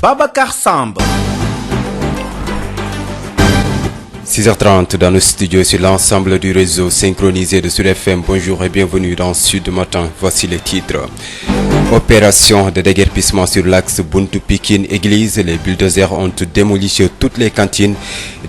Babacar Samb. 6h30 dans le studio sur l'ensemble du réseau synchronisé de Sud FM. Bonjour et bienvenue dans Sud Matin. Voici les titres. Opération de déguerpissement sur l'axe Buntu-Pikine Église. Les bulldozers ont démoli toutes les cantines.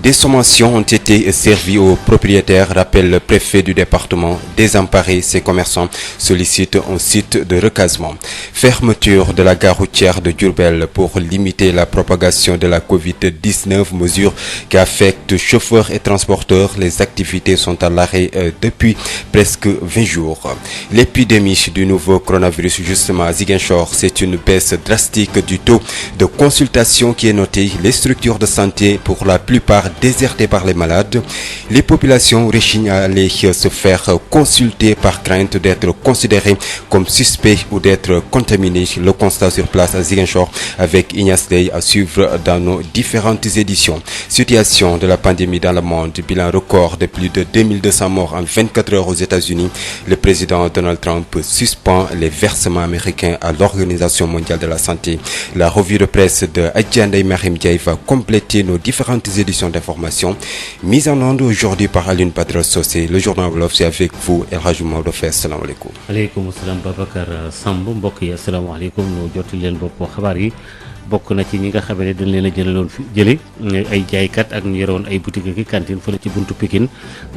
Des sommations ont été servies aux propriétaires, rappelle le préfet du département. Désemparés, ces commerçants sollicitent un site de recasement. Fermeture de la gare routière de Diourbel pour limiter la propagation de la Covid-19, mesure qui affecte chauffeurs et transporteurs. Les activités sont à l'arrêt depuis presque 20 jours. L'épidémie du nouveau coronavirus, justement à Ziguinchor, c'est une baisse drastique du taux de consultation qui est notée. Les structures de santé, pour la plupart désertées par les malades. Les populations rechignent à aller se faire consulter par crainte d'être considérées comme suspects ou d'être contaminées. Le constat sur place à Ziguinchor avec Ignace Dey à suivre dans nos différentes éditions. Situation de la pandémie dans le monde, bilan record de plus de 2200 morts en 24 heures aux États-Unis. Le président Donald Trump suspend les versements américains à l'Organisation mondiale de la santé. La revue de presse de Adja Ndeye Mariam Ndiaye va compléter nos différentes éditions d'information. Mise en onde aujourd'hui par Alioune Badara Socé. Le journal Wolof, c'est avec vous El Hadji Maodo Faye. Asalaamaaleykum. Aleykum salaam Babacar Samb, mbokk yi asalaamaaleykum. ñu jotti leen bopp xabaar yi. Bokk na ci ñi nga xam ne dañ leen a jëli ay jaaykat ak ñu yoroon ay boutique ak cantine fële ci buntu Pikine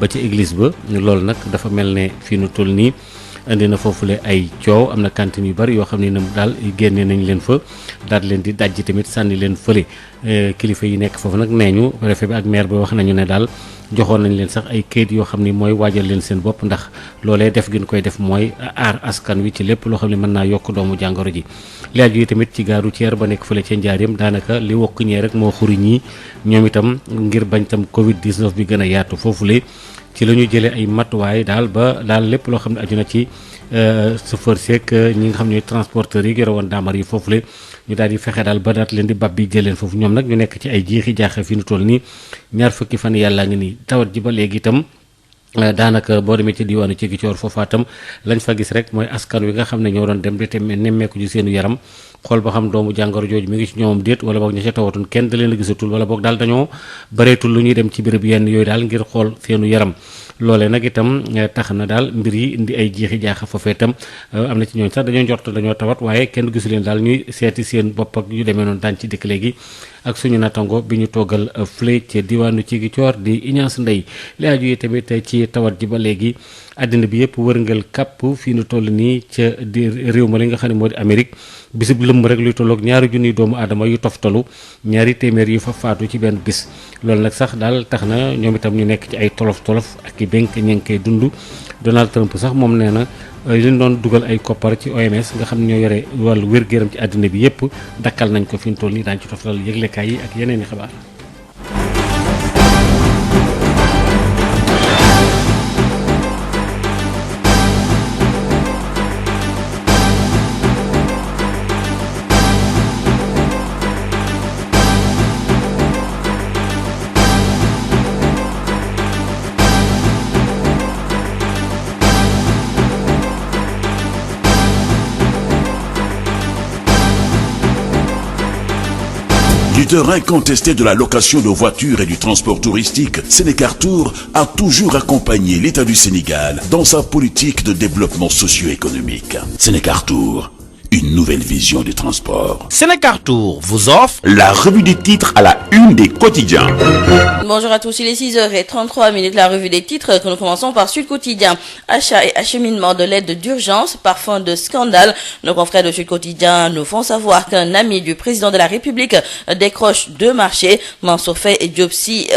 ba ci église ba. loolu nag dafa mel ne fii nu toll nii indi na foofule ay coow. am na cantine yu bari yoo xam ne nam daal génne nañ leen fa daal leen di dajji tamit sànni leen fële. Kilifa yi nekk foofu nag nee ñu préfet bi ak maire bi wax nañu ne daal joxoon nañ leen sax ay kayit yoo xam ni mooy waajal leen seen bopp, ndax loolee def gën koy def mooy aar askan wi ci lépp loo xam ne mën naa yokk doomu jàngoro ji. laaj yi tamit ci gaaru Thier ba nekk fële ca Njaareem daanaka li wokk ñee rek moo xuri ñii ñoom itam ngir bañ tam Covid 19 bi gën a yaatu foofule ci la ñu jëlee ay matuwaay daal ba daal lépp loo xam ne aju na ci chauffeur seek ñi nga xam ne transporteurs yi yore woon daamar yi foofule ñu daal di fexe daal ba daat leen di bab bi jëleen foofu. ñoom nag ñu nekk ci ay jiixi jaaxe fi nu toll nii ñaar fukki fan yàllaa ngi nii tawat ji ba léegi itam daanaka boo demee ci diwaanu ci Ziguinchor foofa tam lañ fa gis rek mooy askan wi nga xam ne ñoo doon dem di te nemmeeku ji seenu yaram xool ba xam doomu jàngoro jooju mi ngi ci ñoom déet wala boog ña ca tawatoon kenn da leen a gisatul wala boog daal dañoo bareetul lu ñuy dem ci béréb yenn yooyu daal ngir xool seenu yaram. loolee nag itam tax na daal mbir yi indi ay jeexi jaaxa foofee itam am na ci ñooñ sax dañoo njort dañoo tawat waaye kenn gisu leen daal ñuy seeti seen bopp ak yu demee noonu daan ci dëkk léegi ak suñu natango bi ñu toogal fële ca diwaanu ci Ziguinchor di Ignace Ndeye. li aju yi tamit ci tawat ji ba léegi àddina bi yëpp wërngal kàpp fii nu toll nii ca di réew ma li nga xam ne moo di Amérique bisub lëmm rek luy tolloog 2 junniy doomu aadama yu toftalu 2 téeméer yu fa faatu ci benn bis. loolu nag sax daal tax na ñoom itam ñu nekk ci ay tolof ak i benk ña ngi koy dund. Donald Trump sax moom nee na li ñu doon dugal ay koppar ci OMS nga xam ne ñoo yore wàllu wér-gu-yaram ci àddina bi yëpp dakkal nañ ko fi ñu toll nii daañu ci toftal yëglekaay yi ak yeneen i xabaar. Leader incontesté de la location de voitures et du transport touristique, Sénécartour a toujours accompagné l'État du Sénégal dans sa politique de développement socio-économique. Sénécartour, une nouvelle vision du transport. Sénécartour vous offre la revue des titres à la une des quotidiens. Bonjour à tous, il est 6h33, la revue des titres que nous commençons par Sud Quotidien. Achat et acheminement de l'aide d'urgence, parfum de scandale. Nos confrères de Sud Quotidien nous font savoir qu'un ami du président de la République décroche 2 marchés. Mansour Faye et Diop Sy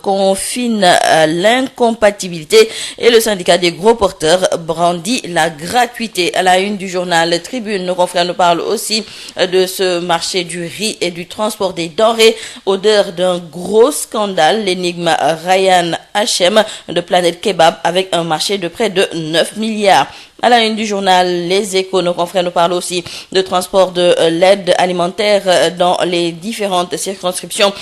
confinent l'incompatibilité et le syndicat des gros porteurs brandit la gratuité. À la une du journal Tribune, nos confrères nous parlent aussi de ce marché du riz et du transport des denrées, odeur d'un gros scandale. L'énigme Ryan Hachem de Planète Kebab avec un marché de près de 9 milliards. À la une du journal Les Échos, nos confrères nous parlent aussi de transport de l'aide alimentaire dans les différentes circonscriptions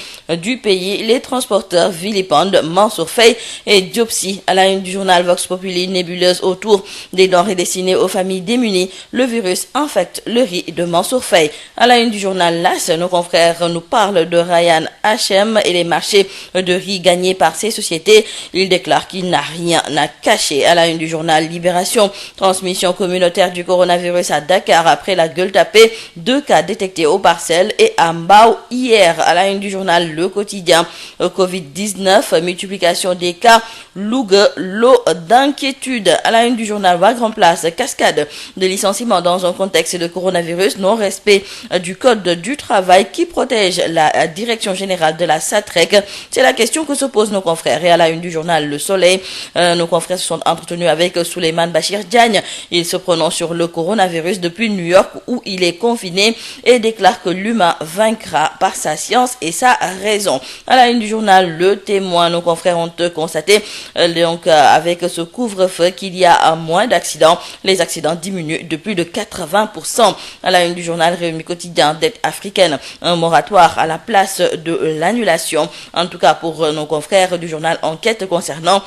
du pays. Les transporteurs vilipendent Mansour Faye et Diop Sy. À la une du journal Vox Populi, nébuleuse autour des denrées destinées aux familles démunies. Le virus infecte le riz de Mansour Faye. À la une du journal L'As, nos confrères nous parlent de Ryan H&M et les marchés de riz gagnés par ces sociétés. Il déclare qu'il n'a rien à cacher. À la une du journal Libération, transmission communautaire du coronavirus à Dakar après la Gueule Tapée. 2 cas détectés aux Parcelles et à Mbao hier. À la une du journal Le Quotidien, Covid-19, multiplication des cas, Louga, lot d'inquiétude. À la une du journal Wa Grand Place, cascade de licenciements dans un contexte de coronavirus, non-respect du code du travail qui protège la direction générale de la SATREC. C'est la question que se posent nos confrères. Et à la une du journal Le Soleil, nos confrères se sont entretenus avec Souleymane Bachir Diagne. Il se prononce sur le coronavirus depuis New York où il est confiné et déclare que l'humain vaincra par sa science et sa raison. À la une du journal Le Témoin, nos confrères ont constaté avec ce couvre-feu qu'il y a moins d'accidents. Les accidents diminuent de plus de 80%. À la une du journal Rewmi Quotidien, dette africaine, un moratoire à la place de l'annulation. En tout cas pour nos confrères du journal Enquête concernant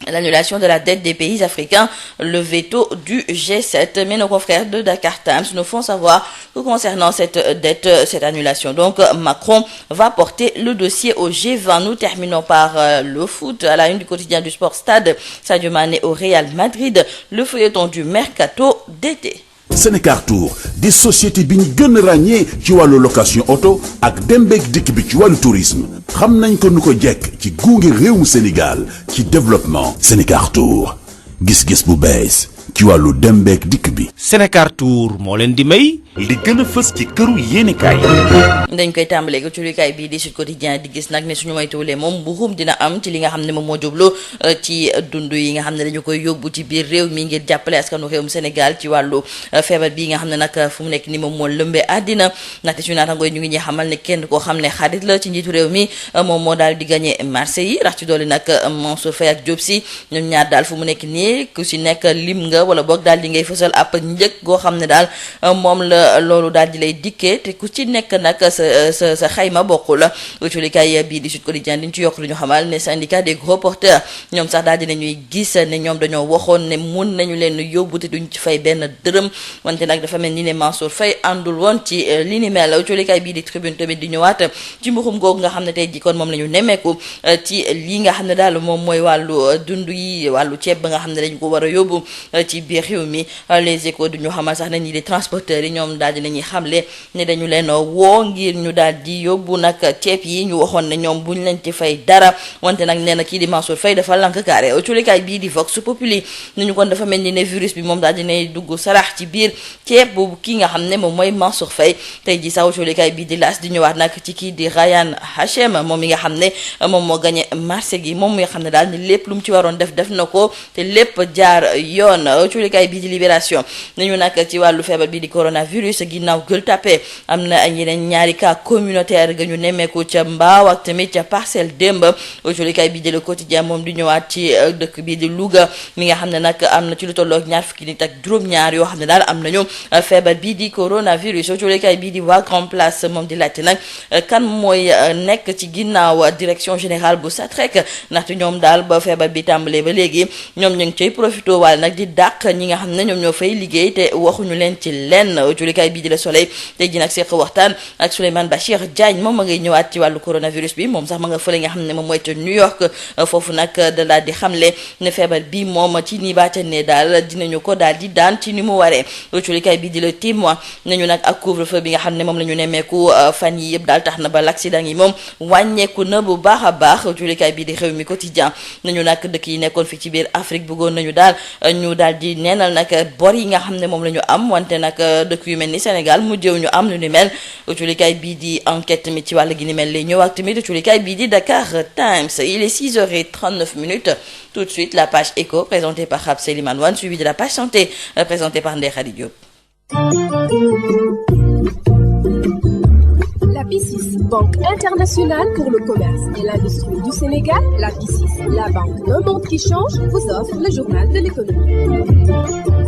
l'annulation de la dette des pays africains, le veto du G7. Mais nos confrères de Dakar Times nous font savoir que concernant cette dette, cette annulation, donc Macron va porter le dossier au G20. Nous terminons par le foot. À la une du quotidien du Sport Stade, Sadio Mané au Real Madrid, le feuilleton du mercato d'été. Sénécartour di société bi ñu gën a ràññee ci wàllu location auto ak dem beeg dikk bi ci wàllu tourisme xam nañ ko nu ko jekk ci gunge réewum Sénégal ci développement. Sénécartour gis-gis bu bees ci wàllu dem beeg dikk bi. Sénécartour moo leen di may li gën a fës ci këru yéenekaay. dañ koy tàmbalee ko ci likaay bii di Sud Quotidien di gis nag ne suñu moytuwulee moom mbuxum dina am ci li nga xam ne moom moo jublu ci dund yi nga xam ne dañu koy yóbbu ci biir réew mi ngir jàppale askanu réewum Sénégal ci wàllu feebar bi nga xam ne nag fu mu nekk ni moom moo lëmbee àddina. ndaxte suñu naatangooy ñu ngi ñuy xamal ne kenn koo xam ne xarit la ci njiitu réew mi moom moo daal di gagné marché yi rax ci doole nag Mansour Faye ak Diop Sy ñoom ñaar daal fu mu nekk nii ku si nekk lim nga wala boog daal di ngay fësal ab njëg goo xam ne daal moom la loolu daal di lay dikkee te ku ci nekk nag sa xayma bokkul la uculikaay bii di Sud Quotidien diñ ci yokk lu ñu xamal ne syndicat des gros porteurs ñoom sax daal dinañuy gis ne ñoom dañoo waxoon ne mun nañu leen yóbbu te duñ ci fay benn dërëm wante nag dafa mel ni ne Mansour Faye àndul woon ci li ni mel. uculikaay bii di Tribune tamit di ñëwaat ci mbuxum googu nga xam ne tey jii kon moom la ñu nemmeeku ci lii nga xam ne daal moom mooy wàllu dund yi wàllu ceeb ba nga xam ne dañu ko war a yóbbu ci biir réew mi. Les Échos du ñu xamal sax ne ñi di transporteurs yi ñoom daal dinañuy xamle ne dañu leen woo ngir ñu daal di yóbbu nag ceeb yi ñu waxoon ne ñoom buñ leen ci fay dara wante nag nee na kii di Mansour Faye dafa lank carré. culikaay bii di Vox Populi nañu kon dafa mel ni ne virus bi moom daal dinay dugg sarax ci biir ceeb boobu kii nga xam ne moom mooy Mansour Faye. tey ji sax culikaay bii di L'As di ñëwaat nag ci kii di Ryan H&M moom mi nga xam ne moom moo gagné marché gi moom mi nga xam ne daal ni lépp lu mu ci waroon def na ko te lépp jaar yoon. culikaay bii di Libération nañu nag ci wàllu feebar bi di coronavirus ginnaaw Gueule Tapée am na ay yeneen ñaari cas communautaire ga ñu nemmeeku ca Mbaaw ak tamit ca Parcelles démb. uculikaay bii di Le Quotidien moom di ñëwaat ci dëkk bii di Louga mi nga xam ne nag am na ci lu tolloog ñaar fukki nit ak juróom-ñaar yoo xam ne daal am nañu feebar bii di coronavirus. uculikaay bii di Wa Grand Place moom di laajte nag kan mooy nekk ci ginnaaw direction générale bu SATREC ndaxte ñoom daal ba feebar bi tàmbalee ba léegi ñoom ñu ngi cay profité waale nag di dàq ñi nga xam ne ñoom ñoo fay liggéey te waxuñu leen ci lenn. uculikaay bii di Le Soleil tey ji nag seq waxtaan ak Souleymane Bachir Diagne moom ma ngay ñëwaat ci wàllu coronavirus bi moom sax ma nga fële nga xam ne moom mooy ca New York foofu nag da daal di xamle ne feebar bi moom ci ni baata ne daal dinañu ko daal di daan ci ni mu waree. uculikaay bii di Le Témoin nañu nag ak couvre-feu bi nga xam ne moom la ñu nemmeeku fan yi yëpp daal tax na ba l'accident yi moom wàññeeku na bu baax a baax. uculikaay bii di Rewmi Quotidien nañu nag dëkk yi nekkoon fi ci biir Afrique bëggoon nañu daal ñu daal di neenal nag bor yi nga xam ne moom la ñu am wante nag dëkk yu mel ni Sénégal mu jëw ñu am lu ni mel. uculikaay bii di Enquête tamit ci wàll gi ni mel lay ñëw ak tamit uculikaay bii di Dakar Times. Il est 6h39. Tout de suite la page éco présentée par Rab Seliman Wane suivie de la page santé présentée par Ndeye Khady Diop. La BICIS, Banque internationale pour le commerce et l'industrie du Sénégal, la BICIS, la banque d'un monde qui change, vous offre le journal de l'économie.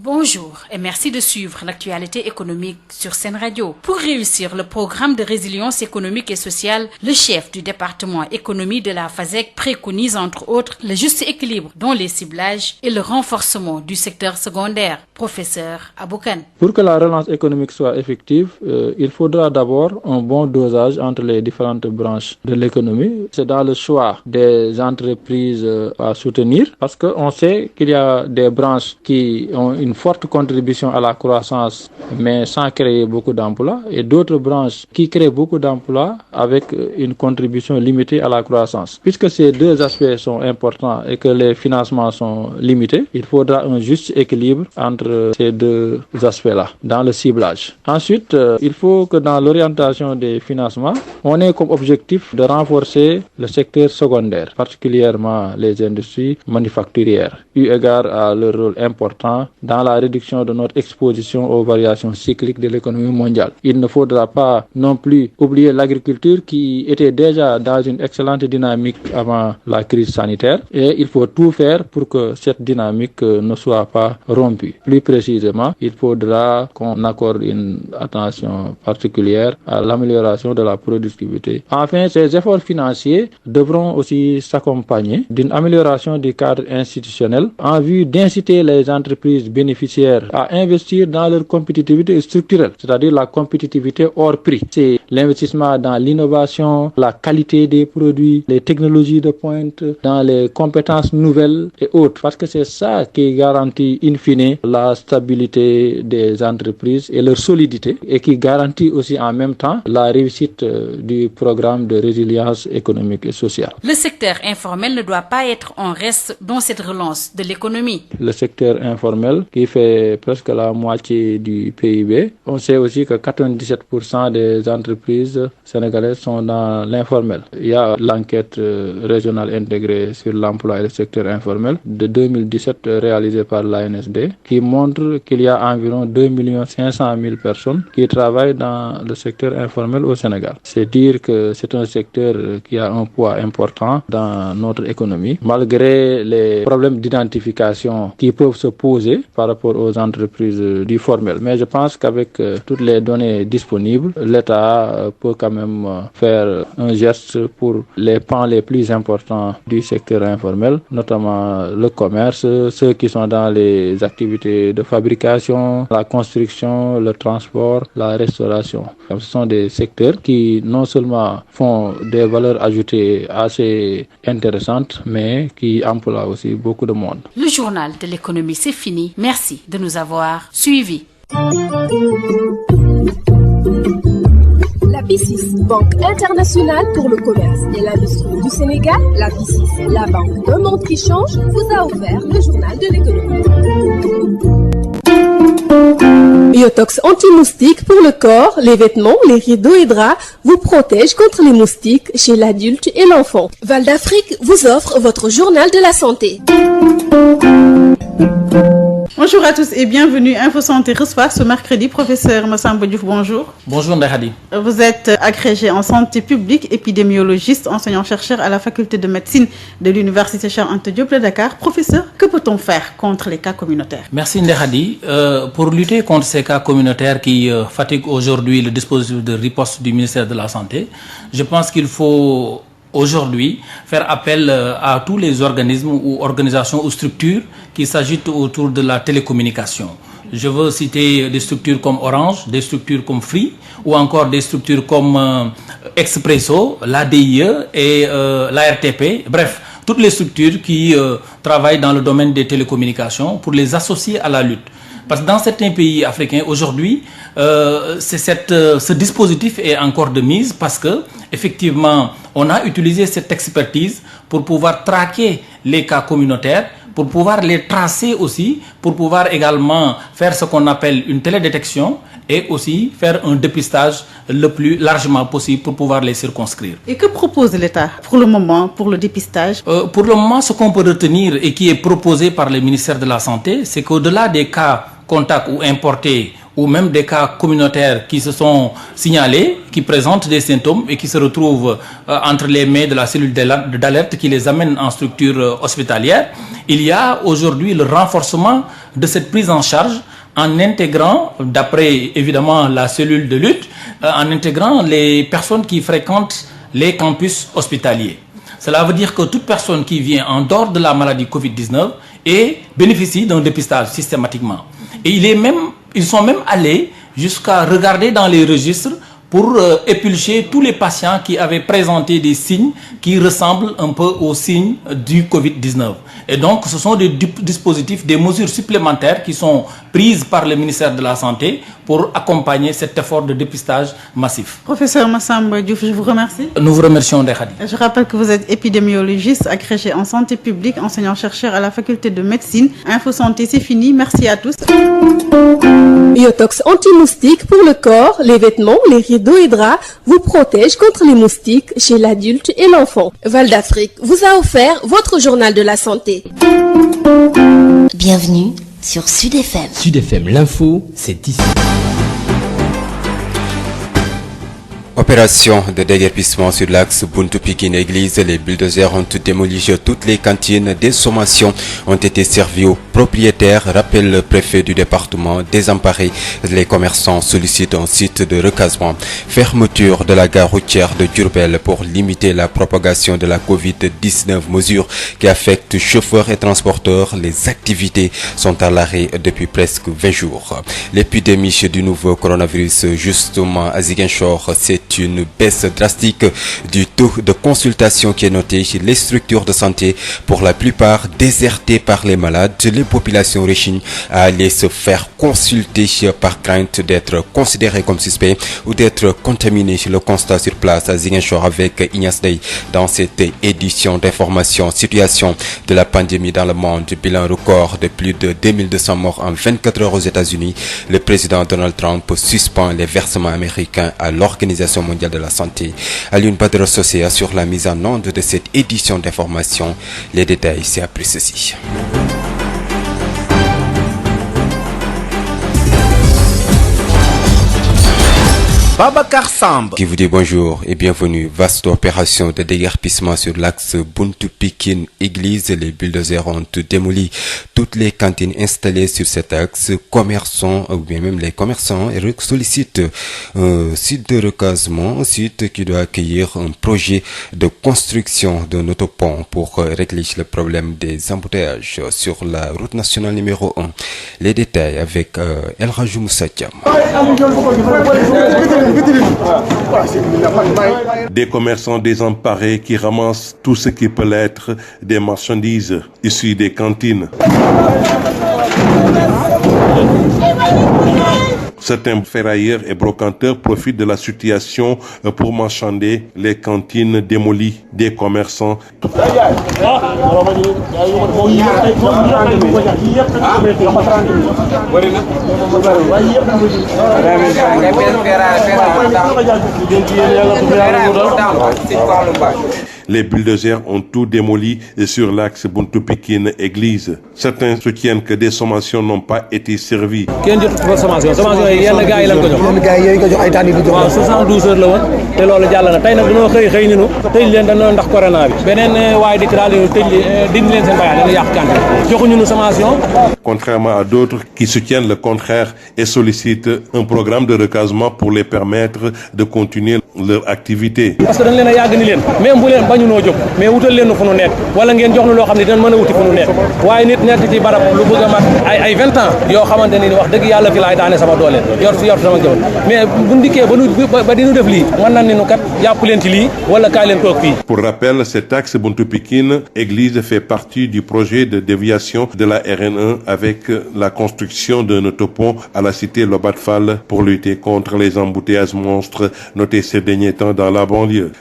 Bonjour et merci de suivre l'actualité économique sur Sen Radio. Pour réussir le programme de résilience économique et sociale, le chef du département économie de la FASEG préconise entre autres le juste équilibre dans les ciblages et le renforcement du secteur secondaire. Professeur Aboukan. Pour que la relance économique soit effective, il faudra d'abord un bon dosage entre les différentes branches de l'économie. C'est dans le choix des entreprises à soutenir parce qu'on sait qu'il y a des branches qui ont une forte contribution à la croissance mais sans créer beaucoup d'emplois et d'autres branches qui créent beaucoup d'emplois avec une contribution limitée à la croissance. Puisque ces deux aspects sont importants et que les financements sont limités, il faudra un juste équilibre entre ces deux aspects-là dans le ciblage. Ensuite, il faut que dans l'orientation des financements, on ait comme objectif de renforcer le secteur secondaire, particulièrement les industries manufacturières, eu égard à leur rôle important dans la réduction de notre exposition aux variations cycliques de l'économie mondiale. Il ne faudra pas non plus oublier l'agriculture qui était déjà dans une excellente dynamique avant la crise sanitaire et il faut tout faire pour que cette dynamique ne soit pas rompue. Plus précisément, il faudra qu'on accorde une attention particulière à l'amélioration de la productivité. Enfin, ces efforts financiers devront aussi s'accompagner d'une amélioration du cadre institutionnel en vue d'inciter les entreprises bénéficiaires à investir dans leur compétitivité structurelle, c'est-à-dire la compétitivité hors prix. C'est l'investissement dans l'innovation, la qualité des produits, les technologies de pointe, dans les compétences nouvelles et autres, parce que c'est ça qui garantit in fine la stabilité des entreprises et leur solidité et qui garantit aussi en même temps la réussite du programme de résilience économique et sociale. Le secteur informel ne doit pas être en reste dans cette relance de l'économie. Le secteur informel qui fait presque la moitié du PIB. On sait aussi que 97% des entreprises sénégalaises sont dans l'informel. Il y a l'enquête régionale intégrée sur l'emploi et le secteur informel de 2017 réalisée par l'ANSD qui montre qu'il y a environ 2 500 000 personnes qui travaillent dans le secteur informel au Sénégal. C'est dire que c'est un secteur qui a un poids important dans notre économie, malgré les problèmes d'identification qui peuvent se poser par rapport aux entreprises du formel. Mais je pense qu'avec toutes les données disponibles, l'État peut quand même faire un geste pour les pans les plus importants du secteur informel, notamment le commerce, ceux qui sont dans les activités de fabrication, la construction, le transport, la restauration. Ce sont des secteurs qui non seulement font des valeurs ajoutées assez intéressantes, mais qui emploient aussi beaucoup de monde. Le journal de l'économie, c'est fini. Merci de nous avoir suivis. La BICIS, Banque internationale pour le commerce et l'industrie du Sénégal, la BICIS, la banque d'un monde qui change, vous a offert le journal de l'économie. Biotox anti-moustique pour le corps, les vêtements, les rideaux et draps vous protège contre les moustiques chez l'adulte et l'enfant. Val d'Afrique vous offre votre journal de la santé. Bonjour à tous et bienvenue. Info Santé reçoit ce mercredi professeur Massamba Diouf. Bonjour. Bonjour Ndahadi. Vous êtes agrégé en santé publique, épidémiologiste, enseignant-chercheur à la faculté de médecine de l'université Cheikh Anta Diop de Dakar. Professeur, que peut-on faire contre les cas communautaires? Merci Ndahadi. Pour lutter contre ces cas communautaires qui fatiguent aujourd'hui le dispositif de riposte du ministère de la Santé, je pense qu'il faut aujourd'hui faire appel à tous les organismes ou organisations ou structures qui s'agitent autour de la télécommunication. Je veux citer des structures comme Orange, des structures comme Free ou encore des structures comme Expresso, l'ADIE et l'ARTP, bref, toutes les structures qui travaillent dans le domaine des télécommunications pour les associer à la lutte. Parce que dans certains pays africains aujourd'hui, ce dispositif est encore de mise parce que effectivement, on a utilisé cette expertise pour pouvoir traquer les cas communautaires, pour pouvoir les tracer aussi, pour pouvoir également faire ce qu'on appelle une télédétection et aussi faire un dépistage le plus largement possible pour pouvoir les circonscrire. Et que propose l'État pour le moment pour le dépistage? Pour le moment, ce qu'on peut retenir et qui est proposé par le ministère de la Santé, c'est qu'au-delà des cas contacts ou importés ou même des cas communautaires qui se sont signalés, qui présentent des symptômes et qui se retrouvent entre les mains de la cellule d'alerte qui les amène en structure hospitalière, il y a aujourd'hui le renforcement de cette prise en charge en intégrant, d'après évidemment la cellule de lutte, en intégrant les personnes qui fréquentent les campus hospitaliers. Cela veut dire que toute personne qui vient en dehors de la maladie Covid-19 bénéficie d'un dépistage systématiquement. Et ils sont même allés jusqu'à regarder dans les registres pour épulcher tous les patients qui avaient présenté des signes qui ressemblent un peu aux signes du Covid-19. Et donc, ce sont des dispositifs, des mesures supplémentaires qui sont prises par le ministère de la Santé pour accompagner cet effort de dépistage massif. Professeur Massamba Diouf, je vous remercie. Nous vous remercions, Ndeye-Khady. Je rappelle que vous êtes épidémiologiste, agrégé en santé publique, enseignant-chercheur à la faculté de médecine. Info Santé, c'est fini. Merci à tous. Biotox anti-moustique pour le corps, les vêtements, les rideaux et draps vous protège contre les moustiques chez l'adulte et l'enfant. Val d'Afrique vous a offert votre journal de la santé. Bienvenue sur Sud FM. Sud FM, l'info, c'est ici. Opération de déguerpissement sur l'axe Buntu-Pikine-Église. Les bulldozers ont démoli toutes les cantines. Des sommations ont été servies aux propriétaires, rappelle le préfet du département. Désemparés, les commerçants sollicitent un site de recasement. Fermeture de la gare routière de Diourbel pour limiter la propagation de la Covid-19. Mesures qui affectent chauffeurs et transporteurs. Les activités sont à l'arrêt depuis presque 20 jours. L'épidémie du nouveau coronavirus, justement à Ziguinchor, c'est une baisse drastique du taux de consultation qui est noté. Les structures de santé, pour la plupart désertées par les malades, les populations rechignent à aller se faire consulter par crainte d'être considérées comme suspects ou d'être contaminées. Le constat sur place à Ziguinchor avec Ignace Dey dans cette édition d'information. Situation de la pandémie dans le monde, bilan record de plus de 2200 morts en 24 heures aux États-Unis. Le président Donald Trump suspend les versements américains à l'Organisation mondiale de la santé. Alioune Badara Socé sur la mise en onde de cette édition d'information. Les détails, c'est après ceci. Babacar Samb qui vous dit bonjour et bienvenue. Vaste opération de déguerpissement sur l'axe Buntu-Pikine-Église. Les bulldozers ont démoli toutes les cantines installées sur cet axe. Commerçants, ou bien même les commerçants, sollicitent un site de recasement, un site qui doit accueillir un projet de construction d'un autopont pour régler le problème des embouteillages sur la route nationale numéro 1. Les détails avec El Hadji Moussa Thiam. Des commerçants désemparés qui ramassent tout ce qui peut être des marchandises issues des cantines. Certains ferrailleurs et brocanteurs profitent de la situation pour marchander les cantines démolies des commerçants. Les bulldozers ont tout démoli sur l'axe Buntu-Pikine-Église. Certains soutiennent que des sommations n'ont pas été servies. 72 heures la woon te loolu jàll na tey nag dañoo xëy ni nu tëj leen dañoo ndax corona bi beneen waaye dikk daal di tëj dindi leen seen bagage dañu yàq cantine joxuñu nu sommation. Contrairement à d'autres qui soutiennent le contraire et sollicitent un programme de recasement pour les permettre de continuer leur activité. parce que dañ leen a yàgg ni leen même bu leen bañu noo jóg mais wutal leen nu fu nu nekk wala ngeen jox nu loo xam ne dinañ mën a wuti fu nu nekk waaye nit nekk ci barab lu bëgg a mat ay 20 ans yoo xamante ni wax dëgg yàlla fi laay daane sama doole yor sama njaboot mais bu ndikkee ba dinu def lii mën nañ ni nu kat jàpp leen ci lii wala kaay leen toog fii. Pour rappel, cet axe Buntu-Pikine-Église fait partie du projet de déviation de la RN1 avec la construction d'un autopont à la cité Lobat Fall pour lutter contre les embouteillages monstres notés ces derniers temps dans la banlieue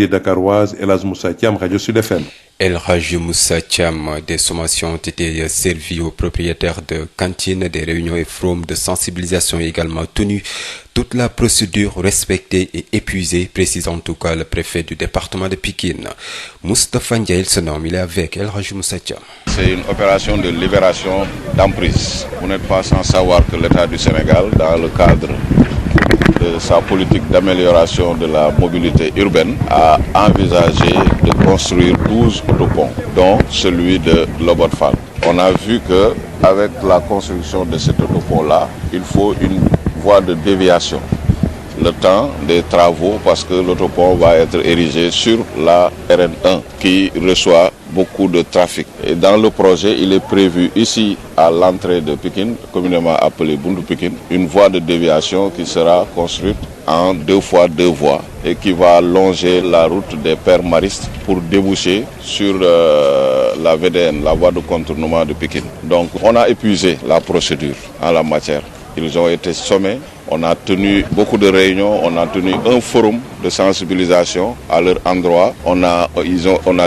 dakaroise. El Hadji Moussa Thiam, Radio Sud FM. El Hadji Moussa Thiam, des sommations ont été servies aux propriétaires de cantines, des réunions et forums de sensibilisation également tenues toute la procédure respectée et épuisée, précise en tout cas le préfet du département de Pikine. Moustapha Ndiaye, ce nom, il est avec El Hadji Moussa Thiam. C'est une opération de libération d'emprise. Vous n'êtes pas sans savoir que l'État du Sénégal, dans le cadre de sa politique d'amélioration de la mobilité urbaine, a envisagé de construire 12 autoponts, dont celui de Lobot-Fall. On a vu que avec la construction de cet autopont-là, il faut une voie de déviation. Le temps des travaux, parce que l'autopont va être érigé sur la RN1 qui reçoit beaucoup de trafic. Et dans le projet, il est prévu ici à l'entrée de Pikine, communément appelée Bundu Pikine, une voie de déviation qui sera construite en 2 fois 2 voies et qui va longer la route des Pères Maristes pour déboucher sur la VDN, la voie de contournement de Pikine. Donc on a épuisé la procédure en la matière. Ils ont été sommés, on a tenu beaucoup de réunions, on a tenu un forum de sensibilisation à leur endroit. On a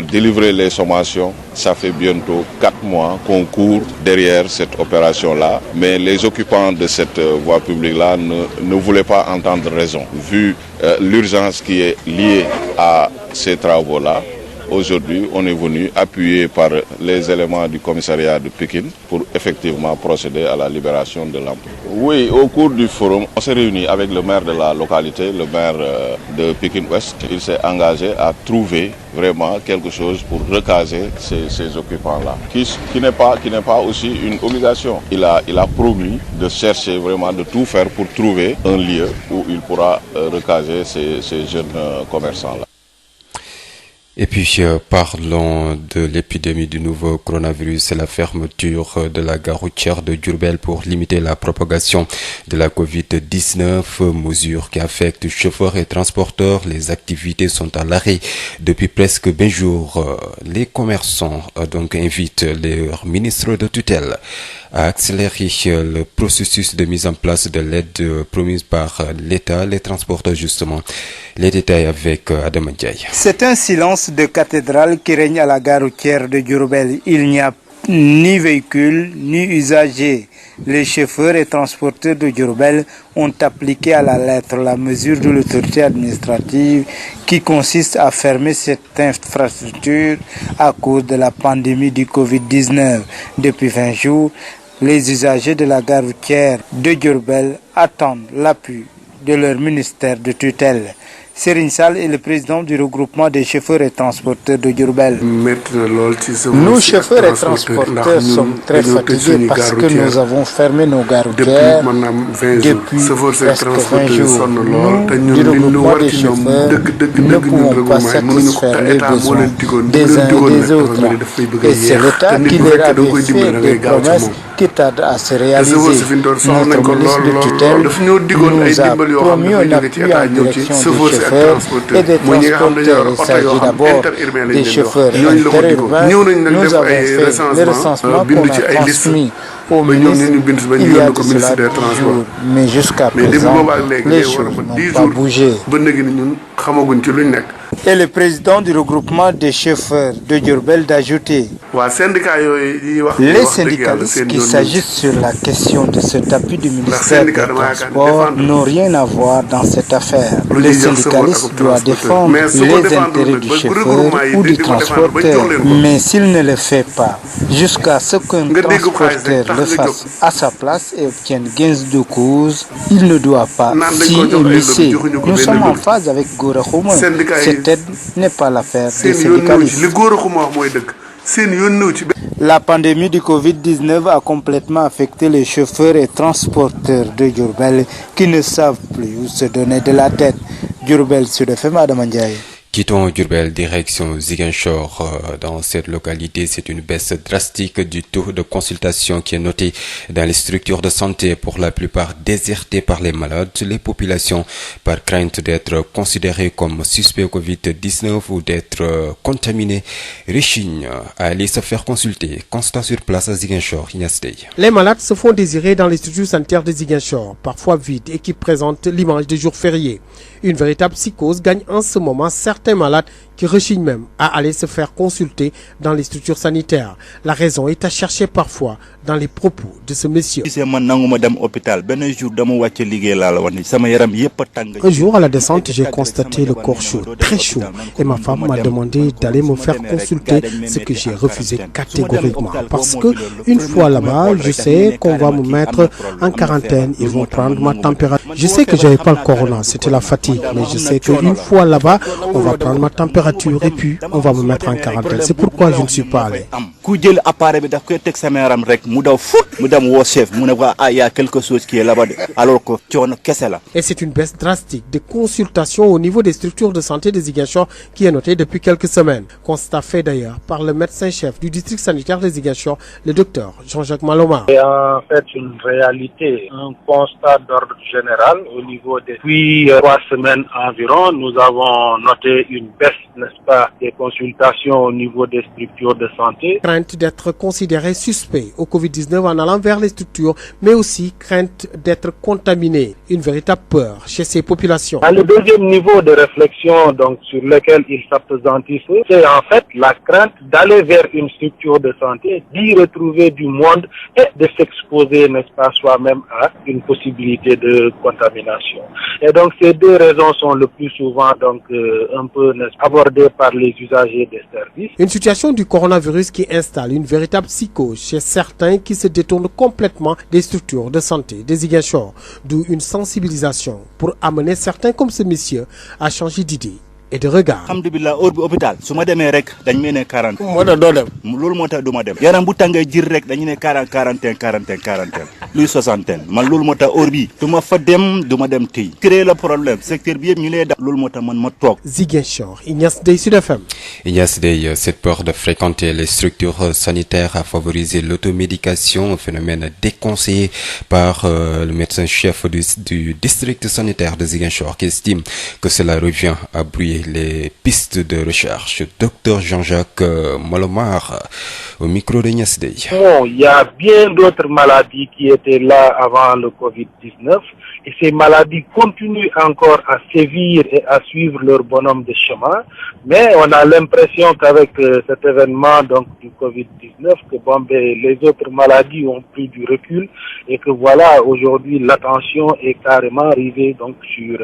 délivré les sommations. Ça fait bientôt 4 mois qu'on court derrière cette opération-là. Mais les occupants de cette voie publique-là ne voulaient pas entendre raison. Vu l'urgence qui est liée à ces travaux-là, aujourd'hui, on est venu appuyé par les éléments du commissariat de Pikine pour effectivement procéder à la libération de l'emploi. Oui, au cours du forum, on s'est réuni avec le maire de la localité, le maire de Pikine-Ouest. Il s'est engagé à trouver vraiment quelque chose pour recaser ces occupants-là, qui n'est pas aussi une obligation. Il a promis de chercher vraiment, de tout faire pour trouver un lieu où il pourra recaser ces jeunes commerçants-là. Et puis, parlons de l'épidémie du nouveau coronavirus et la fermeture de la gare routière de Diourbel pour limiter la propagation de la Covid-19, mesure qui affecte chauffeurs et transporteurs. Les activités sont à l'arrêt depuis presque 20 jours. Les commerçants donc invitent leur ministre de tutelle à accélérer le processus de mise en place de l'aide promise par l'État, les transporteurs justement. Les détails avec Adam Ndiaye. C'est un silence de cathédrale qui règne à la gare routière de Diourbel. Il n'y a ni véhicules ni usagers. Les chauffeurs et transporteurs de Diourbel ont appliqué à la lettre la mesure de l'autorité administrative qui consiste à fermer cette infrastructure à cause de la pandémie du Covid-19. Depuis 20 jours, les usagers de la gare routière de Diourbel attendent l'appui de leur ministère de tutelle. Serigne Sall est le président du regroupement des chauffeurs et transporteurs de Diourbel. Nous, chauffeurs et transporteurs, sommes très fatigués parce que nous avons fermé nos gares routières depuis presque 20 jours. Nous, du regroupement des chauffeurs, ne pouvons pas satisfaire les besoins des uns et des autres. Et c'est l'État qui leur avait fait des promesses qui tardent à se réaliser. Notre ministre de tutelle nous a promis un appui en direction des chauffeurs et des transporteurs. Il s'agit d'abord des chauffeurs interurbains. Nous avons fait le recensement qu'on a transmis au ministre il y a de cela 10 jours. Mais jusqu'à présent, les choses n'ont pas bougé. Et le président du regroupement des chauffeurs de Diourbel d'ajouter les syndicalistes qui s'agissent sur la question de cet appui du ministère des Transports n'ont rien à voir dans cette affaire. Les syndicalistes doivent défendre les intérêts du chauffeur ou du transporteur. Mais s'il ne le fait pas, jusqu'à ce qu'un transporteur le fasse à sa place et obtienne gain de cause, il ne doit pas s'y émisser. Nous sommes en phase avec Gora Khouma. Cette aide n'est pas l'affaire des syndicalistes. La pandémie du Covid-19 a complètement affecté les chauffeurs et transporteurs de Diourbel qui ne savent plus où se donner de la tête. Diourbel, Sud FM, Adam Ndiaye. Quittons Diourbel, direction Ziguinchor. Dans cette localité, c'est une baisse drastique du taux de consultation qui est notée dans les structures de santé, pour la plupart désertées par les malades. Les populations, par crainte d'être considérées comme suspects au Covid-19 ou d'être contaminées, rechignent à aller se faire consulter. Constat sur place à Ziguinchor, Ignace Dey. Les malades se font désirer dans les structures sanitaires de Ziguinchor, parfois vides et qui présentent l'image des jours fériés. Une véritable psychose gagne en ce moment certains malades qui rechignent même à aller se faire consulter dans les structures sanitaires. La raison est à chercher parfois dans les propos de ce monsieur. Un jour à la descente, j'ai constaté le corps chaud, très chaud, et ma femme m'a demandé d'aller me faire consulter, ce que j'ai refusé catégoriquement. Parce que une fois là-bas, je sais qu'on va me mettre en quarantaine, ils vont prendre ma température. Je sais que j'avais pas le corona, c'était la fatigue, mais je sais qu'une fois là-bas, on va prendre ma température et puis on va me mettre en quarantaine. C'est pourquoi je ne suis pas allé. Il y a quelque chose qui est là-bas, alors que et c'est une baisse drastique des consultations au niveau des structures de santé de Ziguinchor qui est notée depuis quelques semaines. Constat fait d'ailleurs par le médecin-chef du district sanitaire de Ziguinchor, le docteur Jean-Jacques Maloma. C'est en fait une réalité, un constat d'ordre général au niveau depuis 3 semaines environ. Nous avons noté une baisse, n'est-ce pas, des consultations au niveau des structures de santé. Crainte d'être considéré suspect au Covid-19 en allant vers les structures, mais aussi crainte d'être contaminé. Une véritable peur chez ces populations. Le deuxième niveau de réflexion donc sur lequel ils s'appesantissent, c'est en fait la crainte d'aller vers une structure de santé, d'y retrouver du monde et de s'exposer, n'est-ce pas, soi-même à une possibilité de contamination. Et donc ces deux raisons sont le plus souvent donc un peu abordées par les usagers des services. Une situation du coronavirus qui installe une véritable psychose chez certains qui se détournent complètement des structures de santé des Ziguinchor, d'où une sensibilisation pour amener certains comme ce monsieur à changer d'idée et de regard. Alhamdulillah, hôpital, su ma demee rek dañ may ne 40. Moo tax doo dem. Loolu moo tax du ma dem. Yaram bu tàngee jir rek dañu ne 40 quarantaine. Luy soixantaine. Man loolu moo tax heure bi du ma fa dem, du ma dem tey. Créer le problème, secteur bi yëpp ñu lay da. Loolu moo tax man ma toog. Ziguinchor, Ignace Dey, Sud FM. Ignace Dey, cette peur de fréquenter les structures sanitaires a favorisé l'automédication, un phénomène déconseillé par le médecin-chef du district sanitaire de Ziguinchor qui estime que cela revient à brouiller les pistes de recherche. Docteur Jean-Jacques Malomar, au micro de Ignace Dey. Bon, il y a bien d'autres maladies qui étaient là avant le Covid-19 et ces maladies continuent encore à sévir et à suivre leur bonhomme de chemin. Mais on a l'impression qu'avec cet événement donc du Covid-19, que les autres maladies ont pris du recul et que voilà, aujourd'hui l'attention est carrément rivée donc sur...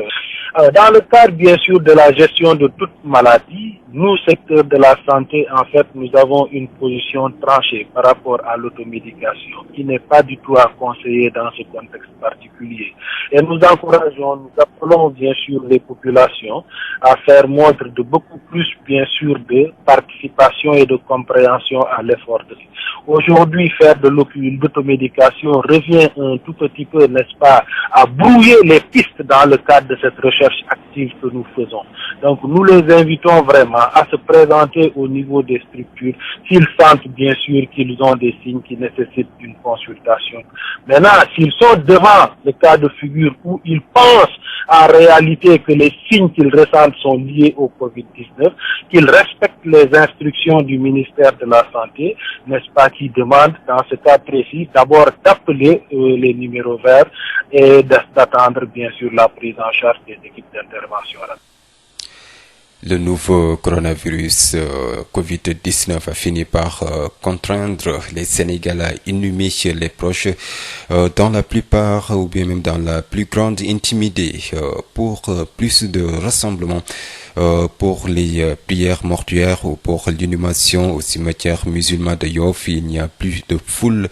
dans le cadre bien sûr de la gestion de toute maladie, nous, secteur de la santé, en fait, nous avons une position tranchée par rapport à l'automédication qui n'est pas du tout à conseiller dans ce contexte particulier. Et nous encourageons, nous appelons bien sûr les populations à faire montre de beaucoup plus, bien sûr, de participation et de compréhension à l'effort de vie. Aujourd'hui, faire de l'automédication revient un tout petit peu, n'est-ce pas, à brouiller les pistes dans le cadre de cette recherche active que nous faisons. Donc, nous les invitons vraiment à se présenter au niveau des structures s'ils sentent bien sûr qu'ils ont des signes qui nécessitent une consultation. Maintenant, s'ils sont devant le cas de figure où ils pensent en réalité que les signes qu'ils ressentent sont liés au Covid-19, qu'ils respectent les instructions du ministère de la Santé, n'est-ce pas, qui demandent dans ce cas précis d'abord d'appeler les numéros verts et d'attendre bien sûr la prise en charge des équipes d'intervention. Le nouveau coronavirus Covid-19 a fini par contraindre les Sénégalais à inhumer les proches dans la plupart ou bien même dans la plus grande intimité pour plus de rassemblements pour les prières mortuaires ou pour l'inhumation au cimetière musulman de Yoff. Il n'y a plus de foule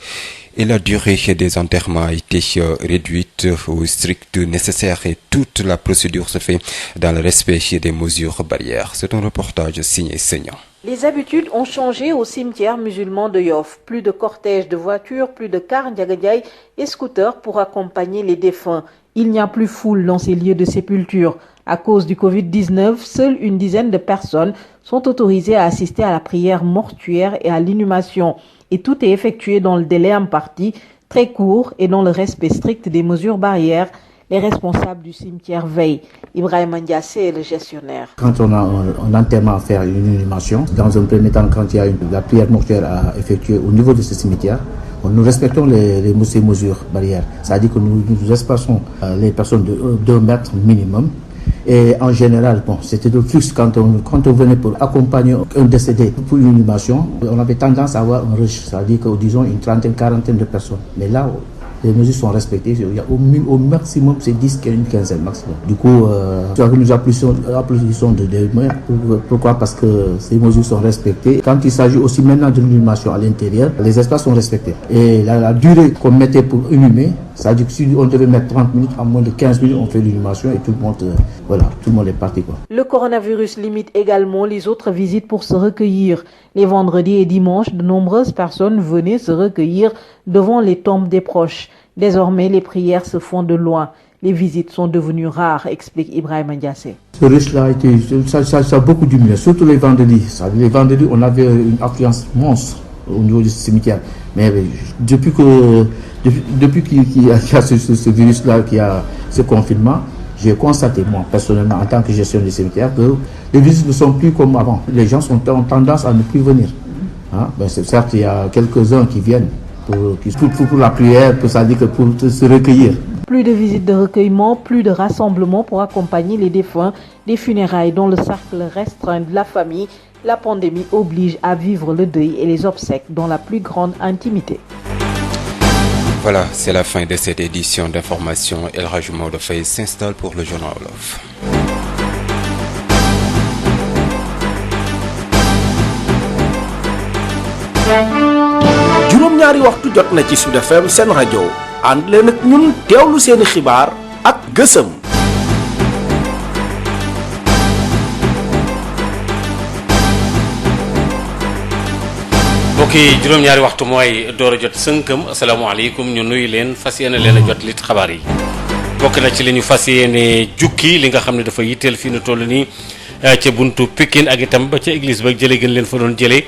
et la durée des enterrements a été réduite au strict nécessaire et toute la procédure se fait dans le respect des mesures barrières. C'est un reportage signé Seigneur. Les habitudes ont changé au cimetière musulman de Yoff. Plus de cortèges de voitures, plus de cars Ndiagadjaï et scooters pour accompagner les défunts. Il n'y a plus foule dans ces lieux de sépulture. À cause du Covid-19, seule une dizaine de personnes sont autorisées à assister à la prière mortuaire et à l'inhumation. Et tout est effectué dans le délai imparti, très court et dans le respect strict des mesures barrières. Les responsables du cimetière veillent. Ibrahim Ndiassé est le gestionnaire. Quand on a un enterrement à faire, une inhumation, dans un premier temps, quand il y a la prière mortuaire à effectuer au niveau de ce cimetière, nous respectons ces mesures barrières. C'est-à-dire que nous espaçons les personnes de 2 mètres minimum. Et en général, bon, c'était le flux quand on venait pour accompagner un décédé pour une inhumation, on avait tendance à avoir un rush, c'est-à-dire que disons une trentaine, quarantaine de personnes. Mais là, les mesures sont respectées. Il y a au maximum, c'est 10, une quinzaine maximum. Du coup, nous applaudissons de moyens. Pourquoi? Parce que ces mesures sont respectées. Quand il s'agit aussi maintenant de l'inhumation à l'intérieur, les espaces sont respectés. Et la durée qu'on mettait pour inhumer, c'est-à-dire que si on devait mettre 30 minutes, en moins de 15 minutes, on fait l'inhumation et tout le monde est parti, quoi. Le coronavirus limite également les autres visites pour se recueillir. Les vendredis et dimanches, de nombreuses personnes venaient se recueillir devant les tombes des proches. Désormais, les prières se font de loin. Les visites sont devenues rares, explique Ibrahima Ndiassé. Ce risque-là ça a beaucoup diminué, surtout les vendredis. Les vendredis, on avait une affluence monstre au niveau du cimetière. Mais depuis qu'il y a ce virus-là, qu'il y a ce confinement, j'ai constaté, moi, personnellement, en tant que gestionnaire du cimetière, que les visites ne sont plus comme avant. Les gens ont tendance à ne plus venir. Certes, il y a quelques-uns qui viennent pour la prière, pour se recueillir. Plus de visites de recueillement, plus de rassemblements pour accompagner les défunts, des funérailles dans le cercle restreint de la famille. La pandémie oblige à vivre le deuil et les obsèques dans la plus grande intimité. Voilà, c'est la fin de cette édition d'information. El Hadj Maodo Faye s'installe pour le journal Wolof. juróom-ñaari waxtu jot na ci Sud FM seen rajo ànd leen ak ñun teewlu seeni xibaar ak gësëm. mbokk yi juróom-ñaari waxtu mooy door a jot sënkam asalaamaaleykum ñu nuyu leen fas yéene leen a jot lit xabaar yi bokk na ci li ñu fas yéene jukki li nga xam ne dafa yitteel fii nu toll nii ca buntu Pikine ak itam ba ca église ba jëlee gën leen fa doon jëlee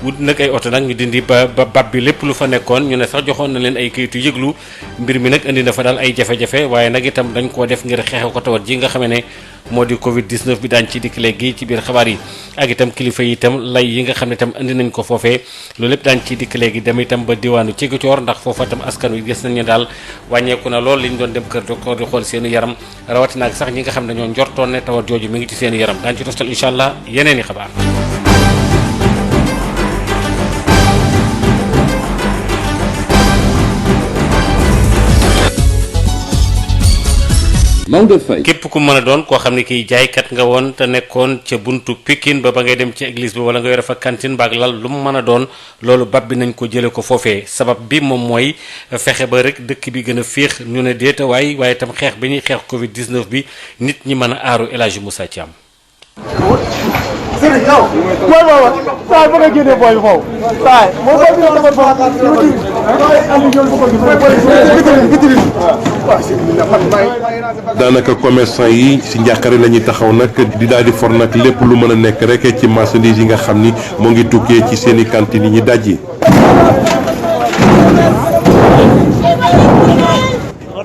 wut nag ay oto nag ñu dindi ba bab bi lépp lu fa nekkoon ñu ne sax joxoon na leen ay kayitu yëglu mbir mi nag indi na fa daal ay jafe-jafe waaye nag itam dañ koo def ngir xeexe ko tawat ji nga xamee ne moo di Covid 19 bi daañ ci dikk léegi ci biir xabaar yi ak itam kilifa yi itam lay yi nga xam ne itam indi nañ ko foofee loolu lépp daañ ci dikk léegi dem itam ba diwaanu Ziguinchor ndax foofa itam askan wi gis nañu daal wàññeeku na lool li ñu doon dem kër docteur di xool seeni yaram rawatina ak sax ñi nga xam ne ñoo njortoon ne tawat jooju mi ngi ci seeni yaram daañ ci tostal incha allah yeneen i xabaar. Maodo Faye képp ku mën a doon koo xam ne kiy jaaykat nga woon te nekkoon ca buntu Pikine ba ngay dem ci église bi wala nga yore fa cantine baag lal lu mu mën a doon loolu bab bi nañ ko jële ko foofee sabab bi moom mooy fexe ba rek dëkk bi gën a féex ñu ne déeta waaye itam xeex bi ñuy xeex Covid 19 bi nit ñi mën a aaru El Hadji Moussa Thiam. Sëriñ yow booy booba saa ba nga génnee booy bi foofu saa moo booy bi nga defar foofu daanaka commerçant yi ci njàqare la ñuy taxaw nag di daal di for nag lépp lu mën a nekk rek ci marchandise yi nga xam ni moo ngi tukkee ci seeni cantine yi ñu dajji.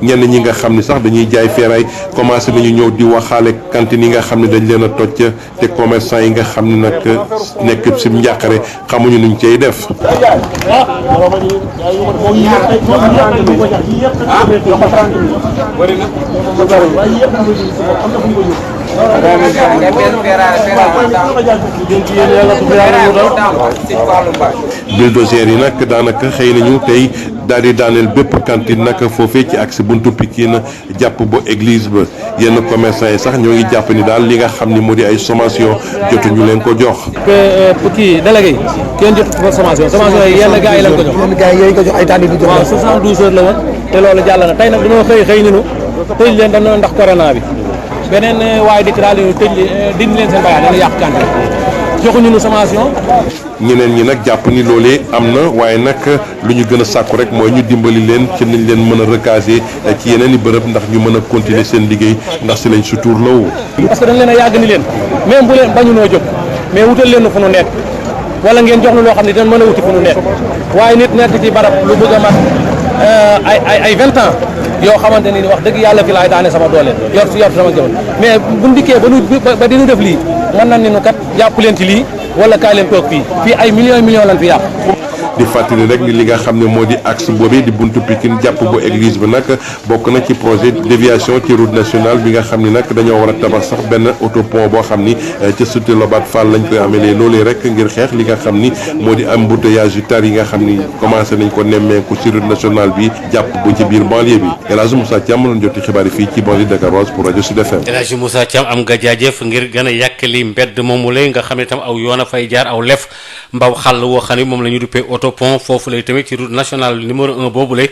ñenn ñi nga xam ni sax dañuy jaay feeraay commencé nañu ñëw di waxaale cantine yi nga xam ne dañ leen a toj te commerçant yi nga xam ne nag nekk ci njàqare xamuñu nuñ cay def. bulldozer yi nag daanaka xëy nañu tey daal di daaneel bépp cantine nag foofee ci ak si buntu Pikine jàpp ba église ba yenn commerçant yi sax ñoo ngi jàpp ni daal li nga xam ni moo di ay sommation jotuñu leen ko jox. kii délégué yi kenn jotu ko sommation yi yenn gars yi lañ ko jox. yenn gars yi ko jox ay tànn bi jox. waaw 72 heures la woon te loolu jàll na tey nag dañoo xëy ñu tëj leen dañoo ndax corona bi beneen waaye dikk daal di tëj dindi leen seen bagage dañu yàq cantine joxuñu nu sommation. ñeneen ñi nag jàpp ni loolee am na waaye nag lu ñu gën a sàkku rek mooy ñu dimbali leen ci nañ leen mën a recaser ci yeneen i bërëb ndax ñu mën a continuer seen liggéey ndax si lañ sutur lawu. parce que dañ leen a yàgg ni leen même bu leen bañu noo jóg mais wutal leen fu nu nekk wala ngeen jox nu loo xam ne dinañ mën a wuti fu nu nekk waaye nit nekk ci barab lu bëgg a mat ay 20 ans yoo xamante ni wax dëgg yàlla fi laay daane sama doole yor sama jëw mais bu ndikkee ba dinu def lii mën nañ ni nu kat jàpp leen ci lii wala kaay leen toog fii ay millions lañ fi yàq. di fàttali rek ni li nga xam ne moo di axe boobee di buntu Pikine jàpp bu église bi nag bokk na ci projet déviation ci route nationale bi nga xam ni nag dañoo war a tabax sax benn autopont boo xam ni ca Cité Lobatt Fall lañ koy amelee loolee rek ngir xeex li nga xam ni moo di embouteillage yu tar yi nga xam ni commencé nañ ko nemmeeku ci route nationale bi jàpp bu ci biir banlieue bi El Hadj Moussa Thiam doon joti xibaar yi fii ci banlieue Dakaroise pour rajo Sud FM. El Hadj Moussa Thiam am nga jaajëf ngir gën a yàkkali mbedd moomule nga xam ne tam aw yoon a fay jaar aw lef mbaw xàll woo xam ne moom la ñu duppee autopont foofu lay tamit ci route nationale numéro 1 boobule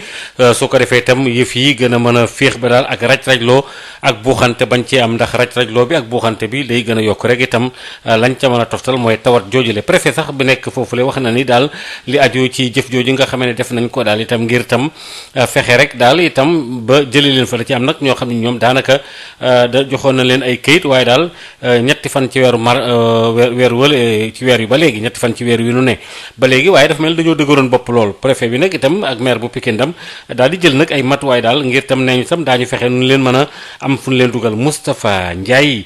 soo ko defee tam yëf yi gën a mën a féex ba daal ak raj-rajloo ak buuxante bañ ci am ndax raj-rajloo bi ak buuxante bi day gën a yokk rek itam lañ ca mën a toftal mooy tawat joojule préfet sax bi nekk foofule wax na ni daal li aju ci jëf jooju nga xam ne def nañ ko daal itam ngir itam fexe rek daal itam ba jëlee leen fa la ci am nag ñoo xam ne ñoom daanaka da joxoon na leen ay këyit waaye daal ñetti fan ci weeru weer wala ci weer yu ba léegi ñetti fan ci weer wi nu ne ba léegi waaye dafa mel dañoo dëgëroon bopp lool préfet bi nag itam ak maire bu Pikine dam daal di jël nag ay matuwaay daal ngir itam nee ñu itam daañu fexe nu leen mën a am fu ñu leen dugal Moustapha Ndiaye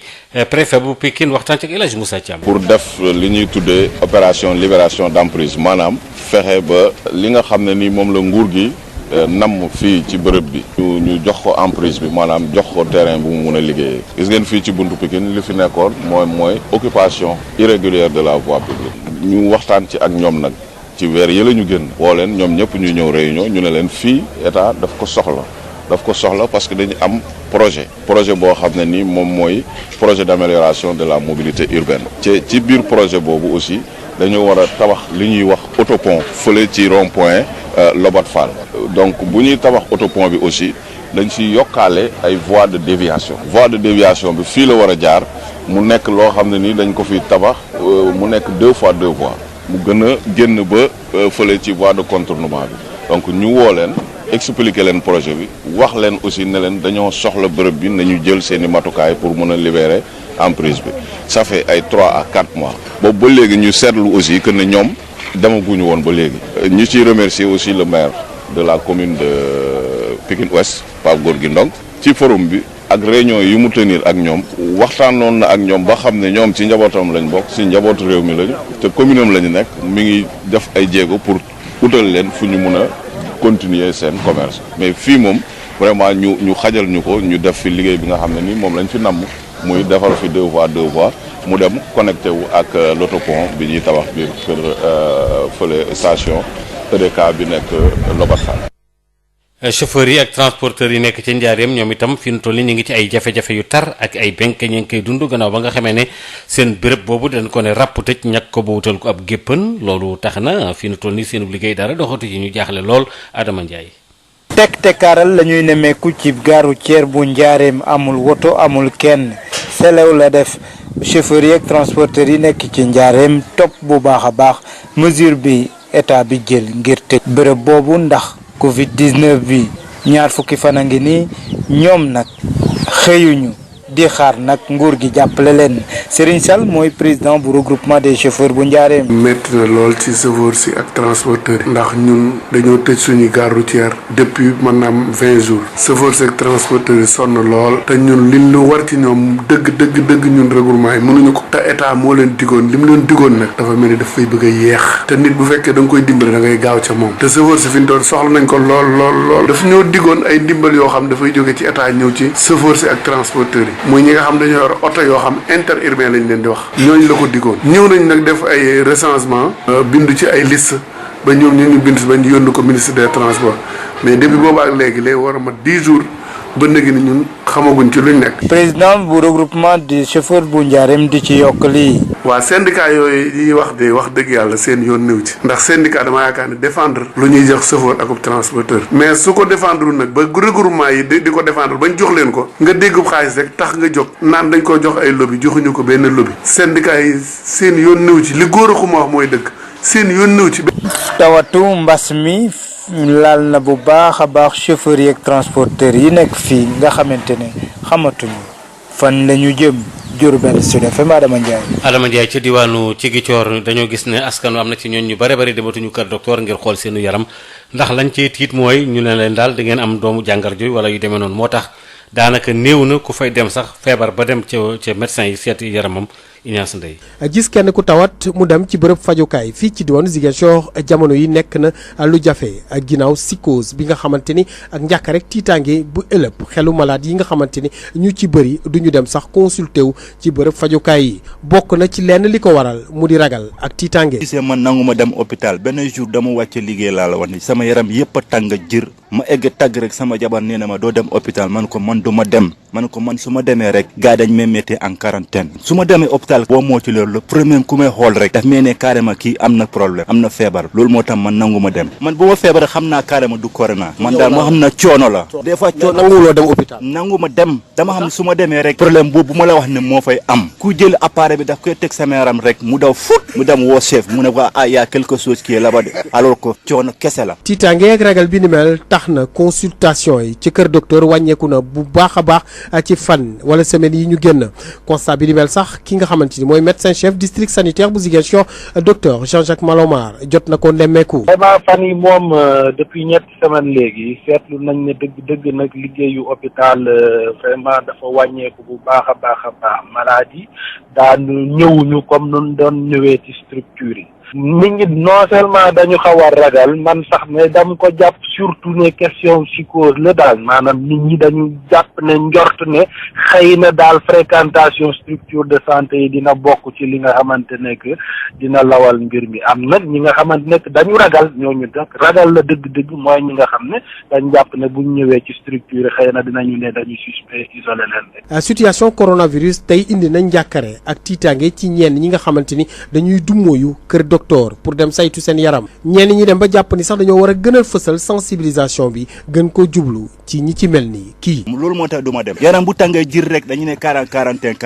préfet bu Pikine waxtaan ci ak El Hadj Moussa Thiam. pour def li ñuy tuddee opération libération d'emprise maanaam fexe ba li nga xam ne ni moom la nguur gi namm fii ci bërëb bi ñu jox ko emprise bi maanaam jox ko terrain bu mu mun a liggéeyee gis ngeen fii ci buntu Pikine li fi nekkoon mooy occupation irrégulière de la voie publique ñu waxtaan ci ak ñoom nag ci weer yi la ñu génn woo leen ñoom ñëpp ñu ñëw réunion ñu ne leen fii état daf ko soxla parce que dañu am projet boo xam ne ni moom mooy projet d'amélioration de la mobilité urbaine ci biir projet boobu aussi dañu war a tabax li ñuy wax autopont fële ci rond-point Lobatt Fall donc bu ñuy tabax autopont bi aussi dañ ci yokkaale ay voies de déviation bi fii la war a jaar mu nekk loo xam ne ni dañ ko fi tabax mu nekk 2 fois 2 voies mu gën a génn ba fële ci voie de contournement bi donc ñu woo leen expliquer leen projet bi wax leen aussi ne leen dañoo soxla bërëb bi nañu jël seeni matukaay pour mën a libérer emprise bi ça fait ay 3 à 4 mois boobu ba léegi ñu seetlu aussi que ne ñoom demaguñu woon ba léegi ñu ciy remercier aussi le maire de la commune de Pikine Ouest Pape Gorgui Ndong ci forum bi ak réunion yi mu tenir ak ñoom waxtaanoon na ak ñoom ba xam ne ñoom ci njabootam lañ bokk ci njabootu réew mi lañu te commune am lañu nekk mi ngi def ay jéego pour utal leen fu ñu mun a continuer seen commerce mais fii moom vraiment ñu xajal ñu ko ñu def fi liggéey bi nga xam ne ni moom lañ fi namm muy defar fi 2 voies mu dem connecté wu ak l'autopont bi ñuy tabax biir kër fële station EDK bi nekk Lobatt Fall. chauffeurs yi ak transporteurs yi nekk ci njaareem ñoom itam fi mu toll nii ñu ngi ci ay jafe-jafe yu tar ak ay benk ñu ngi koy dund gannaaw ba nga xamee ne seen béréb boobu dañ ko ne ràpp tëj ñàkk ko ba wutal ko ab géppan loolu tax na fi mu toll nii seen liggéey dara doxatu ci ñu jaaxle lool Adama Ndiaye. tekkaaral la ñuy nemmeeku ci gare routière bu njaareem amul woto amul kenn selew la def chauffeurs yi ak transporteurs yi nekk ci njaareem topp bu baax a baax mesure bi état bi jël ngir tëj bërëb boobu ndax Covid-19 bi ñaar fukki fan a ngi nii ñoom nag xëyuñu di xaar nag nguur gi jàppale leen Serigne Sall mooy président bu regroupement des chauffeurs bu njaareem. métti na lool ci chauffeurs si ak transporteurs yi ndax ñun dañoo tëj suñu gare routière depuis maanaam 20 jours chauffeurs si ak transporteurs yi sonn lool te ñun liñ lu war ci ñoom dëgg ñun regroupement yi mënuñu ko te état moo leen digoon li mu leen digoon nag dafa mel ni daf fay bëgg a yeex te nit bu fekkee da nga koy dimbali da ngay gaaw ca moom te chauffeurs si fi ñu doon soxla nañ ko lool daf ñoo digoon ay ndimbal yoo xam dafay jóge ci état ñëw ci chauffeurs si ak transporteurs yi muy ñi nga xam dañoo yor oto yoo xam interurbain lañ leen di wax ñooñu la ko digoon ñëw nañ nag def ay recensement bindu ci ay liste ba ñoom ñu bind ba ñu yónni ko ministre des transports mais depuis boobu ak léegi war a mat 10 jours ba léegi ni ñun xamaguñ ci luñ nekk. président bu regroupement des chauffeurs bu njaareem di ci yokk lii. waa syndicat yooyu yi wax dëgg yàlla seen yoon néew ci ndax syndicat dama yaakaar ne défendre lu ñuy jox chauffeur ak transporteur mais su ko défendre nag ba regroupement yi di ko défendre bañ jox leen ko nga déggub xaalis rek tax nga jóg naan dañ ko jox ay lobby joxuñu ko benn lobby syndicat yi seen yoon néew ci li góor a xuma wax mooy dëgg seen yoon néew ci. tawatu mbas mi laal na bu baax a baax chauffeurs yi ak transporteurs yi nekk fii nga xamante ne xamatuñu fan la ñu jëm. Diourbel Sud FM Adama Ndiaye ca diwaanu ci Gicoor dañoo gis ne askan am na ci ñooñ ñu bare bari dematuñu kër docteur ngir xool seenu yaram ndax lañ cee tiit mooy ñu ne leen daal da ngeen am doomu jàngar ju wala yu demee noonu moo tax daanaka néew na ku fay dem sax feebar ba dem ca médecin yi seeti yaramam Ignace Ndeye. gis kenn ku tawat mu dem ci bërëb fajukaay fii ci diwaanu Ziguinchor jamono yi nekk na lu jafe ginnaaw psychose bi nga xamante ni ak njàkk rek tiitaange bu ëllëg xelu malade yi nga xamante ni ñu ci bëri duñu dem sax consulté wu ci bërëb fajukaay yi bokk na ci lenn li ko waral mu di ragal ak tiitaange. gisee man nanguma dem hôpital benn jour dama wàcce liggéey laa la wax ni sama yaram yëpp a tàng jër ma egg tàgg rek sama jabar nee na ma doo dem hôpital man ko man du ma dem man ko man su ma demee rek gars dañ may mettre en quarantaine su ma demee hôpital boo moo ci loolu le premier ku may xool rek daf may ne carrément kii am na problème am na feebar loolu moo tax man nangu ma dem man bu ma feebar xam naa carrément du corona man daal ma xam na coono la des fois coono nanguwuloo dem hôpital nangu ma dem dama xam ne su ma demee rek problème boobu bu ma la wax ne moo fay am ku jël appareil bi daf koy teg sama yaram rek mu daw fut mu dem woo chef mu ne ko ah y a quelque chose qui est là-bas de alors que coono kese la tiitaange ak ragal bi ni mel tax na consultation yi ci kër docteur wàññeeku na bu baax a baax ci fan wala semaine yi ñu génn constat bi ni mel sax ki nga xamante ni mooy médecin chef district sanitaire bu Ziguinchor docteur Jean-Jacques Malomar jot na ko nemmeeku. vraiment fan yi moom depuis ñetti semaine léegi seetlu nañ ne dëgg nag liggéeyu hôpital vraiment dafa wàññeeku bu baax a baax maladie daanu ñëwuñu comme nun doon ñëwee ci structure yi. nit ñi non seulement dañu xaw a ragal man sax mais dam ko jàpp surtout ne question psychose la daal maanaam nit ñi dañu jàpp ne njort ne xëy na daal fréquentation structure de santé yi dina bokk ci li nga xamante ne que dina lawal mbir mi am nag ñi nga xamante ne dañu ragal ñooñu nag ragal la dëgg-dëgg mooy ñi nga xam ne dañ jàpp ne buñ ñëwee ci structure xëy na dinañu ne dañu suspect isolé leen. situation coronavirus tey indi nañ njàkkare ak tiitaange ci ñenn ñi nga xamante ni dañuy dummóoyu kër docteur pour dem saytu seen yaram ñenn ñi dem ba jàpp ni sax dañoo war a gën a fësal sensibilisation bi gën ko jublu ci ñi ci mel ni kii. loolu moo tax du ma dem yaram bu tàngee jir rek dañu ne quarantaine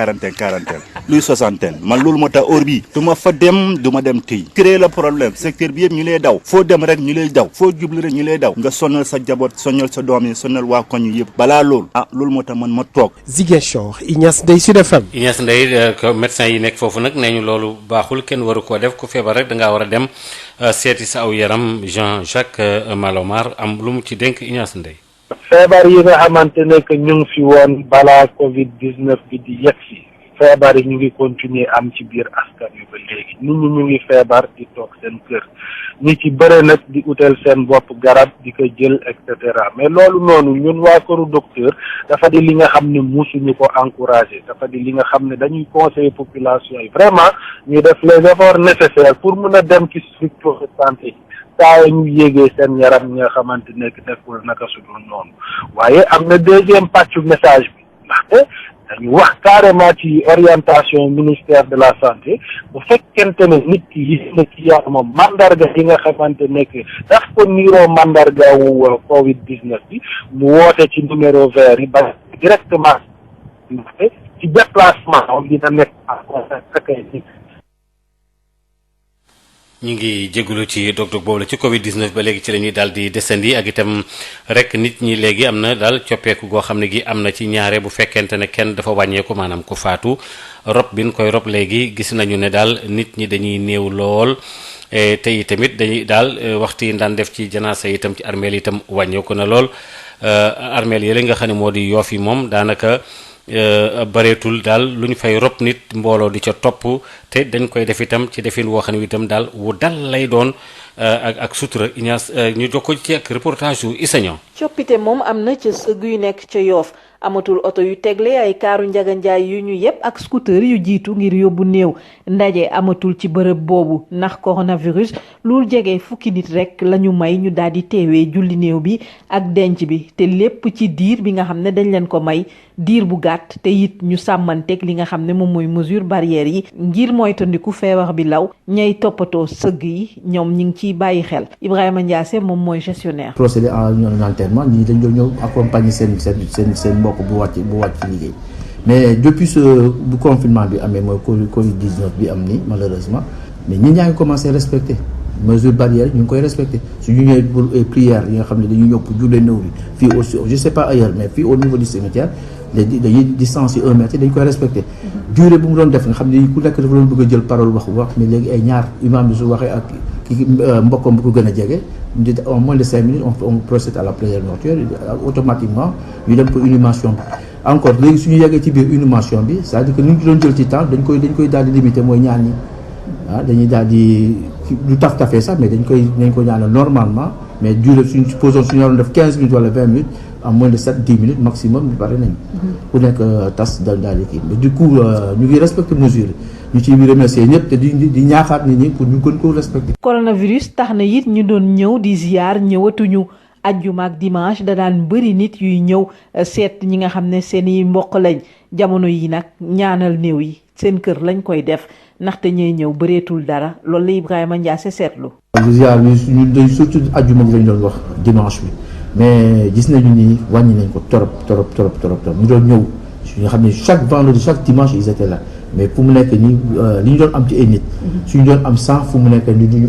luy soixantaine man loolu moo tax heure bi du ma fa dem du ma dem tey créer le problème secteur bi yëpp ñu lay daw foo dem rek ñu lay daw foo jublu rek ñu lay daw nga sonal sa jaboot sonal sa doom yi sonal waa koñ yëpp balaa loolu loolu moo tax man ma toog. Ziguinchor Ignace Ndeye Sud FM. Ignace Ndeye médecin yi nekk foofu nag nee ñu loolu baaxul kenn waru koo def ku feebar rek da ngaa war a dem seeti sa aw yaram Jean-Jacques Malomar am lu mu ci dénk Ignace Ndeye. feebar yi nga xamante ne que ñu ngi fi woon balaa Covid 19 bi di yegg si feebar yi ñu ngi continuer am ci biir askan wi ba léegi nit ñi ñu ngi feebar di toog seen kër ñi ci bëre nag di utal seen bopp garab di ko jël et cetera mais loolu noonu ñun waa këru docteur dafa di li nga xam ne musuñu ko encourager dafa di li nga xam ne dañuy conseiller population yi vraiment ñu def les efforts nécessaires pour mun a dem ci structure de santé saa ñu yéegee seen yaram ñi nga xamante nekk nekkul naka su dul noonu waaye am na deuxième pàccu message bi ndaxte dañu wax carrément ci orientation ministère de la santé bu fekkente ne nit ki gis na ci yaramam mandarga yi nga xamante nekk daf ko niiroo mandarga wu Covid 19 bi mu woote ci numéro vert yi ba directement ndaxte ci déplacement dina nekk en contact ak ay nit. ñu ngi jégalu ci dog-dog boobu la ci Covid 19 ba léegi ci la ñuy daal di desandi ak itam rek nit ñi léegi am na daal coppeeku goo xam ne gi am na ci ñaare bu fekkente ne kenn dafa wàññeeku maanaam ku faatu rob bi ñu koy rob léegi gis nañu ne daal nit ñi dañuy néew lool te itamit dañuy daal waxtu yi daan def ci janaasa itam ci armeel itam wàññeeku na lool armeel yi nga xam ne moo di Yoff yi moom daanaka. bareetul daal lu ñu fay rob nit mbooloo di ca topp te dañ koy def itam ci defin woo xam ne itam daal wu dal lay doon ak sutura Ignace ñu jokko ci ak reportage yu Isaño. coppite moom am na ca sëgg yu nekk ca Yoff amatul oto yu tegle ay kaaru njaganjaay yu ñu yépp ak scooter yu jiitu ngir yóbbu néew ndaje amatul ci bërëb boobu ndax coronavirus lu jege fukki nit rek lañu may ñu daal di teewee julli néew bi ak denc bi te lépp ci diir bi nga xam ne dañ leen ko may diir bu gàtt te it ñu sàmmanteeg li nga xam ne moom mooy mesure barrière yi ngir moytandiku feebar bi law ñay toppatoo sëgg yi ñoom ñi ngi ciy bàyyi xel Ibrahima Ndiassé moom mooy gestionnaire. procédé en enterrement ñii dañ doon ñëw accompagner seen mbokk bu wàcc ci liggéey mais depuis bu confinement bi amee mooy Covid 19 bi am ni malheureusement mais ñi ñaa ngi commencé respecter mesure barrière ñu ngi koy respecter su ñu ñëwee pour prière yi nga xam ne dañuy ñëw pour jullee néew bi fii aussi je sais pas ailleurs mais fii au niveau du cimetière dañuy distance yi 1 mètre dañ koy respecter durée bu mu doon def nga xam ne ku nekk dafa doon bëgg a jël parole wax mais léegi ay ñaar imam bi su waxee ak ki mbokkam bu ko gën a jege en moins de 5 minutes on procède à la prière mortuaire automatiquement ñu dem pour inhumation bi encore léegi suñu yeggee ci biir inhumation bi c'est-à-dire que ni ñu doon jël ci temps dañ koy daal di limiter mooy ñaan yi dañuy daal di du taf-tafee sax mais dañ ko ñaanal normalement mais durée supposons suñu waroon def 15 minutes wala 20 minutes en moins de 7-10 minutes maximum pare nañ ku nekk tas daal di kii mais du coup ñu ngi respecter mesure ñu ciy remercier ñëpp te di ñaaxaat nit ñi pour ñu gën koo respecter. coronavirus tax na it ñu doon ñëw di ziar ñëwatuñu ajjuma ak dimanche da daan bëri nit yuy ñëw seet ñi nga xam ne seeni mbokk lañ jamono yi nag ñaanal néew yi seen kër lañ koy def ndaxte ñuy ñëw bëreetul dara loolu la Ibrahima Ndiasse seetlu. ziar bi ñu surtout ajjuma bi lañ doon wax dimanche bi mais gis nañu ni wàññi nañ ko trop ñu doon ñëw nga xam ne chaque vendredi chaque dimanche ils étaient là mais fu mu nekk nii li ñu doon am ci ay nit suñu doon am 100 fu mu nekk nii ñu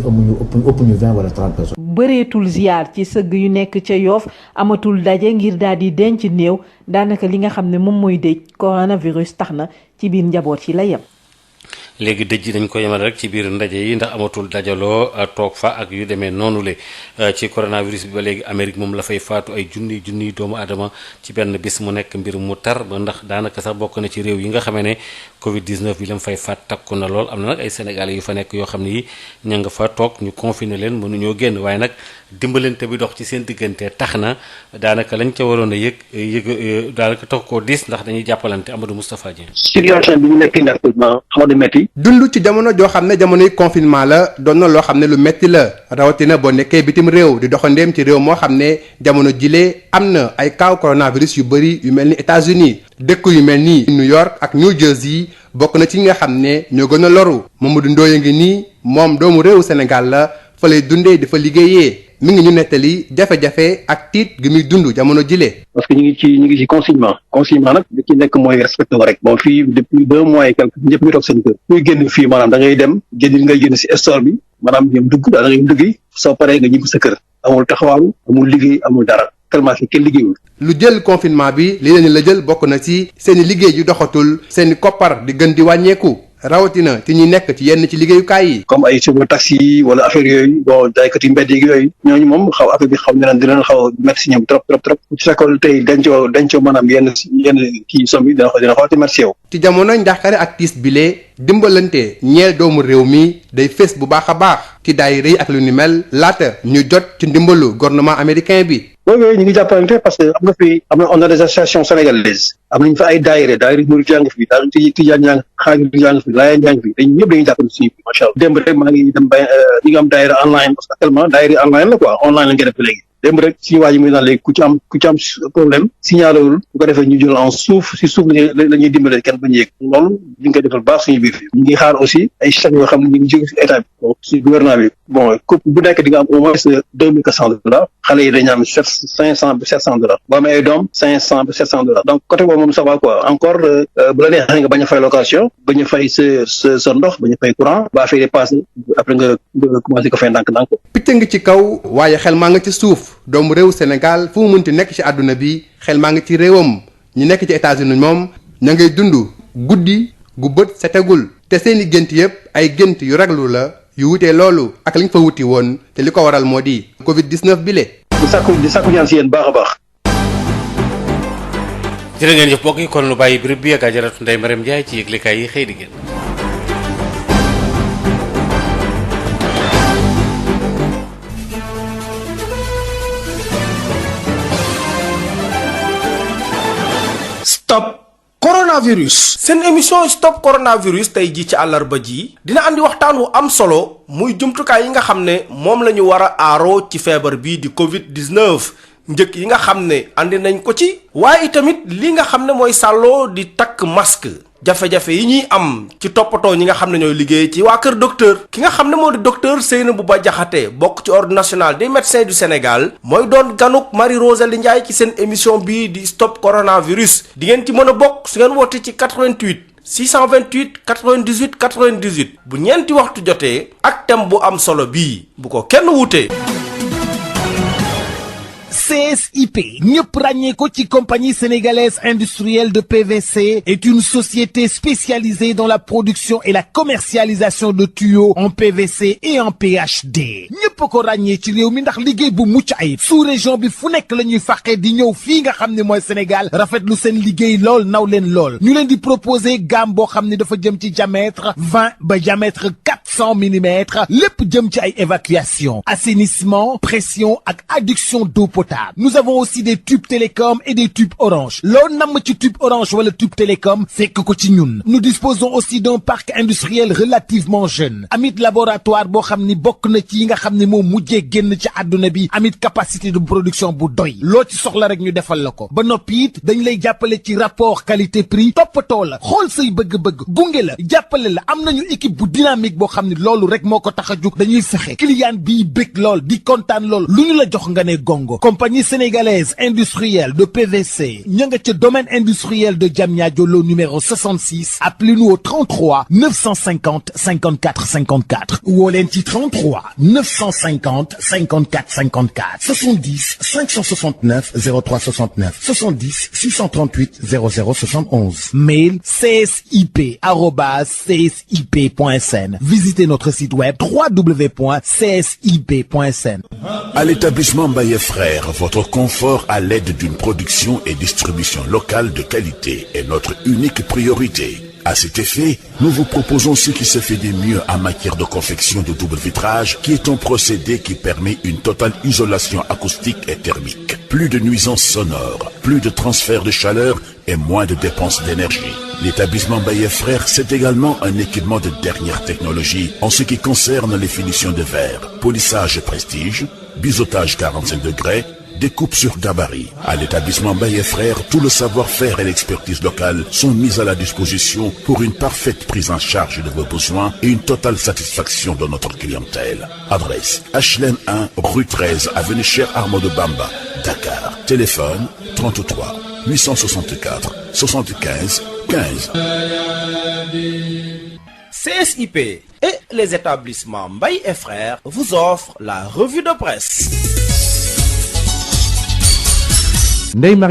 ëpp ñu 20 wala 30 personnes. bëreetul ziar ci sëgg yu nekk ca Yoff amatul daje ngir daal di denc néew daanaka li nga xam ne moom mooy dëj coronavirus tax na ci biir njaboot yi la yem. léegi dëj yi dañ ko yemal rek ci biir ndaje yi ndax amatul dajaloo toog fa ak yu demee noonu le ci coronavirus bi ba léegi Amérique moom la fay faatu ay junniy doomu aadama ci benn bis mu nekk mbir mu tar ba ndax daanaka sax bokk na ci réew yi nga xamee ne Covid 19 bi la mu fay faat takku na lool am na nag ay sénégalais yu fa nekk yoo xam ne yi ña nga fa toog ñu confiné leen mënuñoo génn waaye nag dimbalante bi dox ci seen diggante tax na daanaka lañ ca waroon a yëg daanaka tax koo diis ndax dañuy jàppalante Amadou Moustapha Dieng. situation bi ñu nekk nii actuellement xaw na métti. dund ci jamono joo xam ne jamonoy confinement la doon na loo xam ne lu metti la rawatina boo nekkee bitim réew di doxandeem ci réew moo xam ne jamono jilee am na ay cas coronavirus yu bëri yu mel ni États-Unis dëkk yu mel ni New York ak New Jersey bokk na ci ñi nga xam ne ñoo gën a loru Mamadou Ndoye ngi nii moom doomu réewu Sénégal la fa lay dundee dafa liggéeyee mi ngi ñu nettali jafe-jafe ak tiit gi muy dund jamono jile. parce que ñu ngi ci confinement nag li ci nekk mooy respecté ko rek bon fii depuis 2 mois et quelque ñëpp ñu toog seen kër kuy génn fii maanaam da ngay dem ngay génn si store bi maanaam ñoom dugg da ngay dugg soo paree nga ñibbi sa kër amul taxawaaru amul liggéey amul dara tellement que kenn liggéeyul. lu jël confinement bi li leen la jël bokk na ci seeni liggéey yu doxatul seeni koppar di gën di wàññeeku. rawatina ci ñi nekk ci yenn ci liggéeyukaay yi. comme ay chauffeur taxi wala affaire yooyu bon jaaykat yu mbedd yooyu ñooñu moom xaw affaire bi xaw na leen dina xaw a métti si ñoom trop su fekkoon tey dencoo maanaam yenn kii somme yi dina xaw a métti yow. ci jamono njàqare ak tiis bile dimbalante ñeel doomu réew mi day fés bu baax a baax ci daayira yi ak lu ni mel laata ñu jot ci ndimbalu gouvernement américain bi. oui ñu ngi jàppalante parce que on a des associations sénégalaises am nañ fa ay daayira murid yaa ngi fi daayira tijaan yaa ngi xaadir yaa ngi fi laayeen yaa ngi fi dañ ñëpp dañuy jàppale suñu bi macha allah démb rek maa ngi dem ba ñi nga am daayira online parce que actuellement daayira online la quoi online lañ koy def léegi démb rek suñu waa ji muy naan léegi ku ci am problème signalewul bu ko defee ñu jël en suuf la ñuy dimbale kenn bañ yéeg loolu ñu ngi koy defal baax suñu biir ñu ngi xaar aussi ay chèques yoo xam ne ñu ngi jóge si état bi si gouvernement bi bon couple bu nekk di nga am au moins $2,400 xale yi dañu am $500 ba $700 boo amee ay doom $500 ba $700 donc côté boobu moom ça va quoi encore bu la neexee nga bañ a fay location bañ a fay sa ndox bañ a fay courant ba fay passé après nga commencé ko fay ndànk-ndànk. picc ngi ci kaw waaye xel maa nga ci suuf doomu réew Sénégal fu mu mënti nekk ci àdduna bi xel maa ngi ci réewam ñu nekk ci États-Unis moom ña ngay dund guddi gu bët setegul te seeni gént yépp ay gént yu raglu la yu wutee loolu ak liñ fa wuti woon te li ko waral moo di Covid 19 bi le. di sàkku ñaan si yéen baax a baax. jërë ngeen jëf mbokk yi kon lu bàyyi béréb bi ak Ajaratu Ndeye Mariam Ndiaye ci yëglekaay yi xëy di génn. Stop coronavirus. seen émission stop coronavirus tey jii ci àllarba ji dina andi waxtaan wu am solo muy jumtukaay yi nga xam ne moom la ñu war a aaroo ci feebar bii di Covid 19 njëkk yi nga xam ne andi nañ ko ci. waaye itamit li nga xam ne mooy sàlloo di takk masque. jafe-jafe yi ñuy am ci toppatoo ñi nga xam ne ñooy liggéey ci waa kër docteur ki nga xam ne moo di docteur Seynabou Ba Diakhaté bokk ci ordre national des médecins du Sénégal mooy doon ganuk Marie Rosalie Ndiaye ci seen émission bii di stop coronavirus di ngeen ci mën a bokk su ngeen woote ci 88 628 98 98 bu ñeenti waxtu jotee ak thème bu am solo bii bu ko kenn wutee. CSIP ñëpp ràññee ko ci compagnie sénégalaise industrielle de PVC est une société spécialisée dans la production et la commercialisation de tuyaux en PVC et en PHD ñëpp ko ràññee ci réew mi ndax liggéey bu mucc ayib sous région bi fu nekk la ñuy fàqee di ñëw fii nga xam ne mooy Sénégal rafetlu seen liggéey lool naw leen lool ñu leen di proposer gamme boo xam ne dafa jëm ci diamètre 20 ba diamètre 400 millimètres lépp jëm ci ay évacuation assainissement pression ak adduction d'eau potable nous avons aussi des tubes télécom et des tubes orange loo namm ci tube orange wala tube télécom fekk ko ci ñun nous disposons aussi d'un parc industriel relativement jeune amit laboratoire boo xam ni bokk na ci yi nga xam ne moo mujjee génn ci àdduna bi amit capacité de production bu doy loo ci soxla rek ñu defal la ko ba noppi it dañ lay jàppale ci rapport qualité prix toppatoo la xool say bëgg-bëgg gunge la jàppale la am nañu équipe bu dynamique boo xam ne loolu rek moo ko tax a jug dañuy fexe client bii bëgg lool di kontaan lool lu ñu la jox nga ne gongo compagnie sénégalaise industrielle de PVC ña nga ca domaine industriel de Diamniadio lo numéro 66 appelez-nous au 33 950 54 54 woo leen ci 33 950 54 54 70 569 03 69 70 638 00 71 mail csip@csip.sn visitez notre site web www.csip.sn. À l'établissement Mbaye Frères, votre confort à l'aide d'une production et distribution locale de qualité est notre unique priorité. À cet effet, nous vous proposons ce qui se fait de mieux en matière de confection de double vitrage, qui est un procédé qui permet une totale isolation acoustique et thermique. Plus de nuisances sonores, plus de transfert de chaleur et moins de dépenses d'énergie. L'établissement Mbaye Frères, c'est également un équipement de dernière technologie en ce qui concerne les finitions de verre, polissage prestige, biseautage 45 degrés, découpe sur gabarit. À l'établissement Mbaye Frères, tout le savoir-faire et l'expertise locale sont mis à la disposition pour une parfaite prise en charge de vos besoins et une totale satisfaction de notre clientèle. Adresse HLM 1, rue 13, avenue Cheikh Ahmadou Bamba, Dakar. Téléphone 33 864 75 15. CSIP et les établissements Mbaye et Frères vous offrent la revue de presse. Mesdames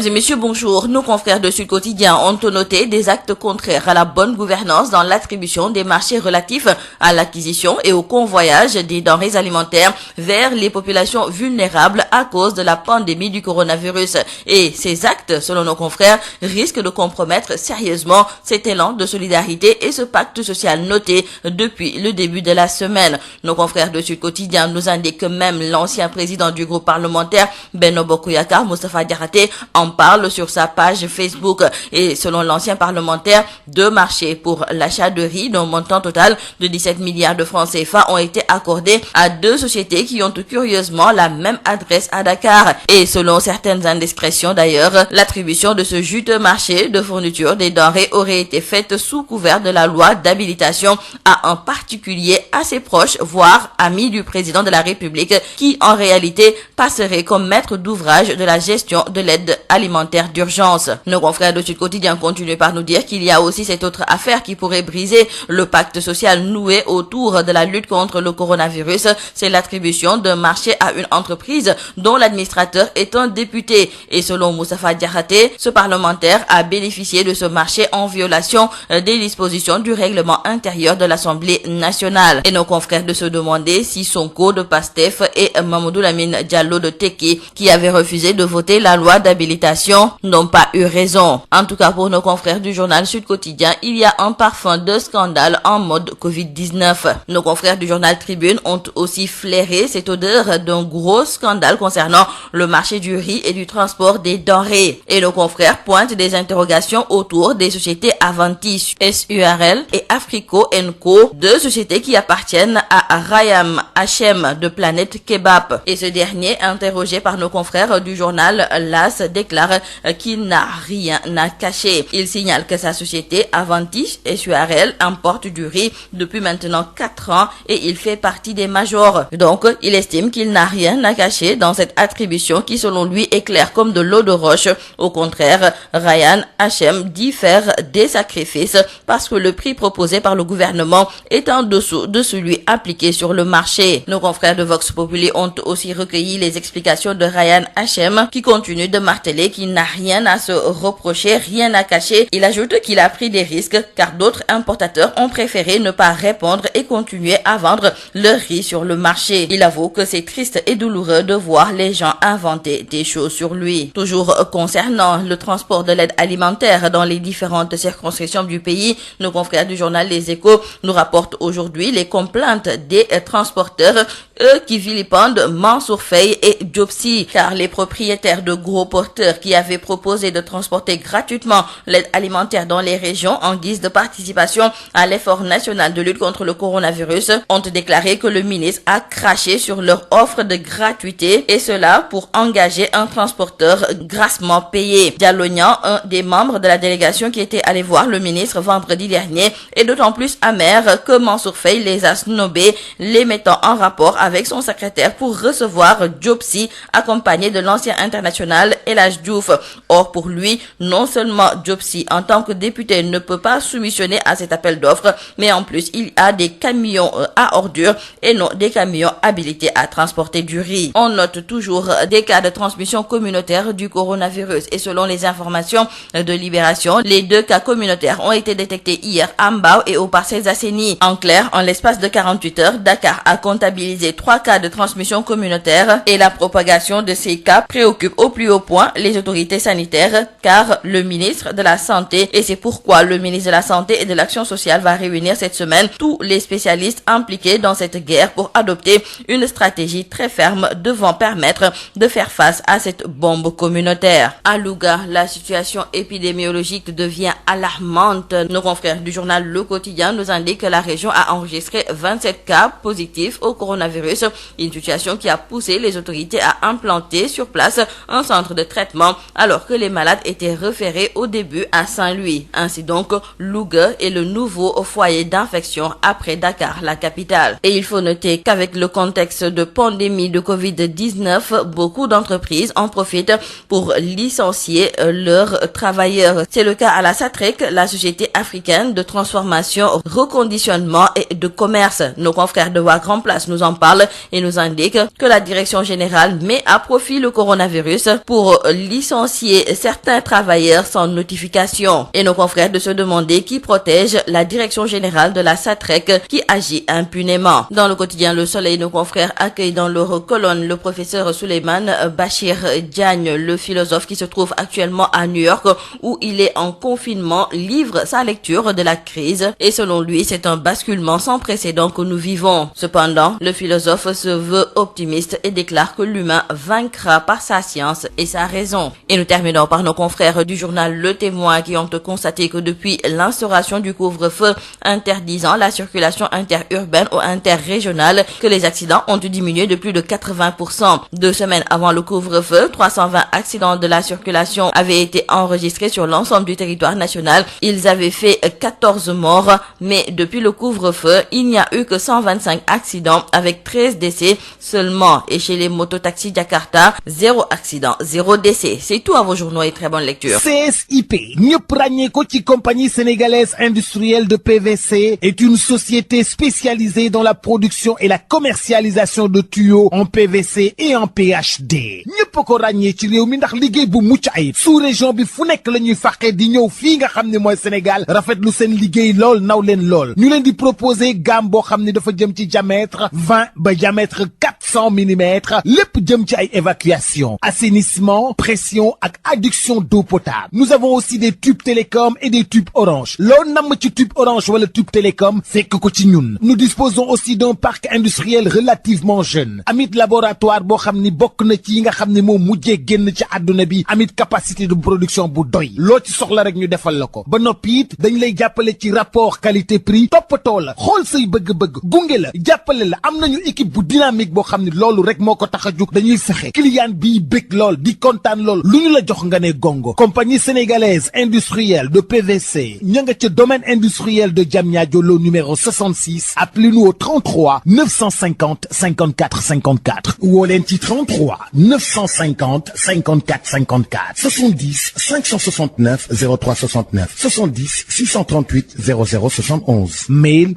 et messieurs, bonjour. Nos confrères de Sud Quotidien ont noté des actes contraires à la bonne gouvernance dans l'attribution des marchés relatifs à l'acquisition et au convoyage des denrées alimentaires vers les populations vulnérables à cause de la pandémie du coronavirus. Et ces actes, selon nos confrères, risquent de compromettre sérieusement cet élan de solidarité et ce pacte social noté depuis le début de la semaine. Nos confrères de Sud Quotidien nous indiquent que même l'ancien président du groupe parlementaire, Benno Bokk Yakaar, Moustapha Diakhaté, en parle sur sa page Facebook. Et selon l'ancien parlementaire, 2 marchés pour l'achat de riz d'un montant total de 17 milliards de francs CFA ont été accordés à 2 sociétés qui ont curieusement la même adresse à Dakar. Et selon certaines indiscrétions d'ailleurs, l'attribution de ce juteux marché de fourniture des denrées aurait été faite sous couvert de la loi d'habilitation à un particulier assez proche, voire ami du président de la République, qui en réalité passerait comme maître d'ouvrage de la gestion de l'aide alimentaire d'urgence. Nos confrères de Sud Quotidien continuent par nous dire qu'il y a aussi cette autre affaire qui pourrait briser le pacte social noué autour de la lutte contre le coronavirus. C'est l'attribution d'un marché à une entreprise dont l'administrateur est un député. Et selon Moustapha Diakhaté, ce parlementaire a bénéficié de ce marché en violation des dispositions du règlement intérieur de l'Assemblée nationale. Et nos confrères de se demander si Sonko de Pastef et Mamadou Lamine Diallo de Tekki, qui avaient refusé de voter la loi d'habilitation, n'ont pas eu raison. En tout cas, pour nos confrères du journal Sud Quotidien, il y a un parfum de scandale en mode Covid-19. Nos confrères du journal Tribune ont aussi flairé cette odeur d'un gros scandale concernant le marché du riz et du transport des denrées. Et nos confrères pointent des interrogations autour des sociétés Avanti SURL et Africo & Co, 2 sociétés qui appartiennent à Rayam HM de Planète Kebab. Et ce dernier, interrogé par nos confrères du journal l'AS déclare qu'il n'a rien à cacher. Il signale que sa société Avantis SUARL importe du riz depuis maintenant 4 ans et il fait partie des majors. Donc, il estime qu'il n'a rien à cacher dans cette attribution qui, selon lui, est claire comme de l'eau de roche. Au contraire, Ryan H&M dit faire des sacrifices parce que le prix proposé par le gouvernement est en dessous de celui appliqué sur le marché. Nos confrères de Vox Populi ont aussi recueilli les explications de Ryan H&M qui continue de marteler qu'il n'a rien à se reprocher, rien à cacher. Il ajoute qu'il a pris des risques car d'autres importateurs ont préféré ne pas répondre et continuer à vendre leur riz sur le marché. Il avoue que c'est triste et douloureux de voir les gens inventer des choses sur lui. Toujours concernant le transport de l'aide alimentaire dans les différentes circonscriptions du pays, nos confrères du journal Les Échos nous rapportent aujourd'hui les complaintes des transporteurs, eux qui vilipendent Mansour Faye et Diop Sy, car les propriétaires de gros porteurs qui avaient proposé de transporter gratuitement l'aide alimentaire dans les régions en guise de participation à l'effort national de lutte contre le coronavirus ont déclaré que le ministre a craché sur leur offre de gratuité et cela pour engager un transporteur grassement payé. Diallo Niang, un des membres de la délégation qui était allé voir le ministre vendredi dernier, est d'autant plus amer que Mansour Faye les a snobés, les mettant en rapport avec son secrétaire pour recevoir Diop Sy, accompagné de l'ancien international El Hadj Diouf. Or, pour lui, non seulement Diop Sy, en tant que député, ne peut pas soumissionner à cet appel d'offres, mais en plus, il a des camions à ordures et non des camions habilités à transporter du riz. On note toujours des cas de transmission communautaire du coronavirus et selon les informations de Libération, les 2 cas communautaires ont été détectés hier à Mbao et aux Parcelles Assainies. En clair, en l'espace de 48 heures, Dakar a comptabilisé 3 cas de transmission communautaire et la propagation de ces cas préoccupe au plus haut point les autorités sanitaires car le ministre de la Santé, et c'est pourquoi le ministre de la Santé et de l'Action sociale va réunir cette semaine tous les spécialistes impliqués dans cette guerre pour adopter une stratégie très ferme devant permettre de faire face à cette bombe communautaire. À Louga, la situation épidémiologique devient alarmante. Nos confrères du journal Le Quotidien nous indiquent que la région a enregistré 27 cas positifs au coronavirus, une situation qui a poussé les autorités à implanter sur place un centre de traitement alors que les malades étaient référés au début à Saint-Louis. Ainsi donc, Louga est le nouveau foyer d'infection après Dakar, la capitale. Et il faut noter qu'avec le contexte de pandémie de Covid-19, beaucoup d'entreprises en profitent pour licencier leurs travailleurs. C'est le cas à la SATREC, la société africaine de transformation, reconditionnement et de commerce. Nos confrères de Voix Grand Place nous en parlent et nous indiquent que la direction générale met à profit le coronavirus pour licencier certains travailleurs sans notification. Et nos confrères de se demander qui protège la direction générale de la SATREC qui agit impunément. Dans le quotidien Le Soleil, nos confrères accueillent dans leur colonne le professeur Souleymane Bachir Diagne, le philosophe qui se trouve actuellement à New York où il est en confinement, livre sa lecture de la crise et selon lui, c'est un basculement sans précédent que nous vivons. Cependant, le philosophe se veut optimiste et déclare que l'humain vaincra par sa science et sa raison. Et nous terminons par nos confrères du journal Le Témoin qui ont constaté que depuis l'instauration du couvre-feu interdisant la circulation interurbaine ou interrégionale, que les accidents ont diminué de plus de 80%. 2 semaines avant le couvre-feu, 320 accidents de la circulation avaient été enregistrés sur l'ensemble du territoire national. Ils avaient fait 14 morts, mais depuis le couvre-feu, il n'y a eu que 125 accidents avec 13 décès seulement. Et chez les mototaxis Jakarta, 0 accident, 0 décès. C'est tout à vos journaux et très bonne lecture. CSIP, ñëpp ràññee ko ci compagnie sénégalaise industrielle de PVC, est une société spécialisée dans la production et la commercialisation de tuyaux en PVC et en PHD. ñëpp ko ràññee ci réew mi ndax liggéey bu mucc ayib. sous-région bi fu nekk la ñuy fàqee di ñëw fii nga xam ne mooy Sénégal rafetlu seen liggéey lool naw leen lool. ñu leen di proposer gamme boo xam ne dafa jëm ci diamètre 20 ba diamètre 400 mm, lépp jëm ci ay évacuation, assainissement, pression ak adduction d'eau potable. Nous avons aussi des tubes télécom et des tubes orange. Loo namm ci tube orange wala tube télécom fekk ko ci ñun. Nous disposons aussi d'un parc industriel relativement jeune. Amit laboratoire boo xam ni bokk na ci yi nga xam ne moo mujjee génn ci àdduna bi. Amit capacité de production bu doy. Loo ci soxla rek ñu defal la ko. Ba noppi it dañ lay jàppale ci rapport qualité prix toppatoo la xool say bëgg-bëgg gunge la jàppale la. Am nañu équipe bu dynamique boo xam ne loolu rek moo ko tax a jug dañuy fexe client bi bëgg lool di kontaan lool lu ñu la jox nga ne gongo. compagnie sénégalaise industrielle de PVC ña nga ca domaine industriel de Diamniadio lo numéro 66 appelez-nous au 33 950 54 54 woo leen ci 33 950 54 54 70 569 03 69 70 638 00 71 mail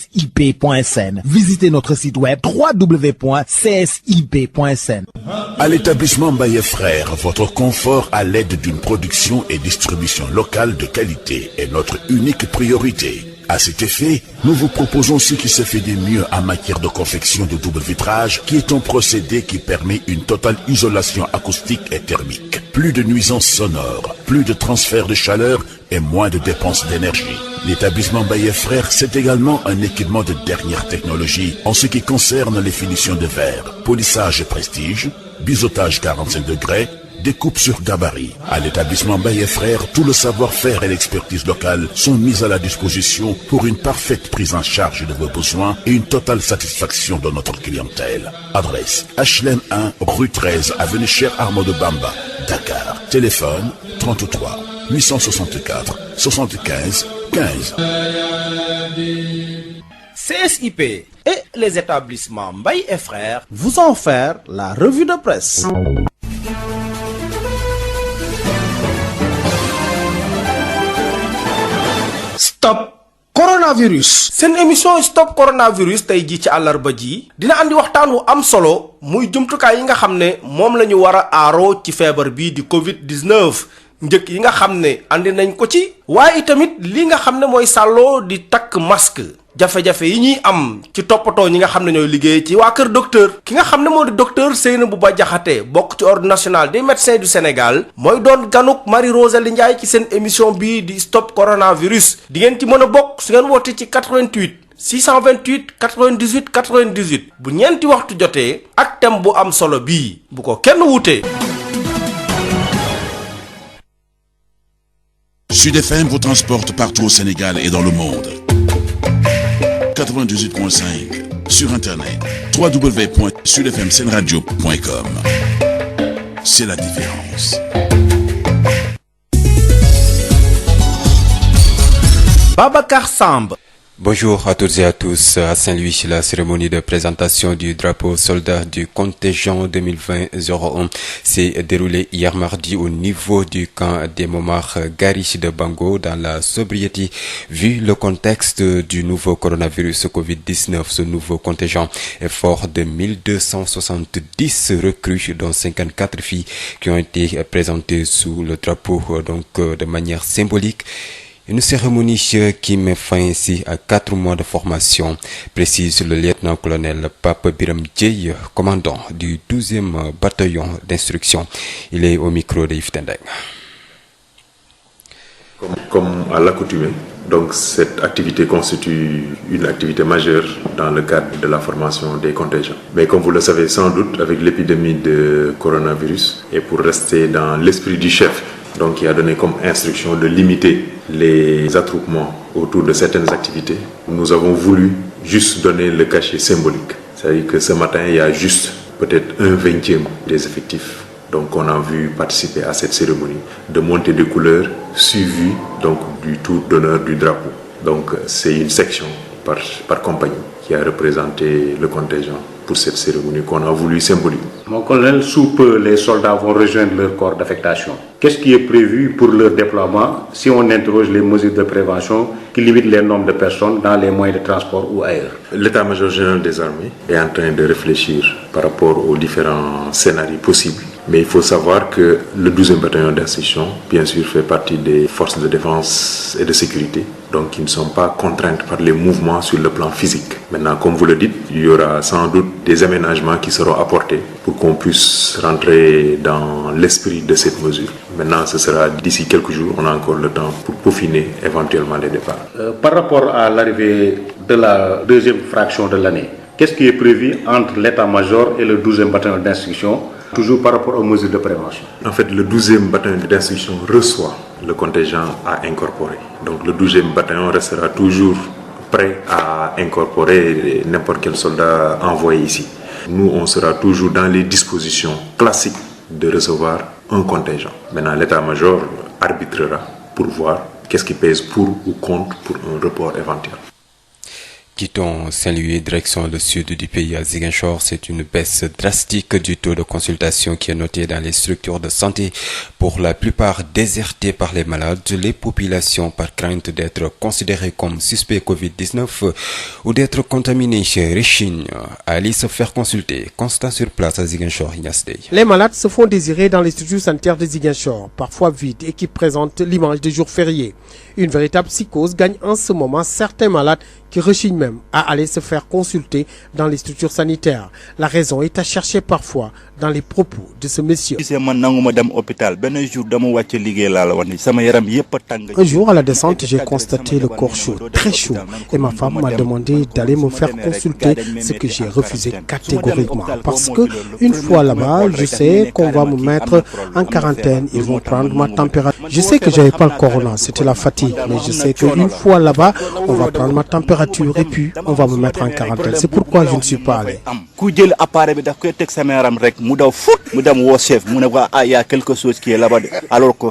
csip@csip.sn. Visitez notre site web www.csip.sn. À l'établissement Mbaye Frères, votre confort à l'aide d'une production et distribution locale de qualité est notre unique priorité. À cet effet, nous vous proposons ce qui se fait de mieux en matière de confection de double vitrage, qui est un procédé qui permet une totale isolation acoustique et thermique. Plus de nuisances sonores, plus de transfert de chaleur et moins de dépenses d'énergie. L'établissement Mbaye Frères, c'est également un équipement de dernière technologie en ce qui concerne les finitions de verre, polissage prestige, biseautage 45 degrés, découpe sur gabarit. À l'établissement Mbaye Frères, tout le savoir-faire et l'expertise locale sont mis à la disposition pour une parfaite prise en charge de vos besoins et une totale satisfaction de notre clientèle. Adresse HLM 1, rue 13, avenue Cheikh Ahmadou Bamba, Dakar. Téléphone 33 864 75 15. CSIP et les établissements Mbaye et Frères vous ont offert la revue de presse. Stop coronavirus seen émission stop coronavirus tey jii ci àllarba ji dina andi waxtaan wu am solo muy jumtukaay yi nga xam ne moom la ñu war a aaroo ci feebar bii di Covid-19 njëkk yi nga xam ne andi nañ ko ci waaye itamit li nga xam ne mooy sàlloo di takk masque jafe-jafe yi ñuy am ci toppatoo ñi nga xam ne ñooy liggéey ci waa kër docteur ki nga xam ne moo di docteur Seynabou Ba Diakhaté bokk ci ordre national des médecins du Sénégal mooy doon ganuk Marie Rosalie Ndiaye ci seen émission bii di stop coronavirus di ngeen ci mën a bokk su ngeen woote ci 88 628 98 98 bu ñeenti waxtu jotee ak thème bu am solo bii bu ko kenn wutee. Sud FM vous transporte partout au Sénégal et dans le monde. 98.5 sur internet www.sudfmsenradio.com. C'est la différence. Babacar Samb. Bonjour à toutes et à tous. À Saint-Louis, la cérémonie de présentation du drapeau soldat du contingent 2020-01 s'est déroulée hier mardi au niveau du camp des Momards Gari de Bango dans la sobriété. Vu le contexte du nouveau coronavirus Covid-19, ce nouveau contingent est fort de 1270 recrues, dont 54 filles qui ont été présentées sous le drapeau, donc de manière symbolique. Une cérémonie qui met fin ici à 4 mois de formation, précise le lieutenant-colonel Pape Biram Dieye, commandant du 12e bataillon d'instruction. Il est au micro de Yves Tendeng. Comme à l'accoutumée, donc cette activité constitue une activité majeure dans le cadre de la formation des contingents. Mais comme vous le savez sans doute, avec l'épidémie de coronavirus, et pour rester dans l'esprit du chef, donc qui a donné comme instruction de limiter les attroupements autour de certaines activités, nous avons voulu juste donner le cachet symbolique. C'est-à-dire que ce matin, il y a juste peut-être 1/20 des effectifs. Donc on a vu participer à cette cérémonie de montée de couleurs suivie donc du tour d'honneur du drapeau. Donc c'est une section par compagnie qui a représenté le contingent pour cette cérémonie qu'on a voulu symbolique. Mon colonel, sous peu, les soldats vont rejoindre leur corps d'affectation. Qu'est-ce qui est prévu pour leur déploiement si on interroge les mesures de prévention qui limitent les nombres de personnes dans les moyens de transport ou ailleurs? L'état-major général des armées est en train de réfléchir par rapport aux différents scénarios possibles. Mais il faut savoir que le 12e bataillon d'instruction, bien sûr, fait partie des forces de défense et de sécurité, donc qui ne sont pas contraintes par les mouvements sur le plan physique. Maintenant, comme vous le dites, il y aura sans doute des aménagements qui seront apportés pour qu'on puisse rentrer dans l'esprit de cette mesure. Maintenant, ce sera d'ici quelques jours, on a encore le temps pour peaufiner éventuellement les départs. Par rapport à l'arrivée de la deuxième fraction de l'année, qu'est-ce qui est prévu entre l'état-major et le 12e bataillon d'instruction, toujours par rapport aux mesures de prévention? En fait, le 12e bataillon d'instruction reçoit le contingent à incorporer. Donc le 12e bataillon restera toujours prêts à incorporer n'importe quel soldat envoyé ici. Nous, on sera toujours dans les dispositions classiques de recevoir un contingent. Maintenant, l'état-major arbitrera pour voir qu'est-ce qui pèse pour ou contre pour un report éventuel. Quittons Saint-Louis, direction le sud du pays à Ziguinchor. C'est une baisse drastique du taux de consultation qui est notée dans les structures de santé, pour la plupart désertées par les malades. Les populations, par crainte d'être considérées comme suspects Covid-19 ou d'être contaminées, rechignent à aller se faire consulter. Constat sur place à Ziguinchor, Ignace Dey. Les malades se font désirer dans les structures sanitaires de Ziguinchor, parfois vides et qui présentent l'image des jours fériés. Une véritable psychose gagne en ce moment certains malades qui rechignent même à aller se faire consulter dans les structures sanitaires. La raison est à chercher parfois dans les propos de ce monsieur. Un jour à la descente, j'ai constaté le corps chaud, très chaud, et ma femme m'a demandé d'aller me faire consulter, ce que j'ai refusé catégoriquement. Parce que une fois là-bas, je sais qu'on va me mettre en quarantaine, ils vont prendre ma température. Je sais que j'avais pas le corona, c'était la fatigue, mais je sais qu'une fois là-bas, on va prendre ma température et puis on va me mettre en quarantaine. C'est pourquoi je ne suis pas allé. Il y a quelque chose qui est là-bas, alors que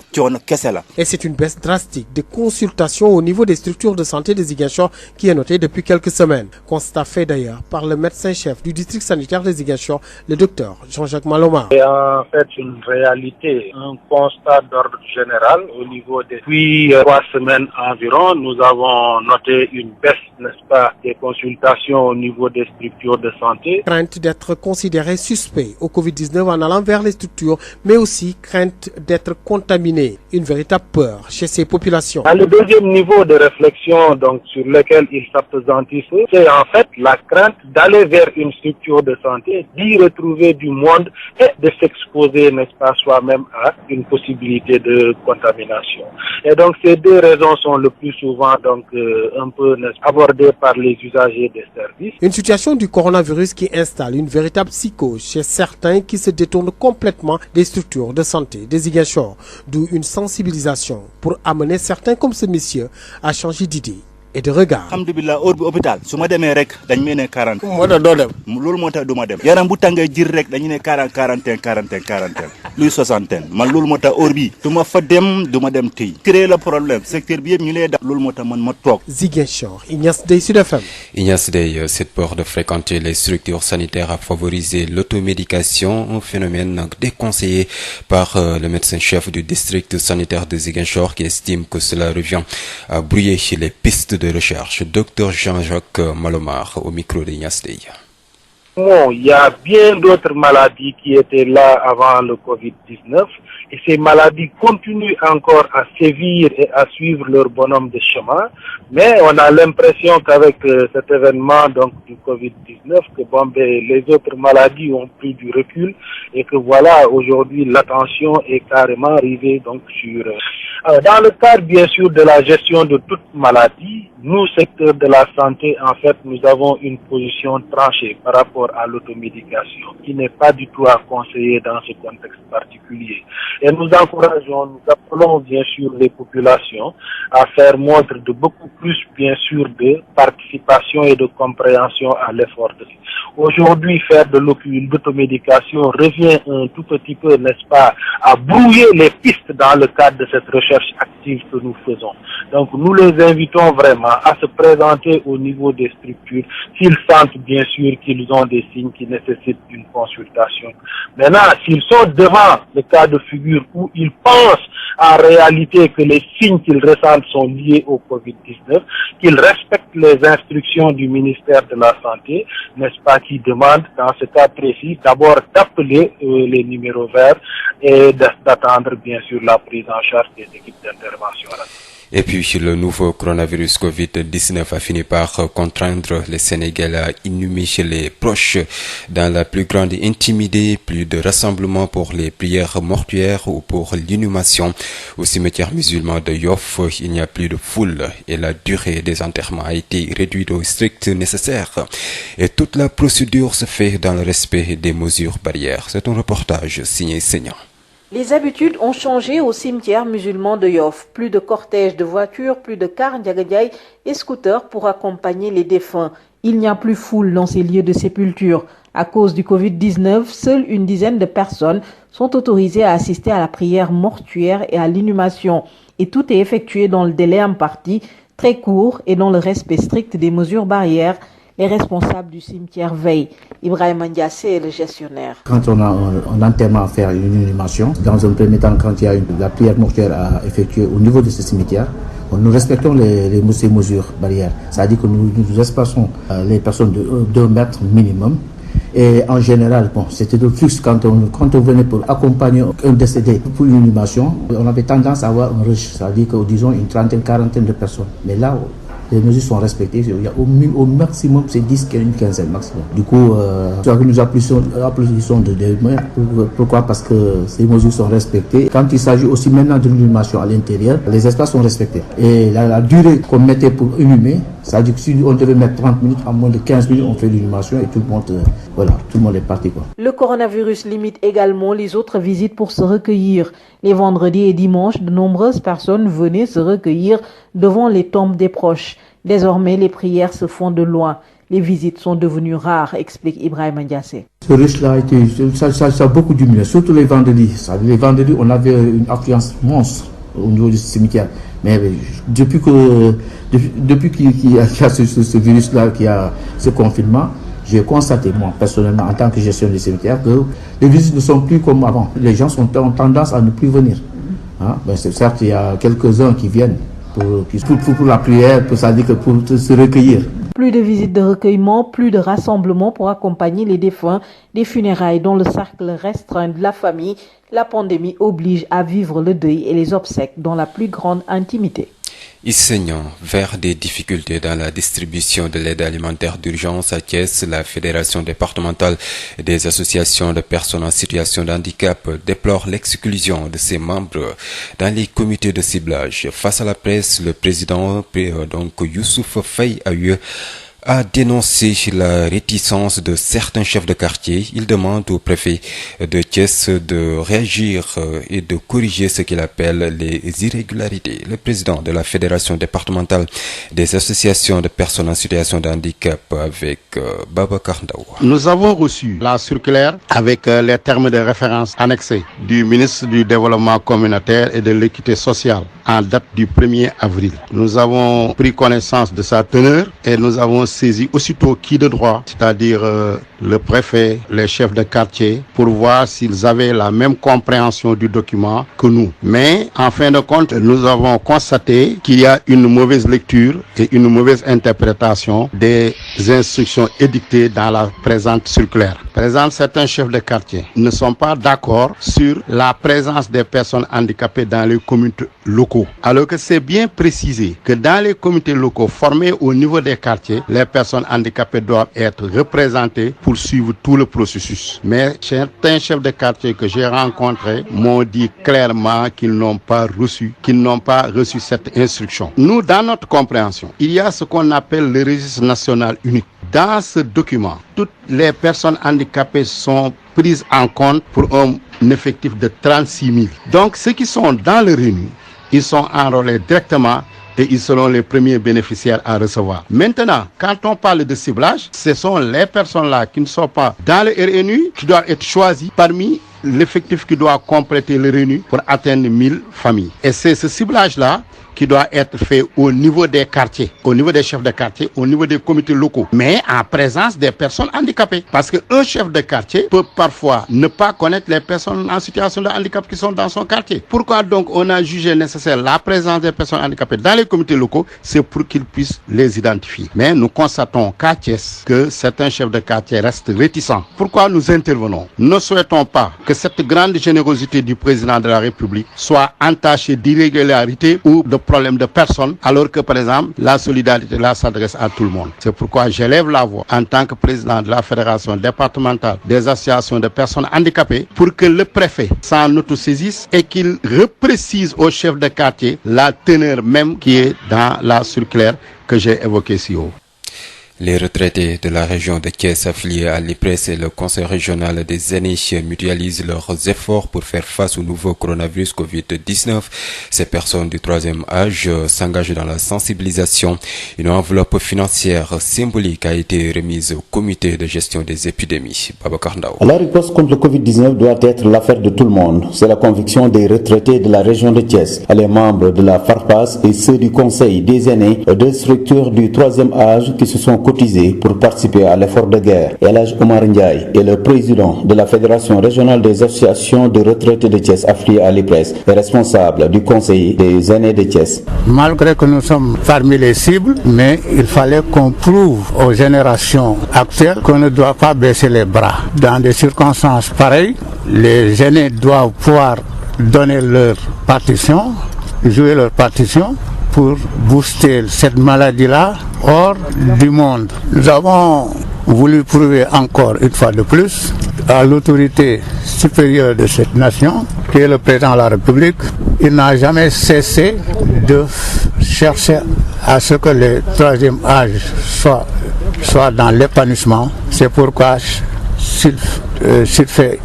qu'est-ce là. Et c'est une baisse drastique des consultations au niveau des structures de santé de Ziguinchor qui est notée depuis quelques semaines. Constat fait d'ailleurs par le médecin-chef du district sanitaire de Ziguinchor, le docteur Jean-Jacques Maloma. C'est en fait une réalité, un constat d'ordre général au niveau depuis 3 semaines environ. Nous avons noté une baisse, n'est-ce pas, des consultations au niveau des structures de santé. Crainte d'être considéré suspect au Covid-19 en allant vers les structures, mais aussi crainte d'être contaminé. Une véritable peur chez ces populations. Le deuxième niveau de réflexion donc, sur lequel ils s'appesantissent, c'est en fait la crainte d'aller vers une structure de santé, d'y retrouver du monde et de s'exposer, n'est-ce pas, soi-même à une possibilité de contamination. Et donc ces deux raisons sont le plus souvent donc un peu abordées par les usagers des services. Une situation du coronavirus qui installe une véritable psychose chez certains qui se détournent complètement des structures de santé des Ziguinchor, d'où une sensibilisation pour amener certains comme ce monsieur à changer d'idée et de regard. Alhamdulillah, hôpital, su ma demee rek dañ may ne 40. Moo tax doo dem. Loolu moo tax du ma dem. Yaram bu tàngee jir rek dañu ne 40. Luy 60. Man loolu moo tax heure bi du ma fa dem du ma dem tey. Créer le problème secteur bi yëpp ñu lay def. Loolu moo tax man ma toog. Ziguinchor, Ignace Dey, Sud FM. Ignace Dey, cette peur de fréquenter les structures sanitaires a favorisé l'automédication, un phénomène déconseillé par le médecin-chef du district sanitaire de Ziguinchor qui estime que cela revient à brouiller les pistes de recherche. Docteur Jean-Jacques Malomar au micro de Ignace Dey. Bon, il y a bien d'autres maladies qui étaient là avant le Covid-19 et ces maladies continuent encore à sévir et à suivre leur bonhomme de chemin. Mais on a l'impression qu'avec cet événement donc du Covid-19, que bon, les autres maladies ont pris du recul et que voilà, aujourd'hui l'attention est carrément rivée donc sur... dans le cadre bien sûr de la gestion de toute maladie, nous, secteur de la santé, en fait, nous avons une position tranchée par rapport à l'automédication qui n'est pas du tout à conseiller dans ce contexte particulier. Et nous encourageons, nous appelons bien sûr les populations à faire montre de beaucoup plus bien sûr de participation et de compréhension à l'effort de vie. Aujourd'hui, faire de l'automédication revient un tout petit peu, n'est-ce pas, à brouiller les pistes dans le cadre de cette recherche active que nous faisons. Donc, nous les invitons vraiment à se présenter au niveau des structures s'ils sentent bien sûr qu'ils ont des signes qui nécessitent une consultation. Maintenant, s'ils sont devant le cas de figure où ils pensent en réalité que les signes qu'ils ressentent sont liés au Covid-19, qu'ils respectent les instructions du ministère de la Santé, n'est-ce pas, qui demandent dans ce cas précis d'abord d'appeler les numéros verts et d'attendre bien sûr la prise en charge des équipes d'intervention. Et puis, le nouveau coronavirus Covid-19 a fini par contraindre les Sénégalais à inhumer chez les proches dans la plus grande intimité, plus de rassemblements pour les prières mortuaires ou pour l'inhumation. Au cimetière musulman de Yoff, il n'y a plus de foule et la durée des enterrements a été réduite au strict nécessaire. Et toute la procédure se fait dans le respect des mesures barrières. C'est un reportage signé Seigneur. Les habitudes ont changé au cimetière musulman de Yoff. Plus de cortèges de voitures, plus de cars Ndiaga Ndiaye et scooters pour accompagner les défunts. Il n'y a plus foule dans ces lieux de sépulture. À cause du Covid-19, seule une dizaine de personnes sont autorisées à assister à la prière mortuaire et à l'inhumation. Et tout est effectué dans le délai imparti, très court et dans le respect strict des mesures barrières. Les responsables du cimetière veillent. Ibrahima Ndiassé est le gestionnaire. Quand on a un enterrement à faire, une inhumation, dans un premier temps, quand il y a la prière mortuaire à effectuer au niveau de ce cimetière, nous respectons ces mesures barrières. C'est-à-dire que nous espaçons les personnes de 2 mètres minimum. Et en général, c'était de flux quand on venait pour accompagner un décédé pour une inhumation, on avait tendance à avoir un rush, c'est-à-dire que disons une trentaine, quarantaine de personnes. Mais là, les mesures sont respectées. Il y a au maximum, c'est 10, une quinzaine maximum. Du coup, nous applaudissons de main. Pourquoi? Parce que ces mesures sont respectées. Quand il s'agit aussi maintenant de l'inhumation à l'intérieur, les espaces sont respectés. Et la durée qu'on mettait pour inhumer, c'est-à-dire que si on devait mettre 30 minutes, en moins de 15 minutes, on fait l'inhumation et tout le monde est parti, quoi. Le coronavirus limite également les autres visites pour se recueillir. Les vendredis et dimanches, de nombreuses personnes venaient se recueillir devant les tombes des proches. Désormais, les prières se font de loin. Les visites sont devenues rares, explique Ibrahima Ndiassé. Ce risque-là ça a beaucoup diminué, surtout les vendredis. Les vendredis, on avait une affluence monstre au niveau du cimetière. Mais depuis qu'il y a ce virus-là, qu'il y a ce confinement, j'ai constaté, moi, personnellement, en tant que gestionnaire du cimetière, que les visites ne sont plus comme avant. Les gens ont tendance à ne plus venir. Certes, il y a quelques-uns qui viennent pour la prière, pour se recueillir. Plus de visites de recueillement, plus de rassemblements pour accompagner les défunts, des funérailles dans le cercle restreint de la famille. La pandémie oblige à vivre le deuil et les obsèques dans la plus grande intimité. Saignant vers des difficultés dans la distribution de l'aide alimentaire d'urgence à Thiès, la Fédération départementale des associations de personnes en situation de handicap déplore l'exclusion de ses membres dans les comités de ciblage. Face à la presse, le président Youssouf Faye a dénoncé la réticence de certains chefs de quartier. Il demande au préfet de Thiès de réagir et de corriger ce qu'il appelle les irrégularités. Le président de la Fédération départementale des associations de personnes en situation de handicap avec Babacar Ndaw. Nous avons reçu la circulaire avec les termes de référence annexés du ministre du Développement communautaire et de l'équité sociale en date du 1er avril. Nous avons pris connaissance de sa teneur et nous avons saisi aussitôt qui de droit, c'est-à-dire le préfet, les chefs de quartier, pour voir s'ils avaient la même compréhension du document que nous. Mais en fin de compte, nous avons constaté qu'il y a une mauvaise lecture et une mauvaise interprétation des instructions édictées dans la présente circulaire. Par exemple, certains chefs de quartier ne sont pas d'accord sur la présence des personnes handicapées dans les comités locaux, alors que c'est bien précisé que dans les comités locaux formés au niveau des quartiers, les personnes handicapées doivent être représentées pour suivre tout le processus. Mais certains chefs de quartier que j'ai rencontrés m'ont dit clairement qu'ils n'ont pas reçu cette instruction. Nous, dans notre compréhension, il y a ce qu'on appelle le registre national unique. Dans ce document, toutes les personnes handicapées sont prises en compte pour un effectif de 36 000. Donc, ceux qui sont dans le RENU, ils sont enrôlés directement et ils seront les premiers bénéficiaires à recevoir. Maintenant, quand on parle de ciblage, ce sont les personnes-là qui ne sont pas dans le RNU qui doivent être choisies parmi l'effectif qui doit compléter le RNU pour atteindre 1000 familles. Et c'est ce ciblage-là qui doit être fait au niveau des quartiers, au niveau des chefs de quartier, au niveau des comités locaux, mais en présence des personnes handicapées. Parce qu'un chef de quartier peut parfois ne pas connaître les personnes en situation de handicap qui sont dans son quartier. Pourquoi donc on a jugé nécessaire la présence des personnes handicapées dans les comités locaux? C'est pour qu'ils puissent les identifier. Mais nous constatons qu'à Thiès, que certains chefs de quartier restent réticents. Pourquoi nous intervenons? Nous ne souhaitons pas que cette grande générosité du président de la République soit entachée d'irrégularité ou de problème de personnes, alors que par exemple la solidarité là s'adresse à tout le monde. C'est pourquoi j'élève la voix en tant que président de la Fédération départementale des associations de personnes handicapées pour que le préfet s'en autosaisisse et qu'il reprécise aux chefs de quartier la teneur même qui est dans la circulaire que j'ai évoquée si haut. Les retraités de la région de Thiès affiliés à l'IPRES et le Conseil régional des aînés mutualisent leurs efforts pour faire face au nouveau coronavirus Covid-19. Ces personnes du troisième âge s'engagent dans la sensibilisation. Une enveloppe financière symbolique a été remise au comité de gestion des épidémies. Babacar Ndao. La riposte contre le Covid-19 doit être l'affaire de tout le monde. C'est la conviction des retraités de la région de Thiès, les membres de la FARPAS et ceux du Conseil des aînés, deux structures du troisième âge qui se sont cotisés pour participer à l'effort de guerre. Elhadj Omar Ndiaye est le président de la Fédération régionale des associations de retraités de Thiès affiliés à l'IPRES et responsable du Conseil des aînés de Thiès. Malgré que nous sommes parmi les cibles, mais il fallait qu'on prouve aux générations actuelles qu'on ne doit pas baisser les bras. Dans des circonstances pareilles, les aînés doivent pouvoir donner leur partition, jouer leur partition pour booster cette maladie-là hors du monde. Nous avons voulu prouver encore une fois de plus à l'autorité supérieure de cette nation, qui est le président de la République, il n'a jamais cessé de chercher à ce que le troisième âge soit dans l'épanouissement. C'est pourquoi s'il fait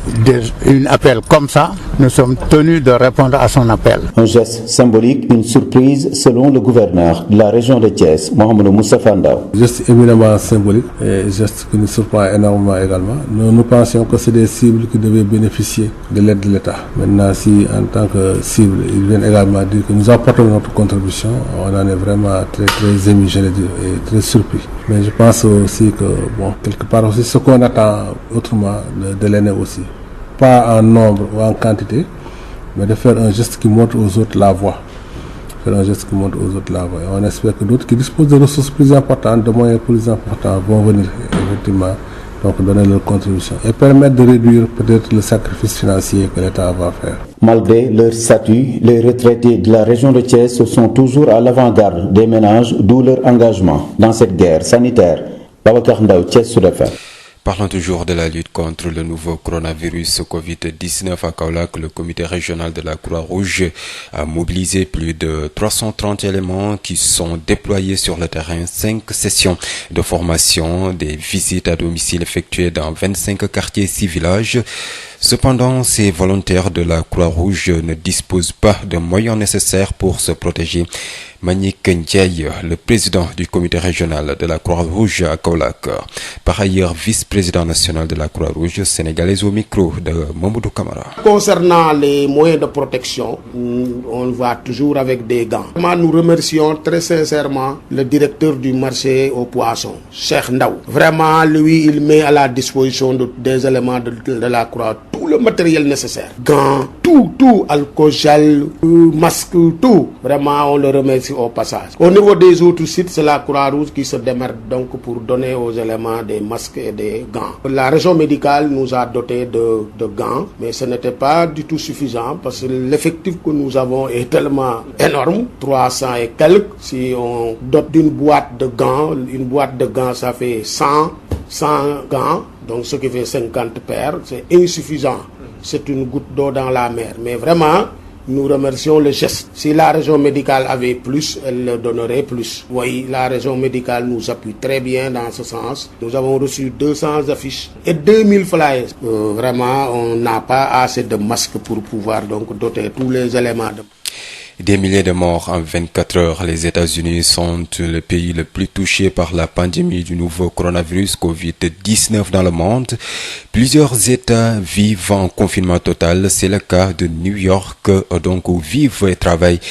un appel comme ça, nous sommes tenus de répondre à son appel. Un geste symbolique, une surprise selon le gouverneur de la région de Thiès, Mohamed Moustapha Ndao. Geste éminemment symbolique et geste qui nous surprend énormément également. Nous pensions que c'est des cibles qui devaient bénéficier de l'aide de l'État. Maintenant, si en tant que cible, ils viennent également dire que nous apportons notre contribution, on en est vraiment très ému, je le dis, et très surpris. Mais je pense aussi que, quelque part aussi, ce qu'on attend autrement de l'aîné aussi, pas en nombre ou en quantité, mais de faire un geste qui montre aux autres la voie. Et on espère que d'autres qui disposent de ressources plus importantes, de moyens plus importants, vont venir effectivement donc donner leur contribution et permettre de réduire peut-être le sacrifice financier que l'État va faire. Malgré leur statut, les retraités de la région de Thiès sont toujours à l'avant-garde des ménages, d'où leur engagement dans cette guerre sanitaire. Babacar Ndao, Thiès Sud FM. Parlons toujours de la lutte contre le nouveau coronavirus Covid-19 à Kaolack. Le comité régional de la Croix-Rouge a mobilisé plus de 330 éléments qui sont déployés sur le terrain. 5 sessions de formation, des visites à domicile effectuées dans 25 quartiers et 6 villages. Cependant, ces volontaires de la Croix-Rouge ne disposent pas de moyens nécessaires pour se protéger. Manik Ndiaye, le président du comité régional de la Croix-Rouge à Kaolack, par ailleurs vice-président national de la Croix-Rouge sénégalaise au micro de Mamoudou Kamara. Concernant les moyens de protection, on va toujours avec des gants. Nous remercions très sincèrement le directeur du marché aux poissons, Cheikh Ndao. Vraiment, lui, il met à la disposition des éléments de la Croix tout le matériel nécessaire. Gants, tout, alcool gel, masque, tout. Vraiment, on le remercie au passage. Au niveau des autres sites, c'est la Croix-Rouge qui se démerde donc pour donner aux éléments des masques et des gants. La région médicale nous a doté de gants, mais ce n'était pas du tout suffisant parce que l'effectif que nous avons est tellement énorme, 300 et quelques. Si on dote d'une boîte de gants, une boîte de gants ça fait 100 gants, donc ce qui fait 50 paires, c'est insuffisant. C'est une goutte d'eau dans la mer. Mais vraiment, nous remercions le geste. Si la région médicale avait plus, elle le donnerait plus. Oui, la région médicale nous appuie très bien dans ce sens. Nous avons reçu 200 affiches et 2000 flyers. Vraiment, on n'a pas assez de masques pour pouvoir donc doter tous les éléments de... Des milliers de morts en 24 heures. Les États-Unis sont le pays le plus touché par la pandémie du nouveau coronavirus Covid-19 dans le monde. Plusieurs États vivent en confinement total. C'est le cas de New York, donc où vivent et travaillent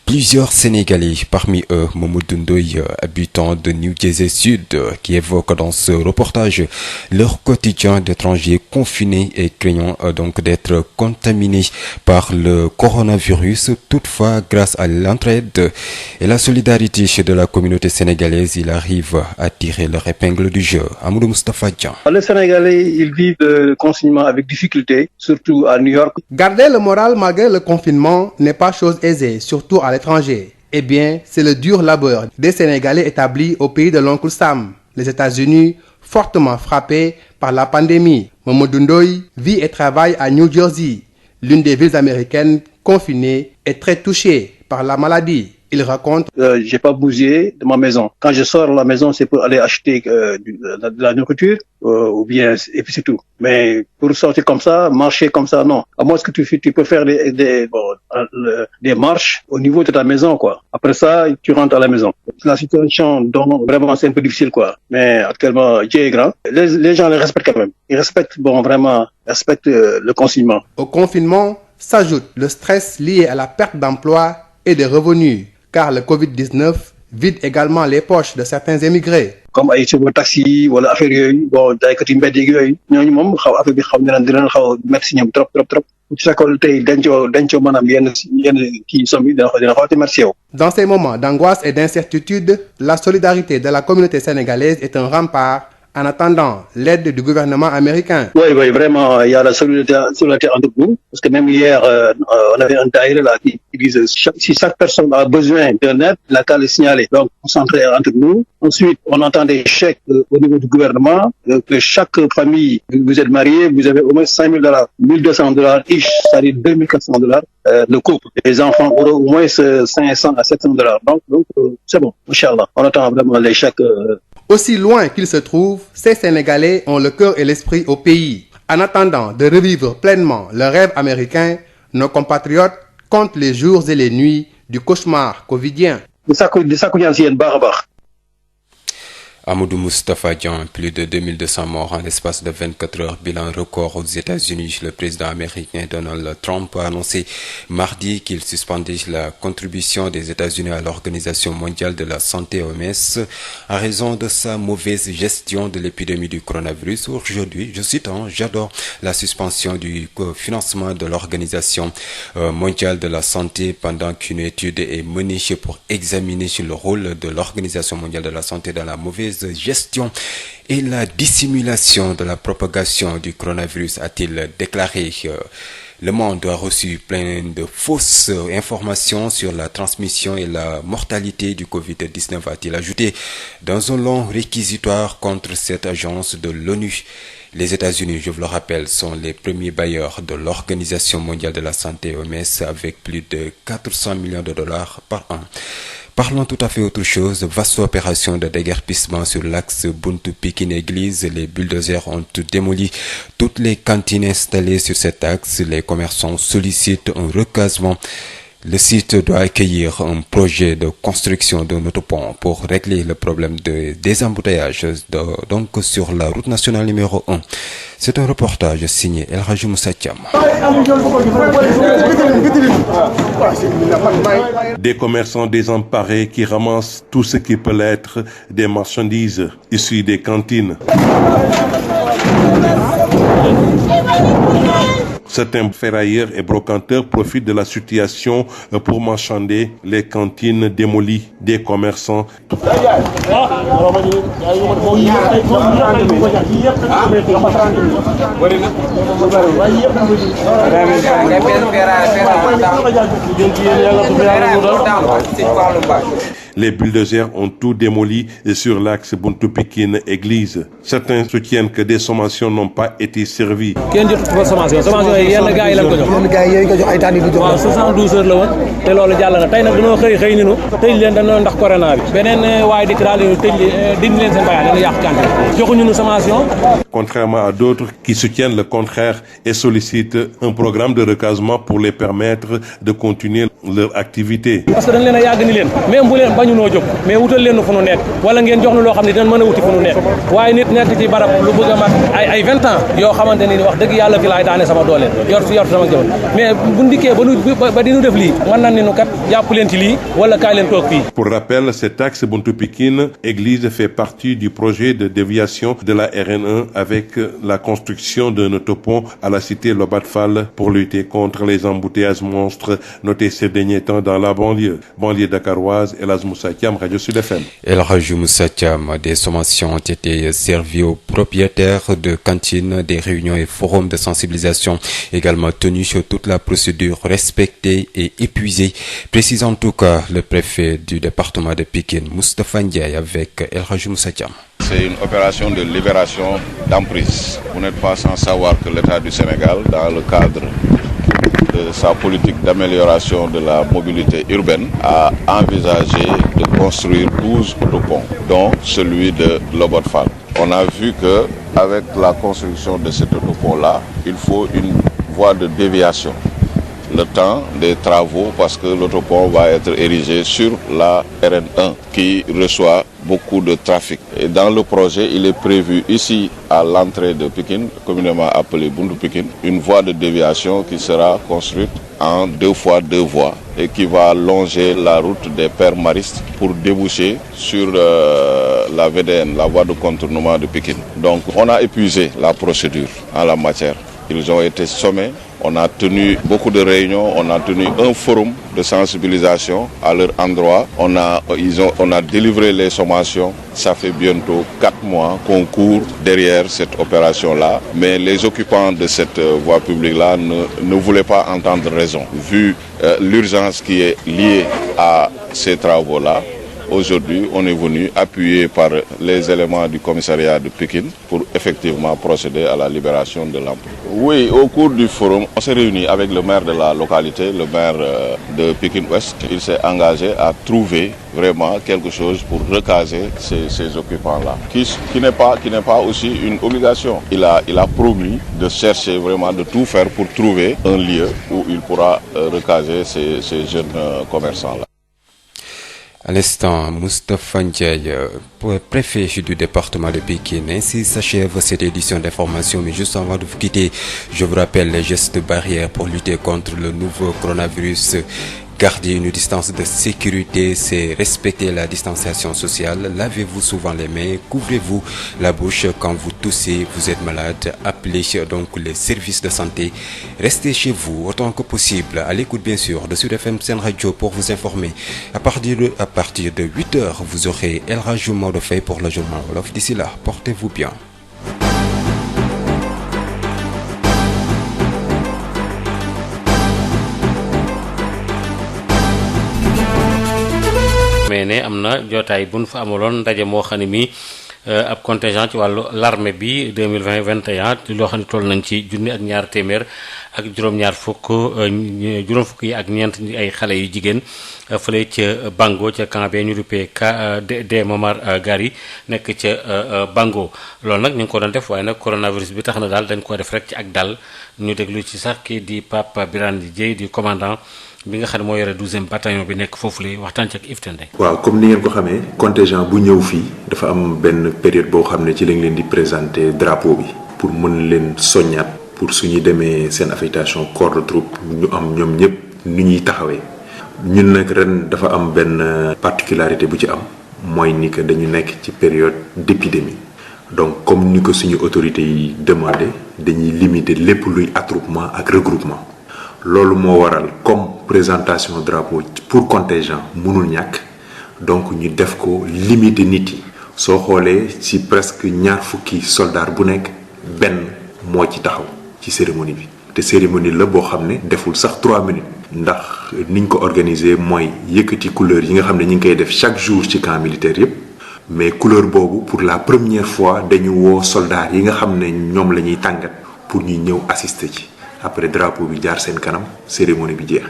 plusieurs Sénégalais. Parmi eux, Mamoudou Ndoye, habitant de New Jersey Sud, qui évoque dans ce reportage leur quotidien d'étrangers confinés et craignant donc d'être contaminés par le coronavirus. Toutefois, grâce à l'entraide et la solidarité de la communauté sénégalaise, il arrive à tirer leur épingle du jeu. Amadou Moustapha Dian. Les Sénégalais, ils vivent le confinement avec difficulté, surtout à New York. Garder le moral malgré le confinement n'est pas chose aisée, surtout à l'étranger. Eh bien, c'est le dur labeur des Sénégalais établis au pays de l'oncle Sam, les États-Unis, fortement frappés par la pandémie. Mamoudou Ndoye vit et travaille à New Jersey, l'une des villes américaines confinée est très touchée par la maladie Il raconte j'ai pas bougé de ma maison. Quand je sors de la maison, c'est pour aller acheter de la nourriture ou bien et puis c'est tout. Mais pour sortir comme ça, marcher comme ça, non. À moins que tu peux faire des marches au niveau de ta maison, quoi. Après ça, tu rentres à la maison. La situation, donc, vraiment, c'est un peu difficile, quoi. Mais actuellement, Dieu est grand. Les gens les respectent quand même. Ils respectent, le confinement. Au confinement s'ajoute le stress lié à la perte d'emploi et de revenus, car le Covid-19 vide également les poches de certains émigrés. Comme ay chauffeur taxi wala affaire yooyu bon jaaykat yi mbedd yooyu ñooñu moom affaire bi xaw na leen xaw a métti si ñoom trop su fekkoon tey dencoo maanaam yenn kii somme yi dina xaw a métti yow. Dans ces moments d'angoisse et d'incertitude, la solidarité de la communauté sénégalaise est un rempart en attendant l'aide du gouvernement américain. Oui, vraiment, il y a la solidarité entre nous. Parce que même hier, on avait un daïra là qui disait si chaque personne a besoin d'un aide, il a qu'à le signaler. Donc, on s'entraide entre nous. Ensuite, on entend des chèques au niveau du gouvernement. Que chaque famille, vous êtes marié, vous avez au moins $5,000, $1,200 each, c'est-à-dire $2,400 le couple. Les enfants auront au moins $500 à $700. Donc c'est bon, Inch'Allah. On attend vraiment les chèques. Aussi loin qu'ils se trouvent, ces Sénégalais ont le cœur et l'esprit au pays. En attendant de revivre pleinement le rêve américain, nos compatriotes comptent les jours et les nuits du cauchemar covidien. Amadou Moustapha Dian, plus de 2200 morts en l'espace de 24 heures, bilan record aux États-Unis. Le président américain Donald Trump a annoncé mardi qu'il suspendait la contribution des États-Unis à l'Organisation mondiale de la santé OMS à raison de sa mauvaise gestion de l'épidémie du coronavirus. Aujourd'hui, je cite, j'adore la suspension du financement de l'Organisation mondiale de la santé pendant qu'une étude est menée pour examiner le rôle de l'Organisation mondiale de la santé dans la mauvaise gestion et la dissimulation de la propagation du coronavirus, a-t-il déclaré. Le monde a reçu plein de fausses informations sur la transmission et la mortalité du Covid-19, a-t-il ajouté dans un long réquisitoire contre cette agence de l'ONU. Les États-Unis, je vous le rappelle, sont les premiers bailleurs de l'Organisation mondiale de la santé OMS avec plus de $400 millions par an. Parlons tout à fait autre chose. Vaste opération de déguerpissement sur l'axe Buntu-Pikine-Église. Les bulldozers ont démoli toutes les cantines installées sur cet axe. Les commerçants sollicitent un recasement. Le site doit accueillir un projet de construction d'un autopont pour régler le problème des embouteillages donc sur la route nationale numéro 1. C'est un reportage signé El Hadji Moussa Thiam. Des commerçants désemparés qui ramassent tout ce qui peut être des marchandises issues des cantines. Certains ferrailleurs et brocanteurs profitent de la situation pour marchander les cantines démolies des commerçants. Les bulldozers ont tout démoli sur l'axe Buntu-Pikine-Église. Certains soutiennent que des sommations n'ont pas été servies. 72 heures la woon te loolu jàll na tey nag dañoo xëy ni nu tëj leen dañoo ndax corona bi beneen waaye dikk daal di tëj dindi leen seen bayaal dañu yàq kànte joxuñu nu sommation. Contrairement à d'autres qui soutiennent le contraire et sollicitent un programme de recasement pour les permettre de continuer leur activité. Parce que dañ leen a yàgg ni leen même bu leen bañu noo jóg mais wutal leen fu nu nekk wala ngeen jox nu loo xam ne dinañ mën a wuti fu nu nekk waaye nit nekk ci barab lu bëgg a mat ay 20 ans yoo xamante ni wax dëgg yàlla fi laay daane sama doole yor sama jabar mais bu ndikkee ba di nu def lii mën nañ ni nu kat jàpp leen ci lii wala kaay leen toog fii. Pour rappel, cet axe Buntu-Pikine-Église fait partie du projet de déviation de la RN1 avec la construction d'un autopont à la cité Lobat Fall pour lutter contre les embouteillages monstres notés ces derniers temps dans la banlieue dakaroise. El Hadji Moussa Thiam, Radio Sud FM. El Hadji Moussa Thiam, des sommations ont été servies aux propriétaires de cantines, des réunions et forums de sensibilisation également tenus sur toute la procédure respectée et épuisée, précise en tout cas le préfet du département de Pikine, Moustapha Ndiaye, avec El Hadji Moussa Thiam. C'est une opération de libération d'emprise. Vous n'êtes pas sans savoir que l'État du Sénégal, dans le cadre de sa politique d'amélioration de la mobilité urbaine, a envisagé de construire 12 autoponts, dont celui de Lobot Fall. On a vu que avec la construction de cet autopont-là, il faut une voie de déviation. Le temps des travaux parce que l'autopont va être érigé sur la RN1 qui reçoit beaucoup de trafic. Et dans le projet, il est prévu ici à l'entrée de Pikine, communément appelée Bundu Pikine, une voie de déviation qui sera construite en 2 fois 2 voies et qui va longer la route des Pères Maristes pour déboucher sur la VDN, la voie de contournement de Pikine. Donc on a épuisé la procédure en la matière. Ils ont été sommés. On a tenu beaucoup de réunions, on a tenu un forum de sensibilisation à leur endroit. On a délivré les sommations. Ça fait bientôt 4 mois qu'on court derrière cette opération-là. Mais les occupants de cette voie publique-là ne voulaient pas entendre raison. Vu l'urgence qui est liée à ces travaux-là, aujourd'hui, on est venu appuyer par les éléments du commissariat de Pikine pour effectivement procéder à la libération de l'emploi. Oui, au cours du forum, on s'est réuni avec le maire de la localité, le maire de Pikine-Ouest. Il s'est engagé à trouver vraiment quelque chose pour recaser ces occupants-là, qui n'est pas aussi une obligation. Il a promis de chercher vraiment, de tout faire pour trouver un lieu où il pourra recaser ces jeunes commerçants-là. À l'instant, Moustapha Ndiaye, préfet du département de Pikine. Ainsi s'achève cette édition d'information. Mais juste avant de vous quitter, je vous rappelle les gestes barrières pour lutter contre le nouveau coronavirus. Gardez une distance de sécurité, c'est respecter la distanciation sociale. Lavez-vous souvent les mains, couvrez-vous la bouche quand vous toussez, vous êtes malade. Appelez donc les services de santé. Restez chez vous autant que possible. À l'écoute bien sûr de Sud FM Sen Radio pour vous informer. À partir de 8h, vous aurez El Hadji Maodo Faye pour le journal Wolof. D'ici là, portez-vous bien. mais ne am na jotaay bu nu fa amaloon ndaje moo xam ne mi ab contingent ci wàllu l'armée bi 2020-21 loo xam ne toll nañ ci junni ak ñaar téeméer ak juróom fukk yi ak ñeent ay xale yu jigéen fële ca Bango ca camp bee ñu duppee de Momar Gari nekk ca Bango loolu nag ñu ngi ko doon def waaye nag coronavirus bi tax na daal dañ ko def rek ci ak dal ñu déglu ci sax kii di Pape Birane Dieye di commandant bi nga xam ne moo yore 12e bataillon bi nekk foofu la waxtaan ci ak Iftende. waaw comme ni ngeen ko xamee contingent bu ñëw fii dafa am benn période boo xam ne ci lañ leen di présenter drapeau bi pour mën leen soññaat pour suñu demee seen affectation corps de troupe ñu am ñoom ñëpp ni ñuy taxawee. ñun nag ren dafa am benn particularité bu ci am mooy ni que dañu nekk ci période d'épidémie donc comme ni ko suñu autorités yi demandé dañuy limiter lépp luy attroupement ak regroupement. loolu moo waral comme présentation drapeau pour contingent mënul ñàkk donc ñu def ko limiter nit yi soo xoolee ci presque ñaar fukki soldat bu nekk benn moo ci taxaw ci cérémonie bi te cérémonie la boo xam ne deful sax 3 minutes ndax niñ ko organiser mooy yëkkati couleur yi nga xam ne ñu ngi koy def chaque jour ci camp militaire yépp mais couleur boobu pour la première fois dañu woo soldats yi nga xam ne ñoom la ñuy tàngat pour ñu ñëw assister ci après drapeau bi jaar seen kanam cérémonie bi jeex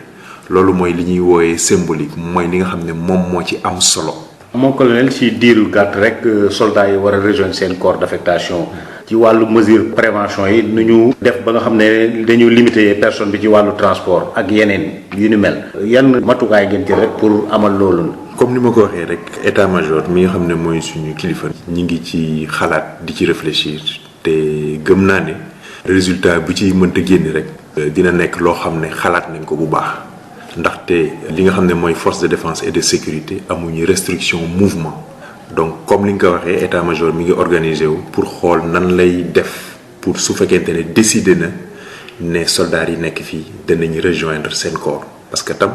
loolu mooy li ñuy wooyee symbolique mooy li nga xam ne moom moo ci am solo. mon colonel ci diiru gàtt rek soldats yi war a rejoindre seen corps d'affectation ci wàllu mesure prévention yi nu ñu def ba nga xam ne dañu limiter personne bi ci wàllu transport ak yeneen yu ni mel yan matukaay ngeen jël rek pour amal loolu. comme ni ma ko waxee rek état-major mi nga xam ne mooy suñu kilifa. ñi ngi ci xalaat di ci réfléchir te gëm naa ne. résultat bu ci mënta génn rek dina nekk loo xam ne xalaat nañ ko bu baax ndaxte li nga xam ne mooy force de défense et de sécurité amuñu restriction mouvement donc comme li nga ko waxee état-major mi ngi organisé wu pour xool nan lay def pour su fekkente ne décider na ne soldats yi nekk fii danañ rejoindre seen corps parce que tam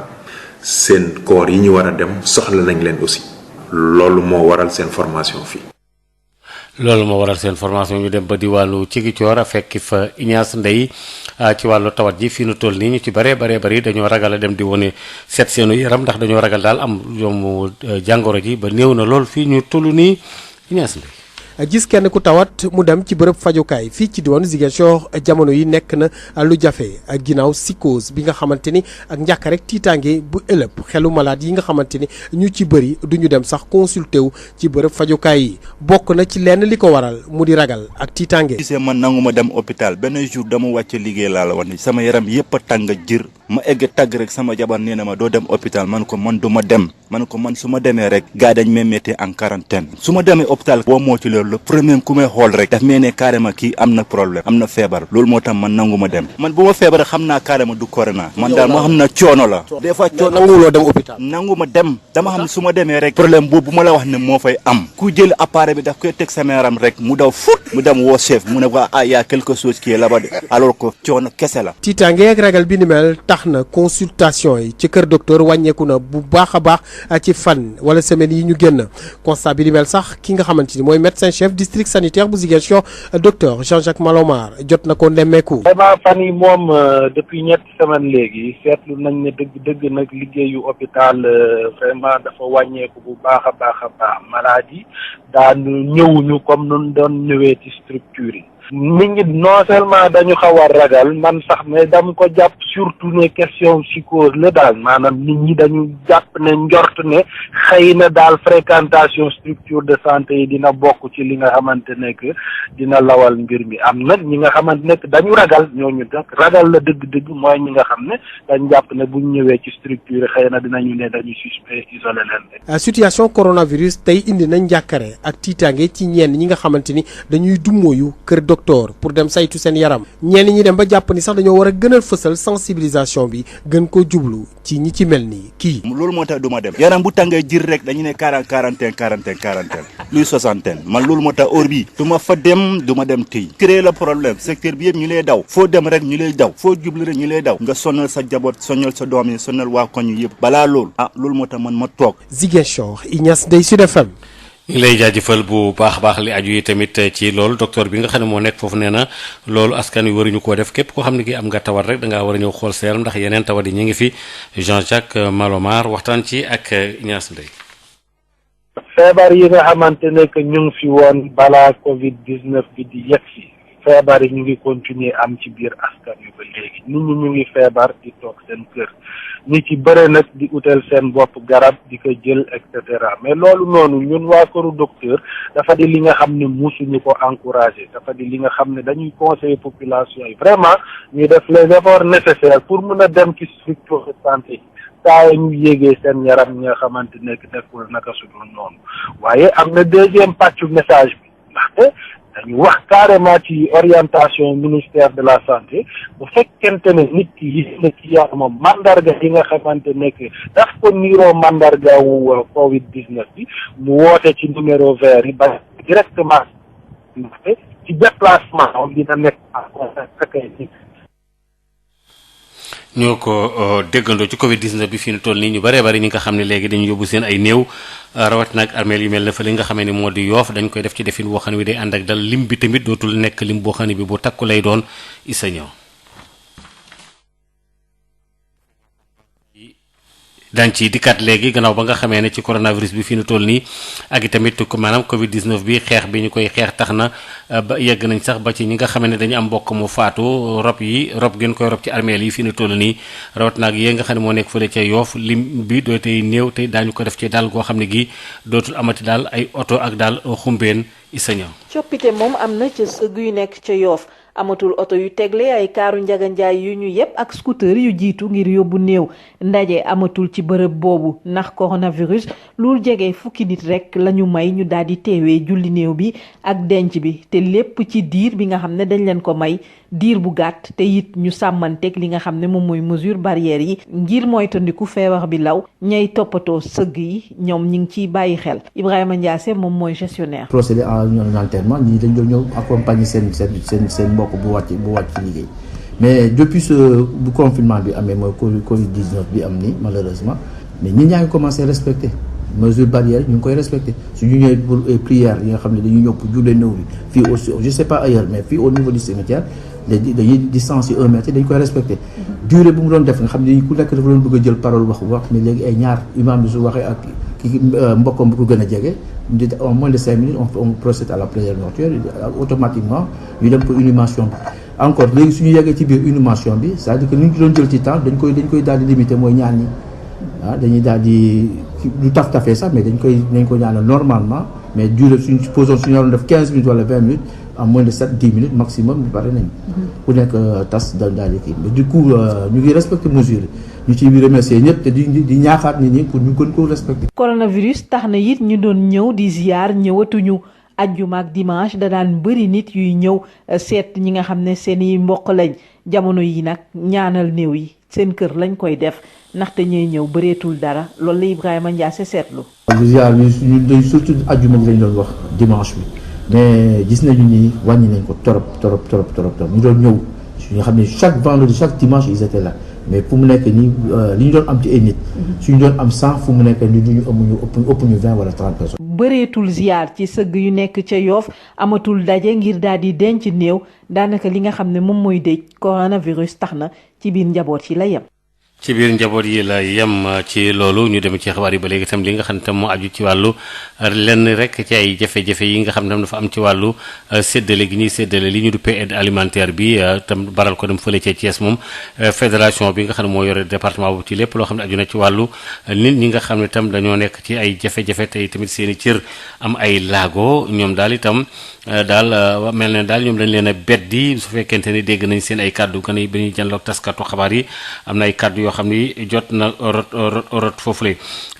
seen corps yi ñu war a dem soxla nañ leen aussi loolu moo waral seen formation fii. loolu moo waral seen formation ñu dem ba diwaanu Ziguinchor a fekki fa Ignace Ndeye ci wàllu tawat ji fii nu toll nii ñu ci bari dañoo ragal a dem di wone seet seenu yaram ndax dañoo ragal daal am yomb jàngoro ji ba néew na lool fii ñu toll nii Ignace Ndeye. gis kenn ku tawat mu dem ci bërëb fajukaay fii ci diwaanu Ziguinchor jamono yi nekk na lu jafe ak ginnaaw psychose bi nga xamante ni ak njàkk rek tiitaange bu ëlëb xelu malade yi nga xamante ni ñu ci bëri duñu dem sax consulté wu ci bërëb fajukaay yi bokk na ci lenn li ko waral mu di ragal ak tiitaange. gisee man nanguma dem hôpital benn jour dama wàcc liggéey laa la wax ni sama yaram yëpp a tàng jër ma egg tàgg rek sama jabar nee na ma doo dem hôpital man ko man du ma dem man ko man su ma demee rek gars dañ may mettre en quarantaine su ma demee hôpital boo moo ci loolu le premier ku may xool rek daf may ne carrément kii am na problème am na feebar loolu moo tax man nanguma dem man bu ma feebar xam naa carrément du corona man daal moo xam na coono la des fois coono nanguloo dem hôpital nanguma dem dama xam ne su ma demee rek problème boobu bu ma la wax ne moo fay am ku jël appareil bi daf koy teg sama yaram rek mu daw fut mu dem woo chef mu ne ko y a quelque chose qui est là-bas alors que coono kese la. tiitaange ak ragal bi ni mel tax na consultation yi ci kër docteur wàññeeku na bu baax a baax ci fan wala semaines yi ñu génn constat bi ni mel sax ki nga xamante ni mooy médecin chef district sanitaire bu Ziguinchor docteur Jean-Jacques Malomar jot na ko nemmeeku. vraiment fan yi moom depuis ñetti semaines léegi seetlu nañ ne dëgg nag liggéeyu hôpital vraiment dafa wàññeeku bu baax a baax maladie daanu ñëwuñu comme nun doon ñëwee ci structure yi. nit ñi non seulement dañu xaw a ragal man sax mais dama ko jàpp surtout ne question psychose la daal maanaam nit ñi dañu jàpp ne njort ne xëy na daal fréquentation structure de santé yi dina bokk ci li nga xamante ne que dina lawal mbir mi am nag ñi nga xamante ne dañu ragal ñooñu nag ragal la dëgg-dëgg mooy ñi nga xam ne dañ jàpp ne buñ ñëwee ci structure yi xëy na dinañu ne dañu suspect isolé leen. situation coronavirus tey indi na njàkkare ak tiitaange ci ñenn ñi nga xamante ni dañuy dummóoyu kër docteur pour dem saytu seen yaram ñenn ñi dem ba jàpp ni sax dañoo war a gënal fësal sensibilisation bi gën ko jublu ci ñi ci mel ni kii. loolu moo tax du ma dem yaram bu tàngee jir rek dañu ne quarantaine luy soixantaine man loolu moo tax heure bii du ma fa dem du ma dem tey créer le problème secteur bi yëpp ñu lay daw foo dem rek ñu lay daw foo jublu rek ñu lay daw nga sonal sa jaboot sonal sa doom yi sonal waa koñ yi yëpp balaa loolu loolu moo tax man ma toog. Ziguinchor Ignace Ndeye Sud FM. ñu ngi lay jaajëfal bu baax a baax li aju yi tamit ci loolu docteur bi nga xam ne moo nekk foofu nee na loolu askan wi waruñu koo def képp koo xam ne ki am nga tawat rek dangaa war a ñëw xool seeram ndax yeneen tawat yi ñu ngi fi Jean-Jacques Malomar waxtaan ci ak Ignace Ndeye. feebar yi nga xamante ne que ñu ngi fi woon balaa Covid 19 bi di yegg si feebar yi ñu ngi continuer am ci biir askan wi ba léegi nit ñi ñu ngi feebar di toog seen kër. ñi ci bëre nag di utal seen bopp garab di ko jël et cetera mais loolu noonu ñun waa këru docteur dafa di li nga xam ne musuñu ko encourager dafa di li nga xam ne dañuy conseiller population yi vraiment ñuy def les efforts nécessaires pour mun a dem ci structure de santé saa ñu yéegee seen yaram ñi nga xamante nekk nekkul naka su dul noonu waaye am na deuxième pàccu message bi ndaxte dañu wax carrément ci orientation ministère de la santé bu fekkente ne nit ki gis na ci yaramam mandarga yi nga xamante nekk daf ko niiroo mandarga wu Covid 19 bi mu woote ci numéro vert yi ba directement ndaxte ci déplacement dina nekk ak ay nit. ñoo ko déggandoo ci Covid 19 bi fi ñu toll nii ñu bëree bëri ñi nga xam ne léegi dañu yóbbu seen ay néew rawat nag armeel yu mel ne fa li nga xamee ne moo di Yoof dañ koy def ci defin boo xam ne bi day ànd ak dal lim bi tamit dootul nekk lim boo xam ne bi bu takku lay doon Issa Niang daañu ci dikkaat léegi gannaaw ba nga xamee ne ci coronavirus bi fi ñu toll nii ak i tamit maanaam Covid 19 bi xeex bi ñu koy xeex tax na ba yegg nañ sax ba ci ñi nga xamee ne dañu am mbokk mu faatu rob gën koy rob ci armeel yi fi ñu toll nii rawat naag yee nga xam ne moo nekk fële ca Yoof lim bi doo tey néew tey daañu ko def ci daal goo xam ne gi dootul amati daal ay oto ak daal xumbeen Issa Niang coppite moom am na ca sëgg yu nekk ca Yoof amatul oto yu tegle ay kaaru njaganjaay yu ñu yépp ak scooter yu jiitu ngir yóbbu néew ndaje amatul ci bërëb boobu ndax coronavirus lu jege fukki nit rek lañu may ñu daal di teewee julli néew bi ak denc bi te lépp ci diir bi nga xam ne dañ leen ko may diir bu gàtt te it ñu sàmmanteeg li nga xam ne moom mooy mesure barrière yi ngir moytandiku feebar bi law ñay toppatoo sëgg yi ñoom ñi ngi ciy bàyyi xel Ibrahima Ndiassé moom mooy gestionnaire. procédé à un enterrement ñii dañ doon ñëw accompagner seen mbokk bu wàcc ci liggéey mais depuis bu confinement bi amee mooy Covid 19 bi am ni malheureusement mais ñi ñaa ngi commencé respecter mesure barrière ñu ngi koy respecter su ñu ñëwee pour prière yi nga xam ne dañuy ñëw pour jullee néew bi fii aussi je sais pas ailleurs mais fii au niveau du cimetière dañuy distance yi 1 mètre dañ koy respecter durée bu mu doon def nga xam ne ku nekk dafa doon bëgg a jël parole wax mais léegi ay ñaar imam bi su waxee ak ki mbokkam bu ko gën a jege en moins de 5 minutes on procède à la prière mortuaire automatiquement ñu dem pour inhumation bi encore léegi suñu yeggee ci biir inhumation bi c'est-à-dire que ni ñu doon jël ci temps dañ koy daal di limiter mooy ñaan ñi dañuy daal di du taf-tafee sax mais dañ ko ñaanal normalement mais durée suñu waroon def 15 minutes wala 20 minutes en moins de 7-10 minutes maximum ñu pare nañ ku nekk tas daal di kii mais du coup ñu ngi respecter mesures ñu ciy remercier ñëpp te di ñaaxaat nit ñi pour ñu gën koo respecter. coronavirus tax na it ñu doon ñëw di ziar ñëwatuñu ajjuma ak dimanche da daan bëri nit yuy ñëw seet ñi nga xam ne seeni mbokk lañ jamono yi nag ñaanal néew yi seen kër lañ koy def ndaxte ñuy ñëw bëreetul dara loolu la Ibrahima Ndiasse seetlu. ziar ñu surtout ajjuma lañ doon wax dimanche bi mais gis nañu ni wàññi nañ ko trop ñu doon ñëw suñu xam ne chaque vendredi chaque dimanche ils étaient là mais fu mu nekk nii li ñu doon am ci ay nit suñu doon am 100 fu mu nekk nii duñu ëpp ñu 20 wala 30 personnes. bëreetul ziar ci sëgg yu nekk ca Yoff amatul daje ngir daal di denc néew daanaka li nga xam ne moom mooy dëj coronavirus tax na ci biir njaboot yi la yem. ci biir njaboot yi la yem ci loolu ñu dem ci xabaar yi ba léegi itam li nga xam ne tam moo aju ci wàllu lenn rek ci ay jafe-jafe yi nga xam ne tam dafa am ci wàllu séddale gi ñuy séddale li ñu duppee aide alimentaire bi tam baral ko dem fële ca Thiès moom fédération bi nga xam ne moo yore département boobu ci lépp loo xam ne aju na ci wàllu nit ñi nga xam ne tam dañoo nekk ci ay jafe-jafe tey tamit seen i cër am ay laago ñoom daal itam daal mel ne daal ñoom dañ leen a beddi su fekkente ni dégg nañ seen ay kàddu gën a ba ñuy jànloog taskatu xabaar yi am na ay kàddu yoo xam ni jot na rot foofule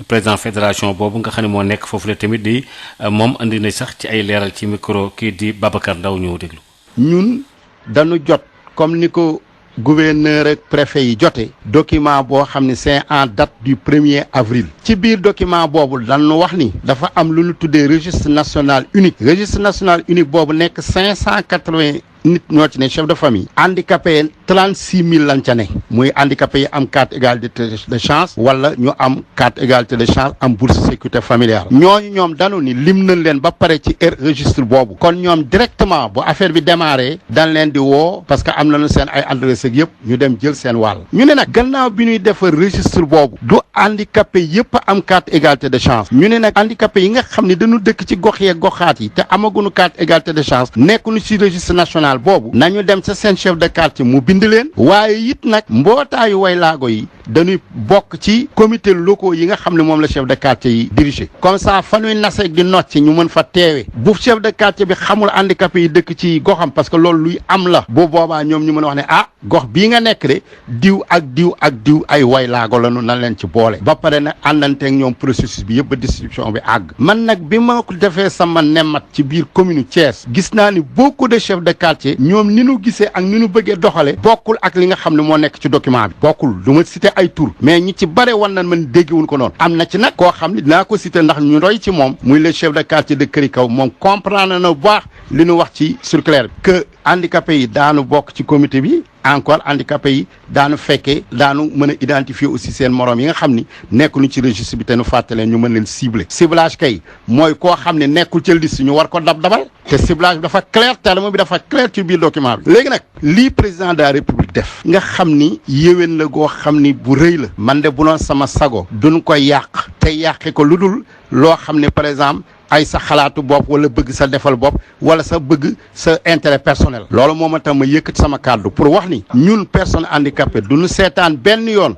président fédération boobu nga xam ne moo nekk foofule tamit di moom andi na sax ci ay leeral ci micro kii di Babacar Ndaw ñëw déglu. ñun dañu jot comme ni ko gouverneur ak préfet yi jote document boo xam ne c'est en date du 1er avril ci biir document boobu dañu wax ni dafa am lu ñu tuddee registre national unique boobu nekk 580 nit ñoo ci ne chef de famille handicapé 36 000 lañ ca ne muy handicapé yi am carte égalité de chance wala ñu am carte égalité de chance am bourse sécurité familiale ñooñu ñoom dañu ni lim nañ leen ba pare ci registre boobu kon ñoom directement bu affaire bi démarré dañ leen di woo parce que am nañu seen ay adresse ak yëpp ñu dem jël seen wàll ñu ne nag gannaaw bi ñuy defar registre boobu du handicapé yëpp am carte égalité de chance ñu ne nag handicapé yi nga xam ne dañu dëkk ci gox yeeg goxaat yi te amaguñu carte égalité de chance nekkuñu ci registre national boobu nañu dem sa seen chef de quartier mu bind leen waaye it nag mbootaayu way laago yi dañuy bokk ci comité locaux yi nga xam ne moom la chef de quartier yi dirigé comme ça fa ñuy naseeg di nocc ñu mën fa teewe bu chef de quartier bi xamul handicapé yi dëkk ci goxam parce que loolu luy am la bu boobaa ñoom ñu mën a wax ne ah gox bii nga nekk de diw ak diw ay way laago la ñu nan leen ci boole ba pare nag àndanteeg ñoom processus bi yëpp ba distribution bi àgg man nag bi ma ko defee sama nemmat ci biir commune Thiès gis naa ni beaucoup de chefs de quartier ñoom ni nu gisee ak ni nu bëggee doxale bokkul ak li nga xam ne moo nekk ci document bi bokkul du ma cité ay tur mais ñi ci bare wan nañ man déggewuñ ko noonu am na ci nag koo xam ne dinaa ko cité ndax ñu roy ci moom muy le chef de quartier de Këri Kaw moom comprendre na bu baax li nu wax ci circulaire bi que handicapé yi daanu bokk ci comité bi encore handicapé yi daanu fekkee daanu mën a identifier aussi seen morom yi nga xam ni nekkuñu ci registre bi te nu fàttaleen ñu mën leen cibler ciblage kay mooy koo xam ne nekkul ca liste ñu war ko dabal te ciblage bi dafa clair terme bi dafa clair ci biir document bi léegi nag lii président de la république def nga xam ni yéwén la goo xam ni bu rëy la man de bu doon sama sago duñ koy yàq te yàqe ko lu dul loo xam ne par exemple ay sa xalaatu bopp wala bëgg sa defal bopp wala sa bëgg sa intérêt personnel loolu moo ma tax ma yëkkati sama kàddu pour wax ni ñun personne handicapée du ñu seetaan benn yoon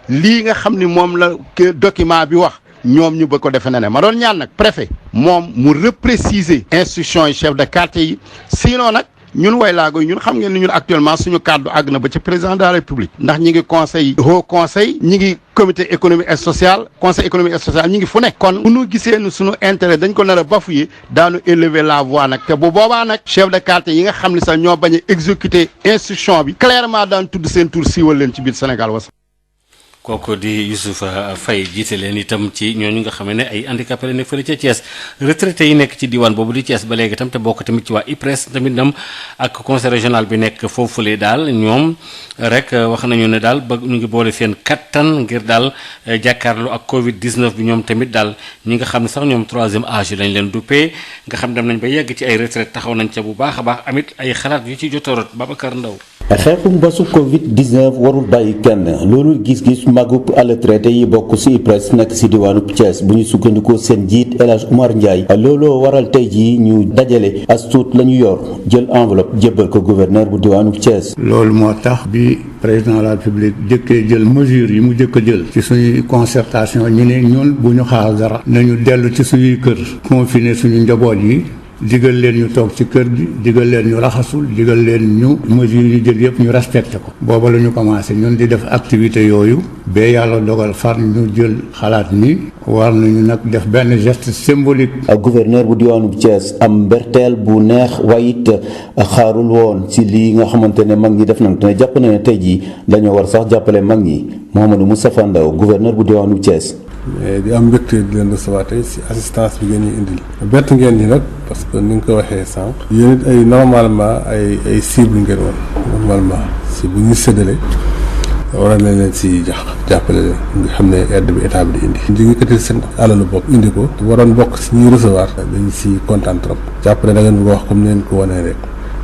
lii nga xam ni moom la document bi wax ñoom ñu bëgg ko defe ne ma doon ñaan nag préfet moom mu repréciser instruction yi chef de quartier yi sinon nag ñun way laago yi ñun xam ngeen ni ñun actuellement suñu kàddu àgg na ba ci président de la république ndax ñi ngi conseil haut conseil ñi ngi comité économique et social conseil économique et social ñi ngi fu nekk kon bu ñu gisee ni suñu intérêt dañ ko nar a bafouer daanu élever la voix nag te bu boobaa nag chef de quartier yi nga xam ne sax ñoo bañ a exécuter instruction bi clairement daan tudd seen tur siiwal leen ci biir Sénégal was kooku di Youssoufa Faye jiite leen itam ci ñooñu nga xam ne ay handicapé la nekk fële ca Thiès retraité yi nekk ci diwaan boobu di Thiès ba léegi itam te bokk tamit ci waa IPRES tamit nam ak conseil régional bi nekk foofule daal ñoom rek wax nañu ne daal ba ñu ngi boole seen kattan ngir daal jàkkaarloo ak Covid 19 bi ñoom tamit daal ñi nga xam ne sax ñoom troisième âge lañ leen duppee nga xam dem nañ ba yegg ci ay retraite taxaw nañ ca bu baax a baax amit ay xalaat yu ci jotorot Babacar Ndaw xeexu mbasu Covid 19 warul bàyyi kenn loolu gis-gis magub àll traité yi bokk ci IPRES nekk ci diwaanu Thiès bu ñu sukkandikoo seen jiit El Hadj Oumar Ndiaye looloo waral tey jii ñu dajale as tuut la ñu yor jël enveloppe jébbal ko gouverneur bu diwaanu Thiès. loolu moo tax bi président de la République jëkkee jël mesures yi mu jëkk a jël ci suñuy concertation ñu ne ñun bu ñu xaar dara nañu dellu ci suñuy kër confiner suñu njaboot yi digal leen ñu toog ci kër gi digal leen ñu raxasul digal leen ñu mesures yi ñu jël yëpp ñu respecté ko booba la ñu commencé ñun di def activité yooyu ba yàlla dogal far ñu jël xalaat ni war nañu nag def benn geste symbolique. ak gouverneur bu diwaanu Thiès am mberteel bu neex wayit xaarul woon ci lii nga xamante ne mag ñi def nañ te ne jàpp na ne tey jii dañoo war sax jàppale mag ñi Mouhamadou Moustapha Ndaw gouverneur bu diwaanu Thiès. mais di am mbégte di leen recevoir tey si assistance bi ngeen ñu indil bett ngeen ñi nag parce que ni nga ko waxee sànq yéen it ay normalement ay cible ngeen woon normalement si bu ñuy séddale war na leen si jàppale leen nga xam ne aide bi état bi di indi di yëkkati seen alalu bopp indi ko waroon bokk si ñuy recevoir dañ si kontaan trop jàppale da ngeen bëgg a wax comme ni ngeen ko wanee rek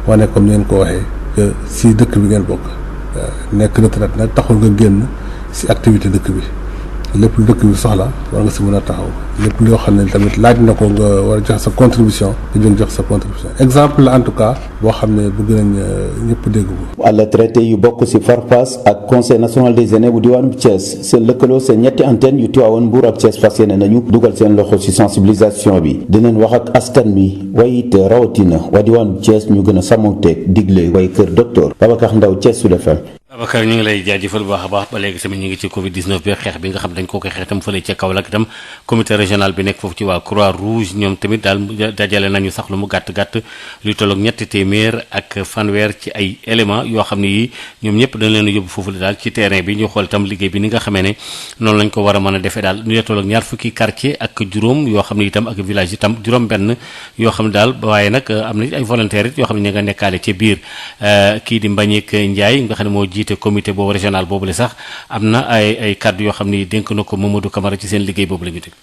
wane comme ni ngeen ko waxee que si dëkk bi ngeen bokk nekk retraite nag taxul nga génn si activité dëkk bi lépp lu dëkk bi soxla war nga si mën a taxaw lépp loo xam ne tamit laaj na ko nga war a jox sa contribution nga jóg jox sa contribution exemple la en tout cas boo xam ne bëgg nañ ñëpp dégg ko. àll traité yu bokk ci FARPAS ak conseil national des aînés bu diwaanu Thiès seen lëkkaloo seen ñetti antenne yu Tivaouane Mbour ak Thiès fas yéene nañu dugal seen loxo ci sensibilisation bi dinañ wax ak askan bi waaye it rawatina waa diwaanu Thiès ñu gën a sàmmonteeg digle waaye kër docteur Babacar Ndaw Thiès Sud FM. Babacar ñu ngi lay jaajëfal bu baax a baax ba léegi tamit ñu ngi ci Covid 19 bi xeex bi nga xam dañ ko koy xeex itam fële ca Kaolack itam comité régional bi nekk foofu ci waa Croix Rouge ñoom tamit daal dajale nañu sax lu mu gàtt luy tolloog 300 ak fanweer ci ay éléments yoo xam ne yi ñoom ñëpp dañ leen a yóbbu foofu daal ci terrain bi ñu xool itam liggéey bi ni nga xamee ne noonu lañ ko war a mën a defee daal ñu tolloog 20 quartier ak juróom yoo xam ne itam ak village itam juróom benn yoo xam ne daal waaye nag am na ay volontaires yoo xam ne ñu nga nekkaale ci biir kii di Mbagnick Ndiaye nga xam ne moo jiite comité boobu régional boobu la sax am na ay kàddu yoo xam ni dénk na ko Mamadou Camara ci seen liggéey boobu la ñu teg.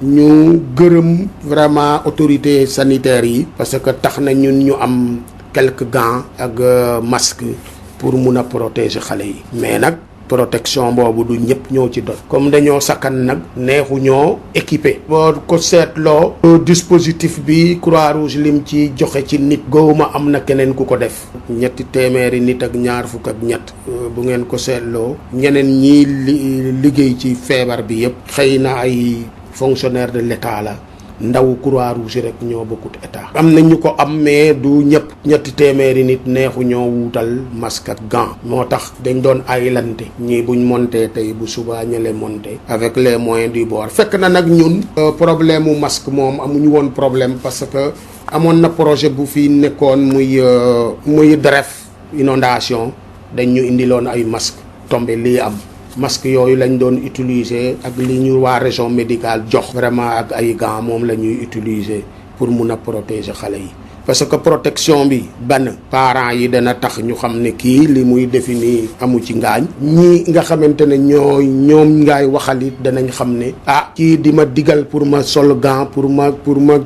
ñu gërëm vraiment autorités sanitaires yi parce que tax na ñun ñu am quelques gants ak masques pour mun a protéger xale yi mais nag protection boobu du ñëpp ñoo ci doon comme dañoo sakkan nag neexu ñoo équipé boo ko seetloo dispositif bi Croix-Rouge lim ci joxe ci nit gowuma am na keneen ku ko def 300 nit ak ñaar fukk ak ñett bu ngeen ko seetloo ñeneen ñi liggéey ci feebar bi yëpp xëy na ay fonctionnaire de l'État la ndaw Croix-Rouge rek ñoo bokkut état am na ñu ko am mais du ñëpp 300 nit neexu ñoo wuutal masque ak gant moo tax dañ doon aylante ñii buñ monté tey bu subaa ñële monté avec les moyens du bord fekk na nag ñun problème mu masque moom amuñu woon problème parce que amoon na projet bu fi nekkoon muy DREF inondation dañ ñu indiloon ay masque tombé lii am masque yooyu lañ doon utiliser ak li ñu waa région médicale jox vraiment ak ay gants moom la ñuy utiliser pour mun a protéger xale yi parce que protection bi benn parents yi dana tax ñu xam ne kii li muy définir amu ci ngaañ ñi nga xamante ne ñoom ngaay waxalit danañ xam ne kii di ma digal pour ma sol gant pour ma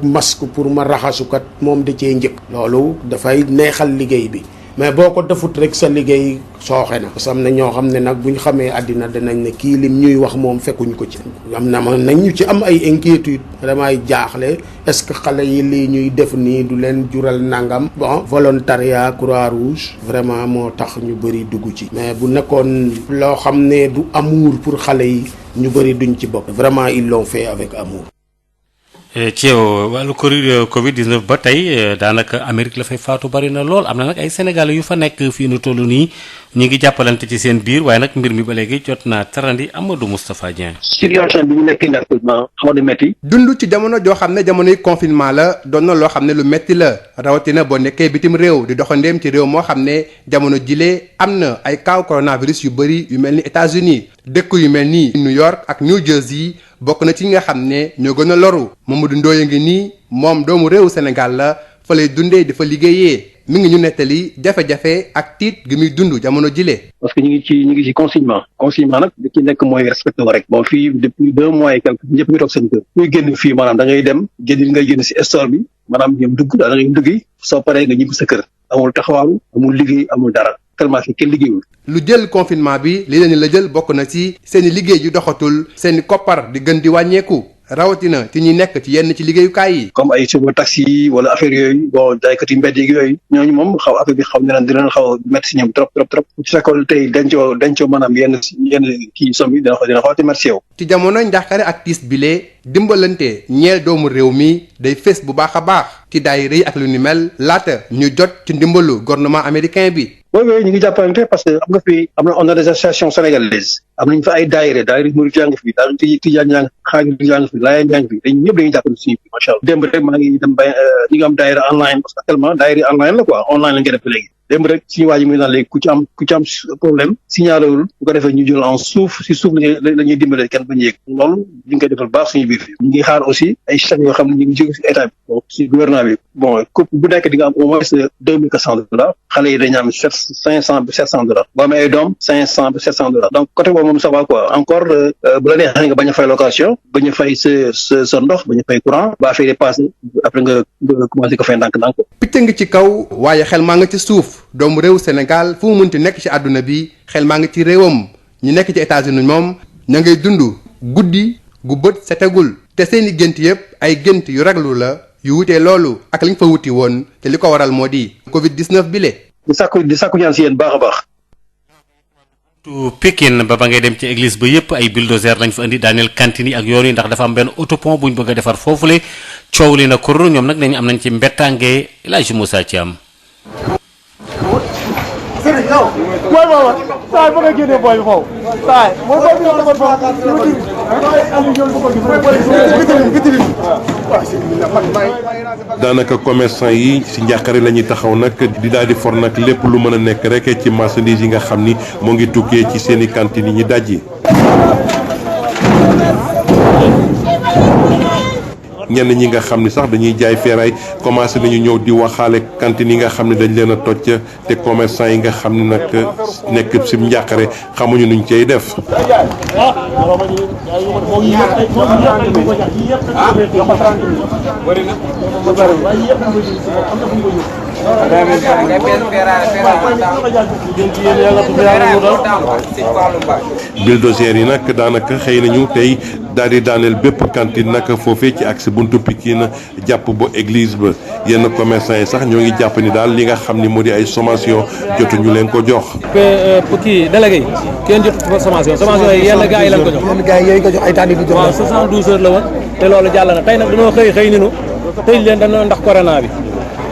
masque pour ma raxasukat moom da cee njëkk loolu dafay neexal liggéey bi mais boo ko defut rek sa liggéey sooxe na parce que am na ñoo xam ne nag bu ñu xamee àddina danañ ne kii lim ñuy wax moom fekkuñ ko ci am na ma nañ ñu ci am ay inquiétude vraiment ay jaaxle est-ce que xale yi lii ñuy def nii du leen jural nangam bon volontariat Croix-Rouge vraiment moo tax ñu bëri dugg ci mais bu nekkoon loo xam ne du amour pour xale yi ñu bëri duñ ci bokk vraiment ils l'ont fait avec amour. ci wàllu Covid 19 ba tey daanaka Amérique la fay faatu bari na lool am na nag ay Sénégalais yu fa nekk fii nu toll nii ñu ngi jàppalante ci seen biir waaye nag mbir mi ba léegi jot naa tarandi Amadou Moustapha Dieng. situation bi ñu nekk nii actuellement xaw na métti. dund ci jamono joo xam ne jamonoy confinement la doon na loo xam ne lu métti la rawatina boo nekkee bitim réew di doxandeem ci réew moo xam ne jamono jilee am na ay cas coronavirus yu bëri yu mel ni États-Unis dëkk yu mel ni New York ak New Jersey bokk na ci nga xam ne ñoo gën a loru Mamadou Ndoye ngi nii moom doomu réewu Sénégal la fa lay dundee di fa liggéeyee mi ngi ñu nettali jafe-jafe ak tiit gi muy dund jamono jile. parce que ñu ngi ci confinement nag li ci nekk mooy respecté rek bon fii depuis 2 mois et quelques ñëpp ñu toog seen kër kuy génn fii maanaam da ngay dem ngay génn si store bi maanaam ñoom dugg da ngay dugg soo paree nga ñibbi sa kër amul taxawaalu amul liggéey amul dara tellement fi kenn liggéeyul. lu jël confinement bi li leen la jël bokk na ci seeni liggéey yu doxatul seeni koppar di gën di wàññeeku rawatina ci ñi nekk ci yenn ci liggéeyukaay yi. comme ay chauffeur taxi yi wala affaire yooyu bon jaaykat yi mbedd yooyu ñooñu moom xaw affaire bi xaw na leen dina xaw a métti si ñoom trop su fekkoon tey dencoo maanaam yenn kii somme yi dina xaw a métti yow. ci jamono njàqare ak tiis bile dimbalante ñeel doomu réew mi day fés bu baax a baax ci daayira yi ak lu ni mel laata ñu jot ci ndimbalu gouvernement américain bi. oui ñu ngi jàppalante parce que on a des associations sénégalaises am nañu fa ay daayira murid yaa ngi fi daayira tijaan yaa ngi xaadir yaa ngi fi laayeen yaa ngi fi dañ ñëpp dañuy jàppale suñu bi macha allah démb rek maa ngi dem ba ñi nga am daayira online parce que actuellement daayira online la quoi online la nga def léegi démb rek suñu waa ji muy naan léegi ku ci am problème signalewul bu ko defee ñu jël en suuf la ñuy dimbale kenn bañ yéeg loolu ñu ngi koy defal baax suñu biir fi ñu ngi xaar aussi ay chèques yoo xam ne ñu ngi jóge si état bi bon si gouvernement bi bon coupe bu nekk di nga am au moins $2,400 xale yi dañu am $500 boo amee ay doom $500 donc côté boobu moom ça va quoi encore bu la neexee nga bañ a fay location bañ a fay sa ndox bañ a fay courant ba affaire yi passé après nga commencé ko fay ndànk-ndànk. picc nga ci kaw waaye xel maa nga ci suuf doomu réew Sénégal fu mu munti nekk ci àdduna bi xel maa ngi ci réewam ñu nekk ci États-Unis moom ña ngay dund guddi gu bët setagul te seeni gént yëpp ay gént yu raglu la yu wutee loolu ak liñ fa wuti woon te li ko waral moo di Covid-19 bi le. di sàkku ñaan si yéen baax a baax. Pikine ba ngay dem ci église ba yëpp ay bulldozer lañ fa indi daaneel cantine yi ak yoon yi ndax dafa am benn autopont buñ bëgg a defar foofule coow li na kur ñoom nag nañu am nañ ci mbettaange El Hadji Moussa Thiam. Sëriñ yow booy booba saa yi ba nga génnee booy bi foofu saa yi mooy booy bi nga defoon daanaka commerçant yi ci njàqare la ñuy taxaw nag di daal di for nag lépp lu mën a nekk rek ci marchandise yi nga xam ni moo ngi tukkee ci seeni cantine yi ñu dajji. ñenn ñi nga xam ni sax dañuy jaay feeraay commencé nañu ñëw di waxaale cantine yi nga xam ne dañ leen a toj te commerçant yi nga xam ne nag nekk ci njàqare xamuñu nuñ cay def. bulldozer yi nag daanaka xëy nañu tey daal di daaneel bépp cantine nag foofee ci axe buntu Pikine jàpp ba église ba yenn commerçant yi sax ñoo ngi jàpp ni daal li nga xam ni moo di ay sommation jotuñu leen ko jox. kii délégué yi kenn jotu ko sommation yi yenn gars yi lañ ko jox. yenn gars yi yooyu ko jox ay tànn di jox. waaw 72 heures la woon te loolu jàll na tey nag dañoo xëy ni nu tëj leen dañoo ndax corona bi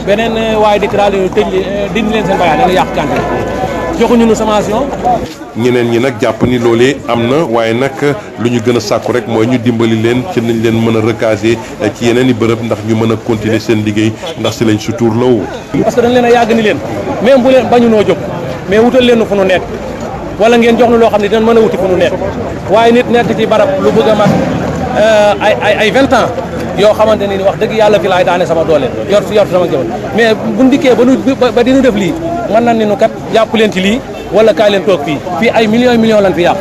beneen waaye dikk daal tëj dindi leen seen bagage dañu yàq cantine joxuñu nu sommation. ñeneen ñi nag jàpp ni loolee am na waaye nag lu ñu gën a sàkku rek mooy ñu dimbali leen ci nañ leen mën a recaser ci yeneen i bërëb ndax ñu mën a continuer seen liggéey ndax si lañ sutur lawu. parce que dañ leen a yàgg ni leen même bu leen bañunoo jóg mais wutal leen fu nu nekk wala ngeen jox nu loo xam ne dinañ mën a wuti fu nu nekk waaye nit nekk ci barab lu bëgg a mat ay 20 ans yoo xamante ni wax dëgg yàlla fi laay daane sama doole yor sama jëmal mais bu ndikkee ba dinu def lii mën nañ ni nu kat jàpp leen ci lii wala kaay leen toog fii ay millions lan fi yàq.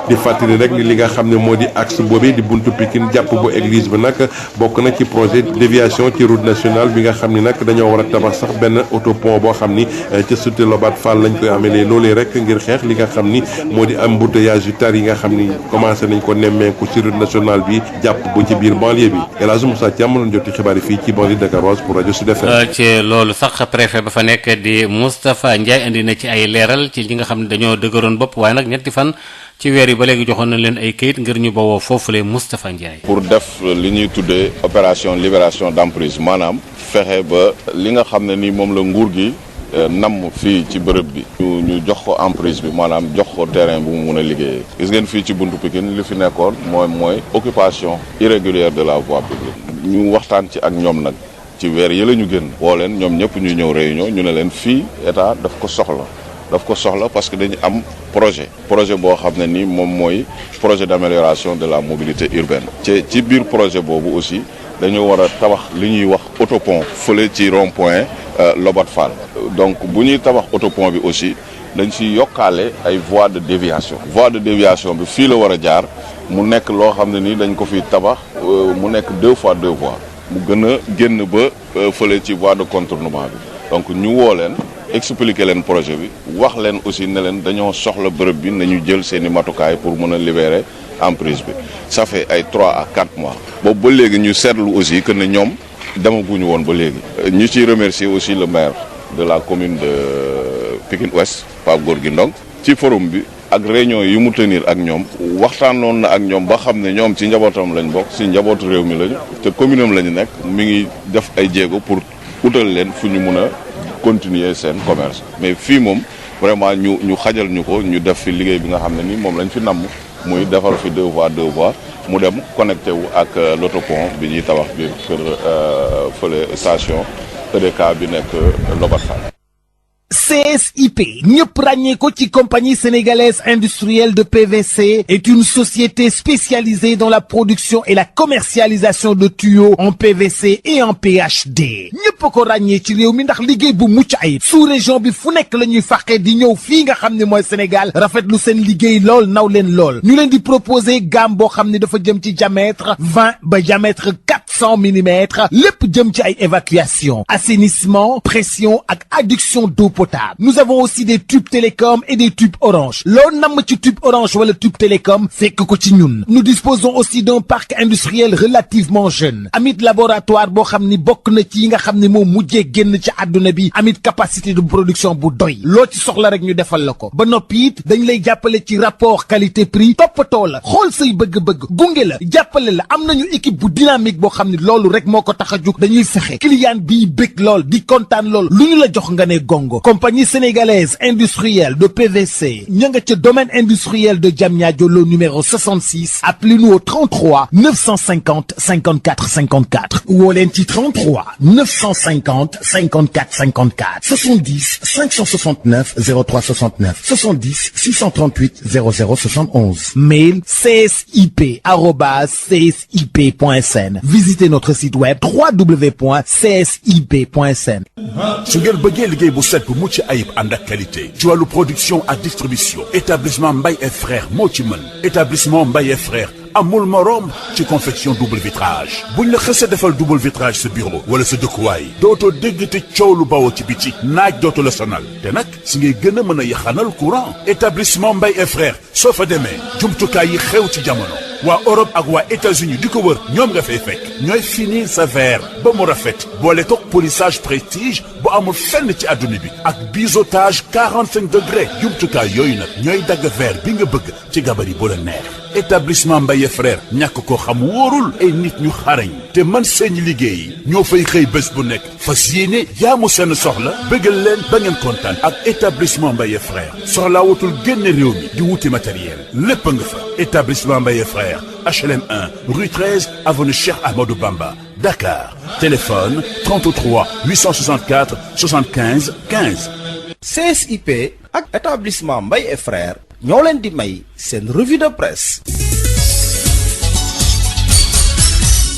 di fàttali rek ni li nga xam ne moo di axe boobee di buntu Pikine jàpp bu église ba nag bokk na ci projet déviation ci route nationale bi nga xam ni nag dañoo war a tabax sax benn autopont boo xam ni ca Cité Lobatt Fall lañ koy amelee loolee rek ngir xeex li nga xam ni moo di embouteillage yu tar yi nga xam ni commencé nañ ko nemmeeku ci route nationale bi jàpp bu ci biir banlieue bi El Hadji Moussa Thiam doon joti xibaar yi fii ci banlieue dakaroise pour rajo Sud FM. ci loolu sax préfet ba fa nekk di Moustapha Ndiaye indi na ci ay leeral ci ñi nga xam ne dañoo dëgëroon bopp waaye nag ñetti fan ci weer yi ba léegi joxoon na leen ay kayit ngir ñu bawoo foofule Moustapha Ndiaye. pour def li ñuy tuddee opération libération d'emprise maanaam fexe ba li nga xam ne ni moom la nguur gi namm fii ci bërëb bi. ñu jox ko emprise bi maanaam jox ko terrain bu mu mun a liggéeyee. gis ngeen fii ci buntu Pikine li fi nekkoon mooy occupation irrégulière de la voie publique. ñu waxtaan ci ak ñoom nag ci weer yi la ñu génn. woo leen ñoom ñëpp ñu ñëw réunion ñu ne leen fii état daf ko soxla parce que dañu am projet boo xam ne ni moom mooy projet d'amélioration de la mobilité urbaine ci biir projet boobu aussi dañu war a tabax li ñuy wax autopont fële ci rond-point Lobatt Fall donc bu ñuy tabax autopont bi aussi dañ ci yokkaale ay voies de déviation bi fii la war a jaar mu nekk loo xam ne ni dañ ko fi tabax mu nekk 2 fois 2 voies mu gën a génn ba fële ci voie de contournement bi donc ñu woo leen expliquer leen projet bi wax leen aussi ne leen dañoo soxla bërëb bi nañu jël seeni matukaay pour mën a libérer emprise bi ça fait ay 3 à 4 mois boobu ba léegi ñu seetlu aussi que ne ñoom demaguñu woon ba léegi. ñu ciy remercier aussi le maire de la commune de Pikine Ouest Pape Gorgui Ndong ci forum bi ak réunion yi mu tenir ak ñoom waxtaanoon na ak ñoom ba xam ne ñoom ci njabootam lañ bokk ci njabootu réew mi lañu te commune am lañu nekk mi ngi def ay jéego pour utal leen fu ñu mun a continuer seen commerce mais fii moom vraiment ñu xajal ñu ko ñu def fi liggéey bi nga xam ne ni moom lañ fi namm muy defar fi 2 voies mu dem connecté wu ak l'autopont bi ñuy tabax biir kër fële station EDK bi nekk Lobat Fall. CSIP ñëpp ràññee ko ci compagnie sénégalaise industrielle de PVC est une société spécialisée dans la production et la commercialisation de tuyaux en PVC et en PHD ñëpp ko ràññee ci réew mi ndax liggéey bu mucc ayib sous-région bi fu nekk la ñuy fàqee di ñëw fii nga xam ne mooy Sénégal rafetlu seen liggéey lool naw leen lool ñu leen di proposer gamme boo xam ne dafa jëm ci diamètre 20 ba diamètre 400 millimètres lépp jëm ci ay évacuation assainissement pression ak adduction d'eau potable. Nous avons aussi des tubes télécom et des tubes orange loo namm ci tube orange wala tube télécom fekk ko ci ñun. Nous disposons aussi d'un parc industriel relativement jeune amit laboratoire boo xam ni bokk na ci yi nga xam ne moo mujjee génn ci àdduna bi amit capacité de production bu doy loo ci soxla rek ñu defal la ko ba noppi it dañ lay jàppale ci rapport qualité prix toppatoo la xool say bëgg-bëgg gunge la jàppale la am nañu équipe bu dynamique boo xam ne loolu rek moo ko tax a jug dañuy fexe client bi bëgg lool di kontaan lool lu ñu la jox nga ne gongo. Compagnie sénégalaise industrielle de PVC ña nga ca domaine industriel de Diamniadio lo numéro 66 appelez-nous au 33 950 54 54 woo leen ci 33 950 54 54 70 569 03 69 70 638 00 71 mail csip@csip.sn visitez notre site web www.csip.sn. su ngeen bëggee liggéey bu set bu mucc ayib ànd ak qualité ci wàllu production ak distribution établissement Mbaye et frères moo ci mën établissement Mbaye et frères amul morom ci confection double vitrage buñ la xësee defal double vitrage sa bureau wala sa dëkkuwaay dootoo dégg te coow lu bawoo ci biti naaj dootu la sonal te nag si ngay gën a mën a yaxanal courant établissement Mbaye et frères soo fa demee jumtukaay yi xew ci jamono waa Europe ak waa États-Unis di ko wër ñoom nga fay fekk ñooy finir sa verre ba mu rafet boole toog polissage prestige bu amul fenn ci adduna bi ak biseautage 45 degrés jumtukaay yooyu nag ñooy dagg verre bi nga bëgg ci gabari bu la neex. établissement Mbaye frère ñàkk ko xam wóorul ay nit ñu xarañ te man seen liggéey ñoo fay xëy bés bu nekk fas yéene jaamu seen soxla bëggal leen ba ngeen kontaan ak établissement Mbaye frère soxlaa wutul génn réew mi di wuti matériel lépp nga fa établissement Mbaye frère HLM 1 rue 13 avenue Cheikh Ahmadou Bamba Dakar téléphone 33 864 75 15. CSIP ak établissement Mbaye et frères ñoo leen di may seen revue de presse.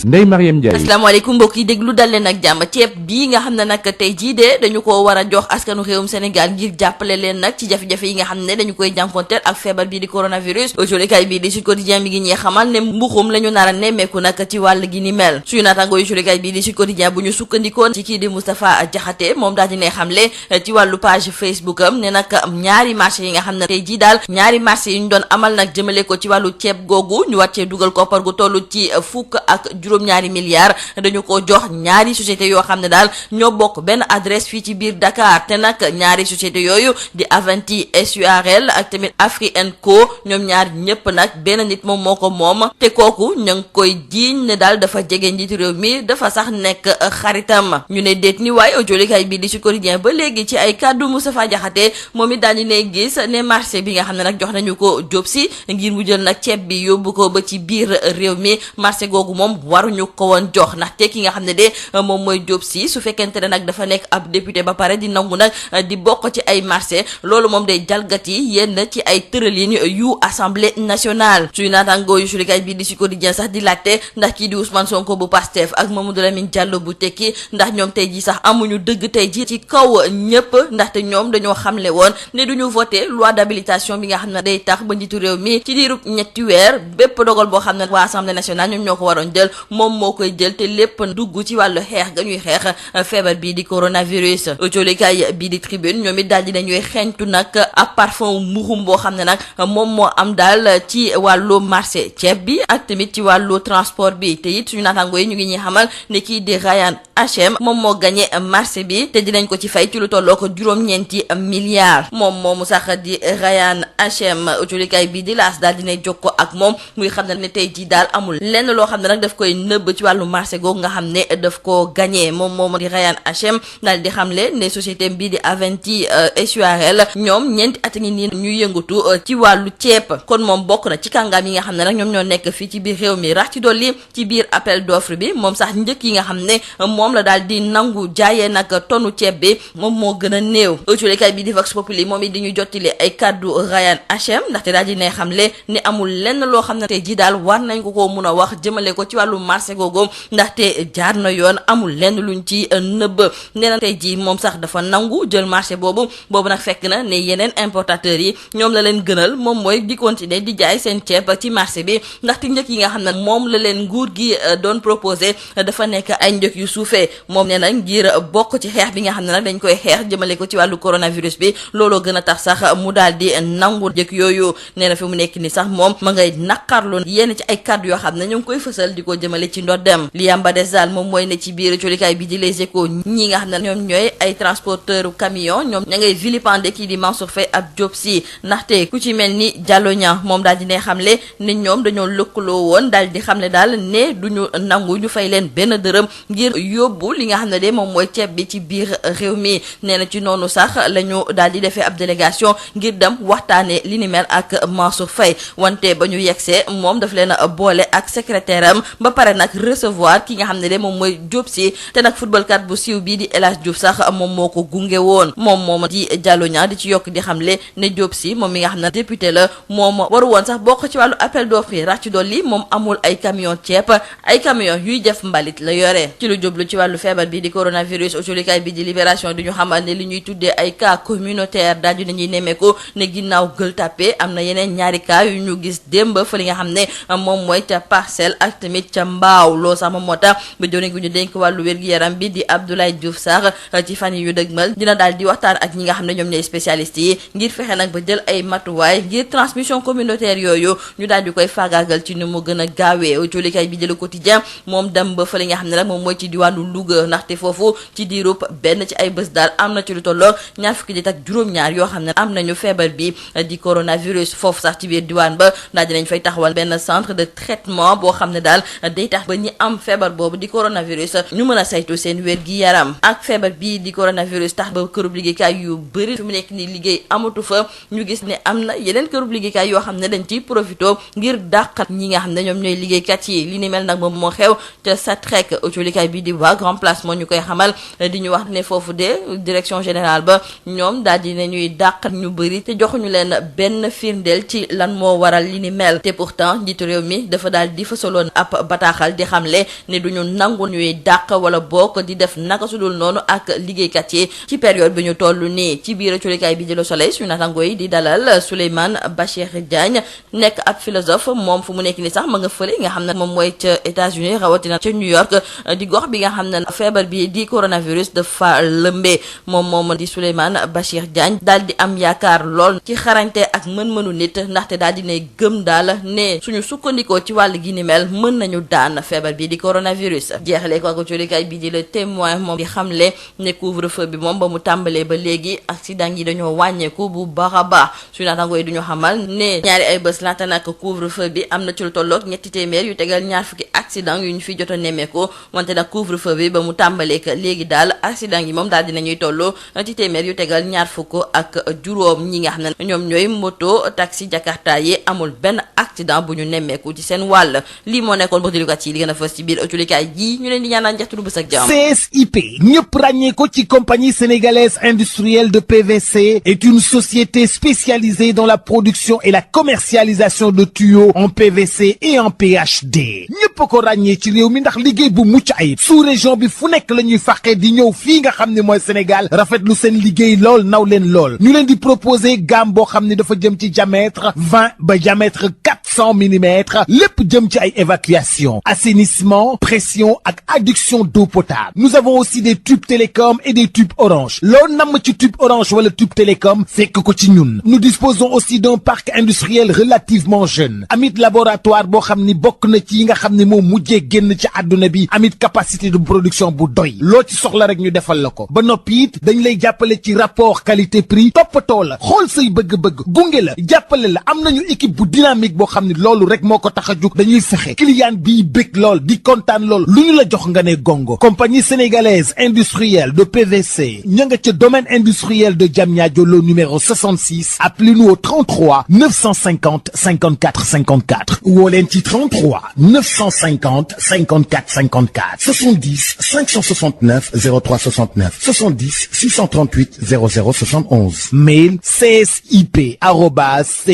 Ndeye Mariam Ndiaye. asalaamaaleykum mbokk yi déglu dal leen ak jàmm ceeb bii nga xam ne nag tey jii de dañu ko war a jox askanu réewum Sénégal ngir jàppale leen nag ci jafe-jafe yi nga xam ne dañu koy jànkonteel ak feebar bii di coronavirus jolikaay bii di Sud Quotidien mi ngi ñee xamal ne mbuxum la ñu nar a nemmeeku nag ci wàll gi ni mel suñu naataangoo yu jolikaay bii di Sud Quotidien bu ñu sukkandikoon ci kii di Moustapha Diakhaté moom daal di ne xamle ci wàllu page Facebook am ne nag ñaari marché yi nga xam ne tey jii daal ñaari marché yi ñu doon amal nag jëmale ko ci wàllu ceeb googu ñu wàccee dugal koppar gu toll ci fukk ak juróom-ñaari milliards dañu ko jox ñaari société yoo xam ne daal ñoo bokk benn adresse fii ci biir Dakar te nag ñaari société yooyu di Avanti SURL ak tamit Afri & Co ñoom ñaar ñëpp nag benn nit moom moo ko moom te kooku ña ngi koy jiiñ ne daal dafa jege njiitu réew mi dafa sax nekk xaritam ñu ne déet ni waaye jolikaay bi di Sud Quotidien ba léegi ci ay kàddu Moustapha Diakhaté moom it daal di ne gis ne marché bi nga xam ne nag jox nañu ko Diop Sy ngir mu jël nag ceeb bi yóbbu ko ba ci biir réew mi marché googu moom waruñu ko woon jox ndaxte ki nga xam ne de moom mooy Diop Sy su fekkente ne nag dafa nekk ab député ba pare di nangu nag di bokk ci ay marché loolu moom day jalgati yenn ci ay tëralin yu assemblée nationale suy naataangoo yu sulikaay bii di Sud Quotidien sax di laajte ndax kii di Ousmane Sonko bu Pastef ak Mamadou Lamine Diallo bu Tekki ndax ñoom tey ji sax amuñu dëgg tey ji ci kaw ñëpp ndaxte ñoom dañoo xamle woon ne duñu voté loi d'habilitation bi nga xam ne day tax ba njiitu réew mi ci diirub ñetti weer bépp dogal boo xam ne waa assemblée nationale ñoom ñoo ko waroon jël moom moo koy jël te lépp dugg ci wàllu xeex ga ñuy xeex feebar bii di coronavirus. autolikaay bii di tribune ñoom it daal di nañuy xeeñtu nag ab parfum mbuxum boo xam ne nag moom moo am daal ci wàllu marché ceeb bi ak tamit ci wàllu transport bi te it suñu naataango yi ñu ngi ñuy xamal ne kii di Ryan H&M moom moo gagné marché bi te dinañ ko ci fay ci lu tolloo ko juróom-ñeenti milliards moom moomu sax di Ryan H&M autolikaay bii di laas daal dinay jokkoo ak moom muy xam ne tey jii daal amul lenn loo xam ne nag daf koy nëbb ci wàllu marché googu nga xam ne daf koo gagné moom moomu di Ryan H&M daal di xamle ne société bii di Aventy SURL ñoom ñeenti at ngi nii ñuy yëngatu ci wàllu ceeb kon moom bokk na ci kàngaam yi nga xam ne nag ñoom ñoo nekk fii ci biir réew mi rax ci dolli ci biir appel d'offre bi moom sax njëkk yi nga xam ne moom la daal di nangu jaayee nag tonu ceeb bi moom moo gën a néew autolikaay bi di Vox Populi moom it di ñu jottali ay kàddu Ryan H&M ndaxte daal di ne xamle ni amul lenn loo xam ne tey ji daal war nañ ko mun a wax jëmale ko ci wàllu marché googu ndaxte jaar na yoon amul lenn luñ ci nëbb nee na tey ji moom sax dafa nangu jël marché boobu nag fekk na ne yeneen importateurs yi ñoom la leen gënal moom mooy di continuer di jaay seen ceeb ci marché bi ndaxte njëkk yi nga xam ne moom la leen nguur gi doon proposé dafa nekk ay njëkk yu suufee moom nee na ngir bokk ci xeex bi nga xam ne nag dañ koy xeex jëmale ko ci wàllu coronavirus bi looloo gën a tax sax mu daal di nangu njëkk yooyu nee na fi mu nekk ni sax moom ma ngay naqarlu yenn ci ay kàddu yoo xam ne ñu ngi koy fësal di ko jëmale ci ndoddem li yamba des daal moom mooy ne ci biir colikaay bi di Les Échos ñi nga xam ne ñoom ñooy ay transporteur camion ñoom ña ngay vilipender kii di Mansour Faye ab Diop Sy ndaxte ku ci mel ni Diallo Niang moom daal di ne xamle ne ñoom dañoo lëkkaloo woon daal di xamle daal ne duñu nangu ñu fay leen benn dërëm ngir yóbbu li nga xam ne de moom mooy ceeb bi ci biir réew mi nee na ci noonu sax la ñu daal di defee ab délégation ngir dem waxtaane li ni mel ak Mansour Faye wante ba ñu yegsee moom daf leen a boole ak secrétaire am ba pare nag recevoir ki nga xam ne de moom mooy Diop Sy te nag footballkat bu siiw bii di El Hadj Diouf sax moom moo ko gunge woon moom di Diallo Niang di ci yokk di xamle ne Diop Sy moom mi nga xam ne député la moom waru woon sax bokk ci wàllu appel d'offre yi rax ci dolli moom amul ay camion ceeb ay camion yuy def mbalit la yore ci lu jublu ci wàllu feebar bi di coronavirus autolikaay bi di Libération di ñu xamal ne li ñuy tuddee ay cas communautaire daal di nañuy nemmeeku ne ginnaaw Gueule Tapée am na yeneen ñaari cas yu ñu gis démb fa li nga xam ne moom mooy ca Parcelles ak tamit ca Mbaaw loo sax moom moo tax ba jone gu ñu dénk wàllu wér-gi-yaram bi di Abdoulaye Diouf Sarr ci fan yi yu dëgmal dina daal di waxtaan ak ñi nga xam ne ñoom ñooy spécialistes yi ngir fexe nag ba jël ay matuwaay ngir transmission communautaire yooyu ñu daal di koy faagaagal ci ni mu gën a gaawee autolikaay bi di Le Quotidien moom dem ba fa li nga xam ne nag moom mooy ci diwaanu Louga ndaxte foofu ci diirub benn ci ay bés daal am na ci lu tolloog ñaar fukki nit ak juróom-ñaar yoo xam ne am nañu feebar bi di coronavirus foofu sax ci biir diwaan ba daal dinañ fay taxawal benn centre de traitement boo xam ne daal day tax ba ñi am feebar boobu di coronavirus ñu mën a saytu seen wér gi yaram ak feebar bii di coronavirus tax ba kërub liggéeykaay yu bëri fi mu nekk ni liggéey amatu fa ñu gis ne am na yeneen kërub liggéeykaay yoo xam ne dañ ciy profito ngir dàqat ñi nga xam ne ñoom ñooy liggéeykat yi li ni mel nag moom moo xew te Satrec autolikaay bi di waa Grand Place moo ñu koy xamal di ñu wax ne foofu de direction générale ba ñoom daal di ne ñuy dàqat ñu bëri te joxuñu leen benn firndeel ci lan moo waral li ni mel te pourtant njiitu réew mi dafa daal di fësaloon ab bataaxal di xamle ne duñu nangu ñuy dàq wala bokk di def naka su dul noonu ak liggéeykat yi ci période bi ñu toll nii ci biir colikaay bi di Le Soleil suñu natango yi di dalal Souleymane Bachir Diagne nekk ab philosophe moom fu mu nekk ni sax ma nga fële nga xam ne moom mooy ca États-Unis rawatina ca New York di gox bi nga xam ne feebar bi di coronavirus dafa lëmbee moom di Souleymane Bachir Diagne daal di am yaakaar lool ci xarañte ak mën-mënu nit ndaxte daal di ne gëm daal ne suñu sukkandikoo ci wàll gi ni mel mën nañu daan feebar bi di coronavirus jeexalee ko ak colikaay bi di Le Témoin moom di xamle ne couvre-feu bi moom ba mu tàmbalee ba léegi accident yi dañoo wàññeeku bu baax a baax suñu naataangoo yi duñu xamal ne ñaari ay bés laata nag couvre-feu bi am na ci lu tolloog 300 yu tegal ñaar fukki accident yu ñu fi jot a nemmeeku wante nag couvre-feu bi ba mu tàmbalee que léegi daal accident yi moom daal dinañuy tolloo 300 yu tegal ñaar fukk ak juróom ñi nga xam ne ñoom ñooy moto taxi Jakarta yi amul benn accident bu ñu nemmeeku ci seen wàll lii moo nekkoon bordilikat yi li gën a fës ci biir autolikaay ji ñu leen di ñaanal njeextu lu bës ak jàmm. CSIP ñëpp ràññee ko ci compagnie sénégalaise industrielle de PVC est une société spécialisée dans la production et la commercialisation de tuyaux en PVC et en PHD ñëpp ko ràññee ci réew mi ndax liggéey bu mucc ayib sous région bi fu nekk la ñuy fàqee di ñëw fii nga xam ne mooy Sénégal rafetlu seen liggéey lool naw leen lool ñu leen di proposer gamme boo xam ne dafa jëm ci diamètre 20 ba diamètre 400 100 millimètres lépp jëm ci ay évacuation assainissement pression ak adduction d'eau potable. Nous avons aussi des tubes télécom et des tubes orange loo namm ci tube orange wala tube télécom fekk ko ci ñun. Nous disposons aussi d'un parc industriel relativement jeune amit laboratoire boo xam ni bokk na ci yi nga xam ni moom mujjee génn ci àdduna bi amit capacité de production bu doy loo ci soxla rek ñu defal la ko ba noppi it dañ lay jàppale ci rapport qualité prix toppatoo la xool say bëgg-bëgg gunge la jàppale la am nañu équipe bu dynamique boo xam ni loolu rek moo ko tax a jug dañuy fexe client bii bëgg lool di kontaan lool lu ñu la jox nga ne gongo. Compagnie sénégalaise industrielle de PVC ña nga ca domaine industriel de Diamniadio le numéro 66 appelez-nous au 33 950 54 54 woo leen ci 33 950 54 54 70 569 03 69 70 638 00 71 mail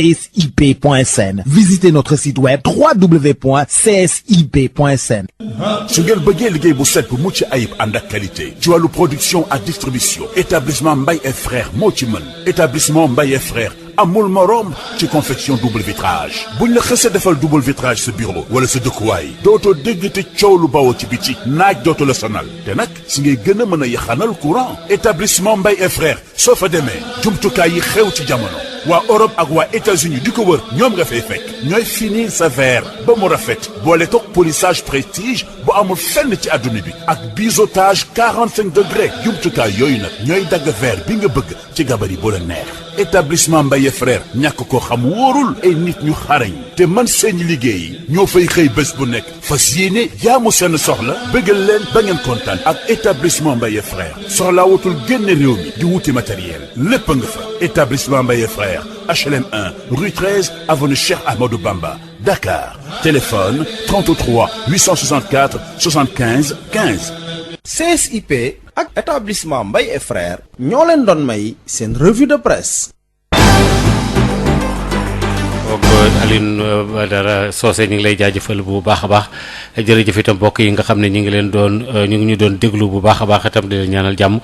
csip@csip.sn. Visitez notre site web www.csip.sn. su ngeen bëggee liggéey bu set bu mucc ayib ànd ak qualité ci wàllu production ak distribution établissement Mbaye et frères moo ci mën. Établissement Mbaye et frères amul morom ci confection double vitrage buñ la xësee defal double vitrage sa bureau wala sa dëkkuwaay dootoo dégg te coow lu bawoo ci biti naaj dootu la sonal te nag si ngay gën a mën a yaxanal courant. Établissement Mbaye et frères soo fa demee jumtukaay yi xew ci jamono waa Europe ak waa États-Unis di ko wër ñoom nga fay fekk ñooy finir sa verre ba mu rafet boole toog polissage prestige bu amul fenn ci adduna bi ak biseautage 45 degrés jumtukaay yooyu nag ñooy dagg verre bi nga bëgg ci gabari bu la neex. Établissement Mbaye frère ñàkk ko xam wóorul ay nit ñu xarañ te man seen liggéey ñoo fay xëy bés bu nekk fas yéene jaamu seen soxla bëggal leen ba ngeen kontaan ak établissement Mbaye frère soxlaa wutul génn réew mi di wuti matériel lépp nga fa. Établissement Mbaye frère HLM 1 rue 13 avenue Cheikh Amadou Bamba Dakar téléphone 33 864 75 15. CSIP ak établissement Mbaye et frères ñoo leen doon may seen revue de presse. kooku Alioune Badara Socé ñu ngi lay jaajëfal bu baax a baax jërëjëf itam mbokk yi nga xam ne ñu ngi ñu doon déglu bu baax a baax itam di leen ñaanal jàmm.